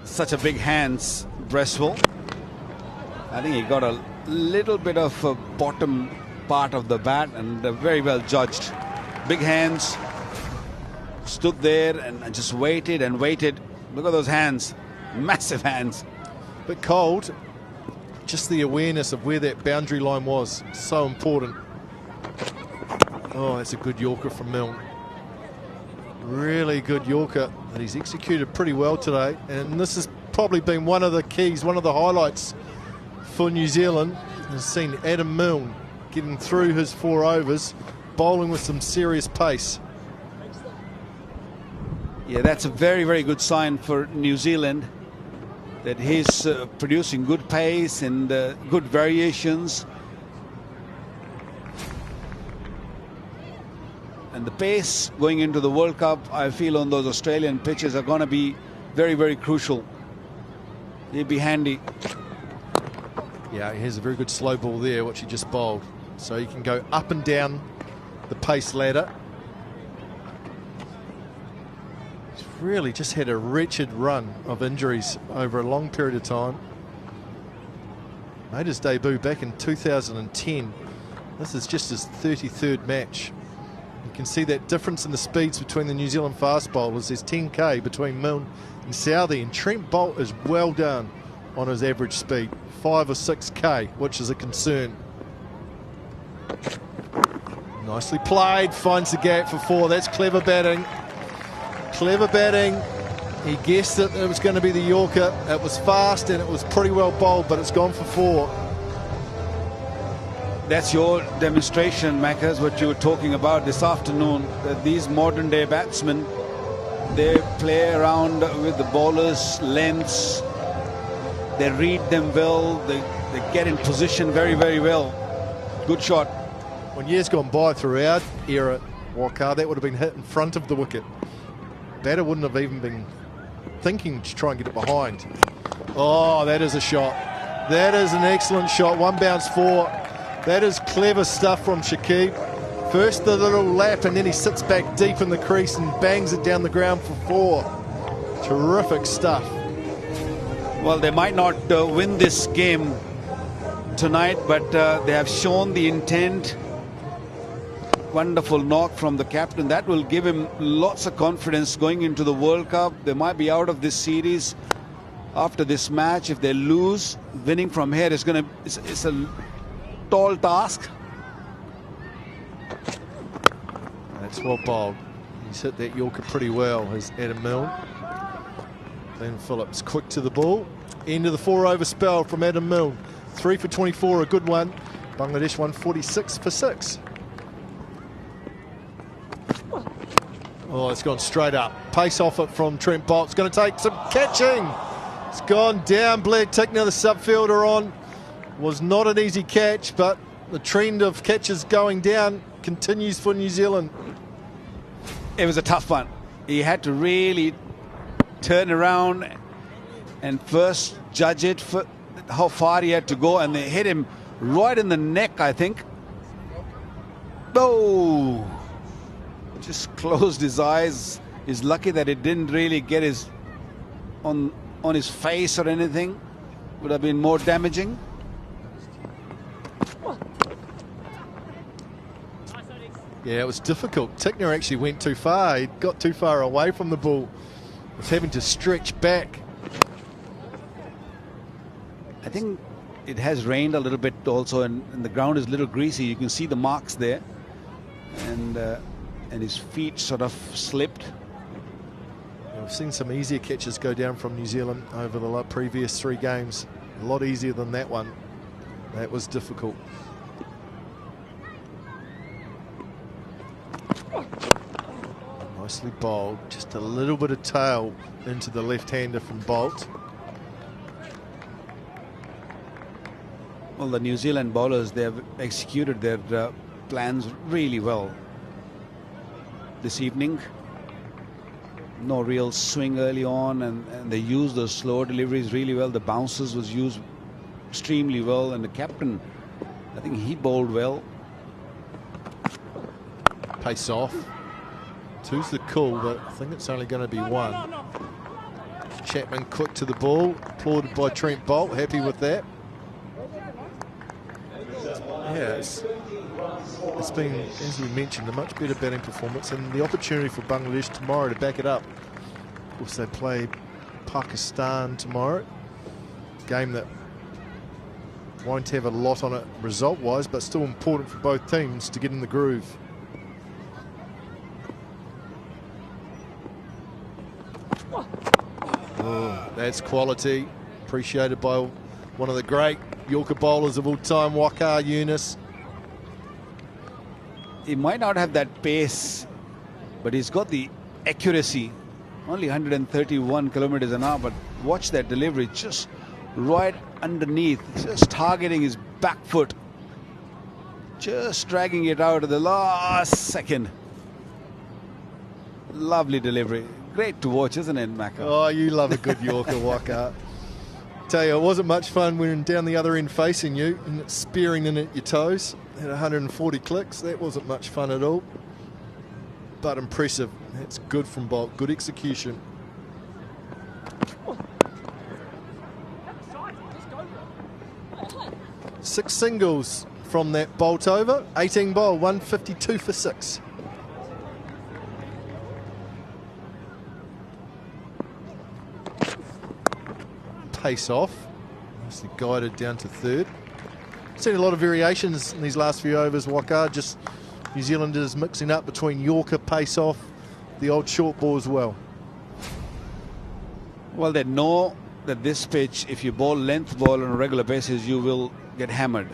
Such a big hands, Bresswell. I think he got a little bit of a bottom part of the bat and very well judged. Big hands. Stood there and just waited and waited. Look at those hands. Massive hands. Bit cold. Just the awareness of where that boundary line was. So important. Oh, that's a good Yorker from Milne. Really good Yorker that he's executed pretty well today. And this has probably been one of the keys, one of the highlights for New Zealand. Has seen Adam Milne getting through his 4 overs, bowling with some serious pace. Yeah, that's a very, very good sign for New Zealand, that he's producing good pace and good variations. And the pace going into the World Cup, I feel on those Australian pitches are going to be very, very crucial. They'll be handy. Yeah, he has a very good slow ball there, which he just bowled. So he can go up and down the pace ladder. He's really just had a wretched run of injuries over a long period of time. Made his debut back in 2010. This is just his 33rd match. You can see that difference in the speeds between the New Zealand fast bowlers. There's 10k between Milne and Southey, and Trent Boult is well down on his average speed, 5 or 6k, which is a concern. Nicely played, finds the gap for 4. That's clever batting. Clever batting. He guessed that it was going to be the Yorker. It was fast and it was pretty well bowled, but it's gone for 4. That's your demonstration, Maccas, what you were talking about this afternoon, that these modern day batsmen, they play around with the bowlers' lengths, they read them well, they get in position very, very well. Good shot. When years gone by through our era, Walker, that would have been hit in front of the wicket. Batter wouldn't have even been thinking to try and get it behind. Oh, that is a shot. That is an excellent shot. 1 bounce 4. That is clever stuff from Shakib. First the little lap and then he sits back deep in the crease and bangs it down the ground for 4. Terrific stuff. Well, they might not win this game tonight, but they have shown the intent. Wonderful knock from the captain. That will give him lots of confidence going into the World Cup. They might be out of this series after this match. If they lose, winning from here is going to... It's a tall task. That's well bowled. He's hit that Yorker pretty well, has Adam Milne. Then Phillips quick to the ball. End of the 4 over spell from Adam Milne. 3 for 24, a good one. Bangladesh won 46 for 6. Oh, it's gone straight up. Pace off it from Trent Boult. It's going to take some catching. It's gone down. Blair Tickner, the subfielder on. Was not an easy catch, but the trend of catches going down continues for New Zealand. It was a tough one. He had to really turn around and first judge it for how far he had to go, and they hit him right in the neck, I think. Oh! Just closed his eyes. He's lucky that it didn't really get his on his face or anything. Would have been more damaging. Yeah, it was difficult. Tickner actually went too far. He got too far away from the ball. Was having to stretch back. I think it has rained a little bit also, and the ground is a little greasy. You can see the marks there. And his feet sort of slipped. Yeah, we've seen some easier catches go down from New Zealand over the previous 3 games. A lot easier than that one. That was difficult. Nicely bowled. Just a little bit of tail into the left-hander from Boult. Well, the New Zealand bowlers, they have executed their plans really well this evening. No real swing early on, and they used those slow deliveries really well. The bounces was used extremely well, and the captain, I think he bowled well. Pace off. Two's the call, but I think it's only going to be one. Chapman quick to the ball, applauded by Trent Bolt, happy with that. Yeah, it's been, as we mentioned, a much better batting performance, and the opportunity for Bangladesh tomorrow to back it up. Of course, they play Pakistan tomorrow, game that won't have a lot on it result-wise, but still important for both teams to get in the groove. Oh, that's quality, appreciated by one of the great Yorker bowlers of all time, Waqar Younis. He might not have that pace, but he's got the accuracy. Only 131 kilometers an hour, but watch that delivery, just right underneath, just targeting his back foot, just dragging it out at the last second. Lovely delivery. Great to watch, isn't it, Macca? Oh, you love a good Yorker, Waqar. Tell you, it wasn't much fun when down the other end facing you and it's spearing in at your toes at 140 clicks. That wasn't much fun at all, but impressive. That's good from Bolt, good execution. Six singles from that Bolt over, 18 bowl, 152 for 6. Pace off, mostly guided down to third. Seen a lot of variations in these last few overs, Waqar. Just New Zealanders mixing up between Yorker, pace off, the old short ball as well. Well, they know that this pitch, if you bowl length ball on a regular basis, you will get hammered.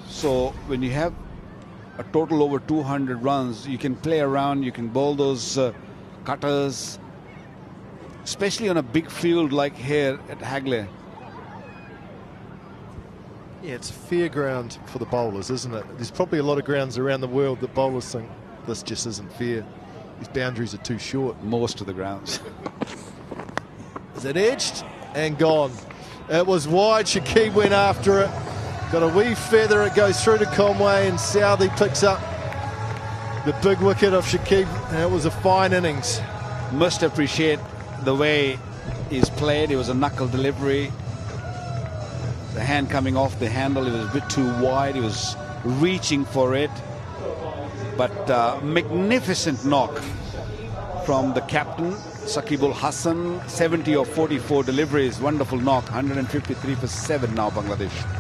So when you have a total over 200 runs, you can play around, you can bowl those cutters, especially on a big field like here at Hagley. Yeah, it's fair ground for the bowlers, isn't it? There's probably a lot of grounds around the world that bowlers think this just isn't fair. These boundaries are too short. Most of the grounds. Is it edged? And gone. It was wide. Shakib went after it. Got a wee feather. It goes through to Conway, and Southey picks up the big wicket of Shakib. And it was a fine innings. Must appreciate the way he's played. It was a knuckle delivery. The hand coming off the handle, it was a bit too wide. He was reaching for it. But magnificent knock from the captain, Shakib Al Hasan. 70 of 44 deliveries. Wonderful knock. 153 for 7 now, Bangladesh.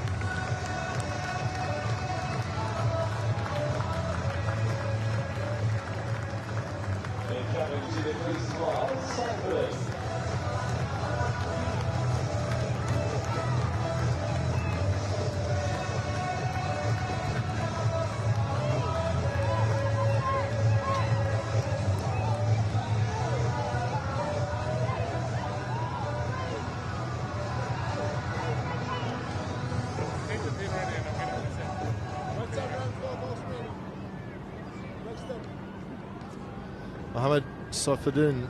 Mohammed Saifuddin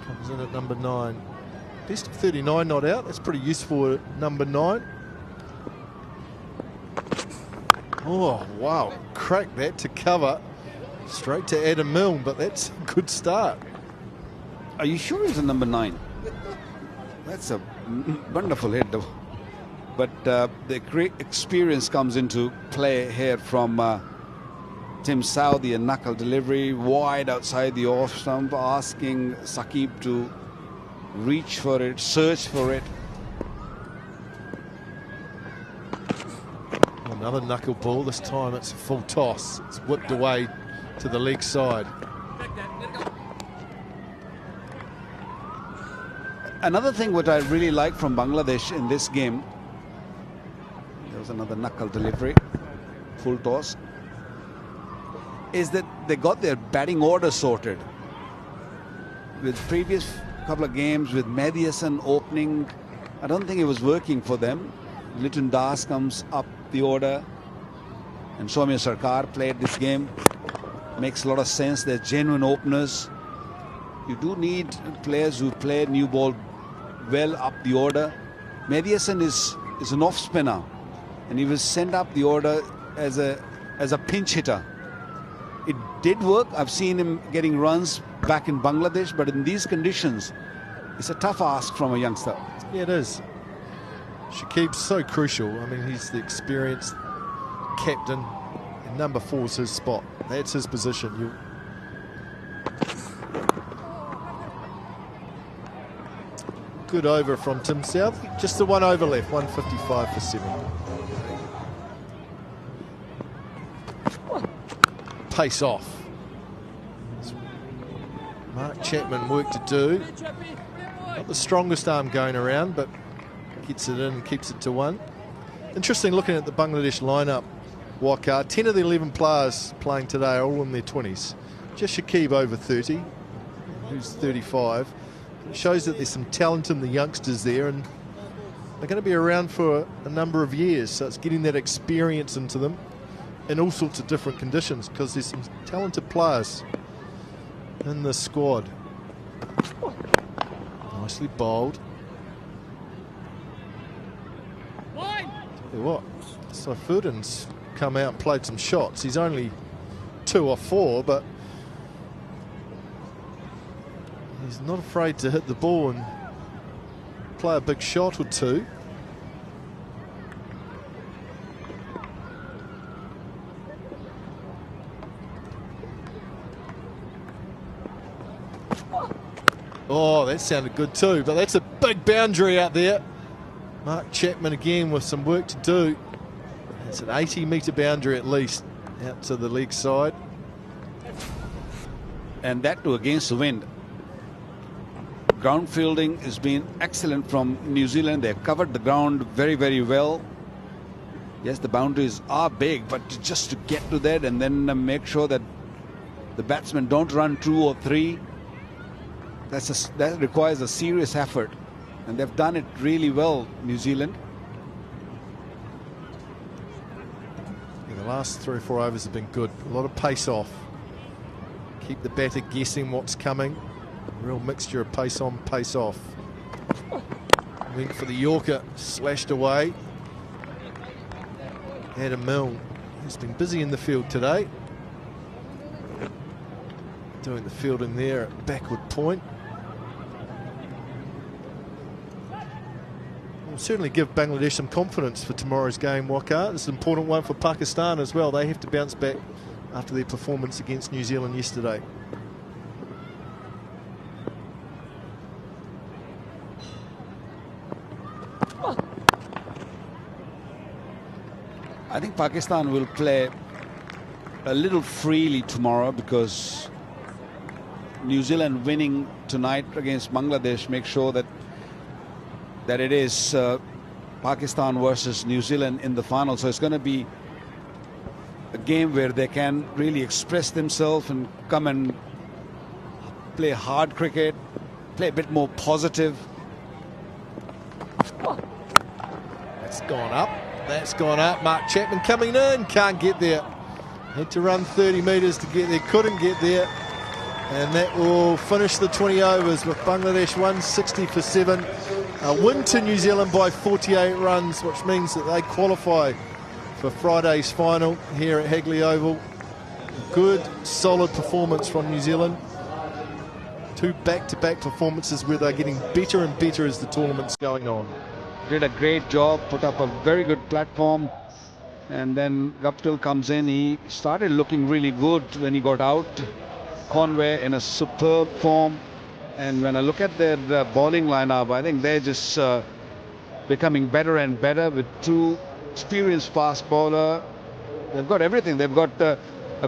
comes in at number 9. Best of 39 not out. That's pretty useful at number 9. Oh, wow. Cracked that to cover. Straight to Adam Milne, but that's a good start. Are you sure he's a number 9? That's a wonderful hit, though. But the great experience comes into play here from Tim Southey. A knuckle delivery wide outside the off stump, asking Shakib to reach for it, search for it. Another knuckle ball. This time it's a full toss. It's whipped away to the leg side. Another thing what I really like from Bangladesh in this game, there was another knuckle delivery, full toss, is that they got their batting order sorted. With previous couple of games with Mehdi Hasan opening, I don't think it was working for them. Litton Das comes up the order, and Soumya Sarkar played this game. Makes a lot of sense. They're genuine openers. You do need players who play new ball well up the order. Mediason is an off spinner, and he was sent up the order as a pinch hitter. It did work. I've seen him getting runs back in Bangladesh, but in these conditions, it's a tough ask from a youngster. Yeah, it is. Shakib's so crucial. I mean, he's the experienced captain, and number 4 is his spot. That's his position. Good over from Tim South. Just the one over left, 155 for 7. Pace off. Mark Chapman work to do. Not the strongest arm going around, but gets it in and keeps it to 1. Interesting looking at the Bangladesh lineup, Wakar. 10 of the 11 players playing today are all in their 20s. Just Shakib over 30, who's 35. It shows that there's some talent in the youngsters there, and they're going to be around for a number of years. So it's getting that experience into them in all sorts of different conditions, because there's some talented players in the squad. Nicely bowled. Tell you what, Saifuddin's come out and played some shots. He's only 2 off 4, but he's not afraid to hit the ball and play a big shot or 2. Oh, that sounded good too, but that's a big boundary out there. Mark Chapman again with some work to do. It's an 80-metre boundary at least out to the leg side. And that too against the wind. Ground fielding has been excellent from New Zealand. They've covered the ground very, very well. Yes, the boundaries are big, but just to get to that and then make sure that the batsmen don't run 2 or 3, that requires a serious effort. And they've done it really well, New Zealand. Yeah, the last 3 or 4 overs have been good. A lot of pace off. Keep the batter guessing what's coming. A real mixture of pace on, pace off. Went for the Yorker, slashed away. Adam Milne has been busy in the field today. Doing the fielding there at backward point. Will certainly give Bangladesh some confidence for tomorrow's game, Wakar. It's an important one for Pakistan as well. They have to bounce back after their performance against New Zealand yesterday. I think Pakistan will play a little freely tomorrow, because New Zealand winning tonight against Bangladesh makes sure that it is Pakistan versus New Zealand in the final. So it's going to be a game where they can really express themselves and come and play hard cricket, play a bit more positive. That's gone up. That's gone up. Mark Chapman coming in. Can't get there. Had to run 30 metres to get there. Couldn't get there. And that will finish the 20 overs with Bangladesh 160 for 7. A win to New Zealand by 48 runs, which means that they qualify for Friday's final here at Hagley Oval. Good, solid performance from New Zealand. 2 back-to-back performances where they're getting better and better as the tournament's going on. Did a great job, put up a very good platform, and then Guptill comes in. He started looking really good when he got out. Conway in a superb form, and when I look at their bowling lineup, I think they're just becoming better and better with 2 experienced fast bowler. They've got everything. They've got a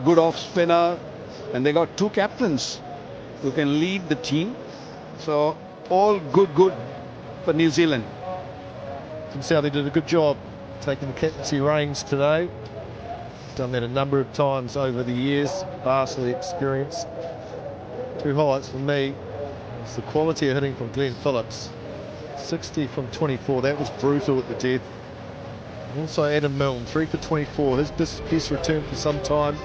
good off spinner, and they got 2 captains who can lead the team. So all good for New Zealand. Tim Southey did a good job taking the captaincy reins today. Done that a number of times over the years, vastly experienced. 2 highlights for me. It's the quality of hitting from Glenn Phillips. 60 from 24, that was brutal at the death. Also Adam Milne, 3 for 24, his best return for some time.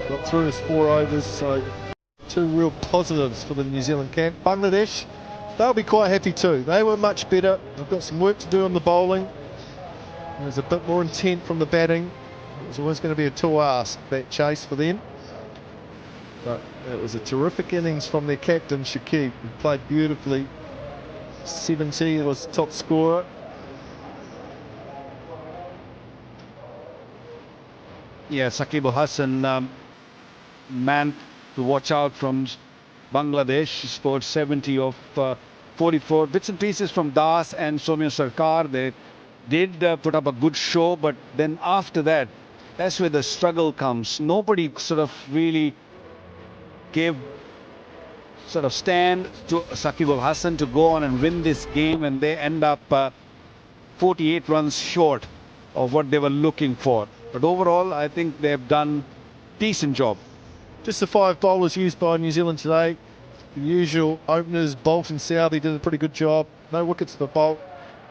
Got through his 4 overs, so two real positives for the New Zealand camp. Bangladesh, they'll be quite happy too. They were much better. They've got some work to do on the bowling. There's a bit more intent from the batting. It was always going to be a tall ask, that chase for them. But it was a terrific innings from their captain, Shakib, who played beautifully. 70 was top scorer. Yeah, Shakib Al Hasan, man to watch out from Bangladesh. He scored 70 of 44. Bits and pieces from Das and Soumya Sarkar. They did put up a good show, but then after that, that's where the struggle comes. Nobody sort of really gave stand to Shakib Al Hasan to go on and win this game, and they end up 48 runs short of what they were looking for. But overall, I think they've done a decent job. Just the 5 bowlers used by New Zealand today. The usual openers, Bolt and Southey, did a pretty good job. No wickets for Bolt,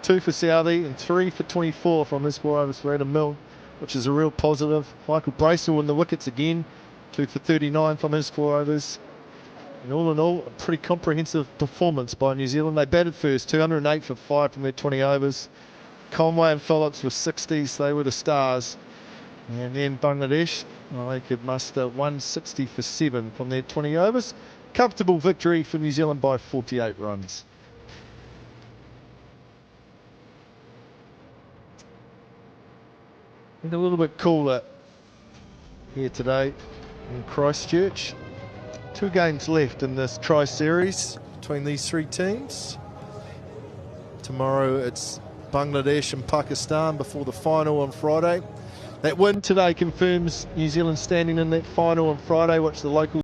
2 for Southey, and 3 for 24 from his 4 overs for Adam Milne, which is a real positive. Michael Bracewell in the wickets again, 2 for 39 from his 4 overs. And all in all, a pretty comprehensive performance by New Zealand. They batted first, 208 for 5 from their 20 overs. Conway and Phillips were 60s, they were the stars. And then Bangladesh, they could muster 160 for 7 from their 20 overs. Comfortable victory for New Zealand by 48 runs. And a little bit cooler here today in Christchurch. 2 games left in this tri-series between these 3 teams. Tomorrow it's Bangladesh and Pakistan before the final on Friday. That win today confirms New Zealand standing in that final on Friday, which the local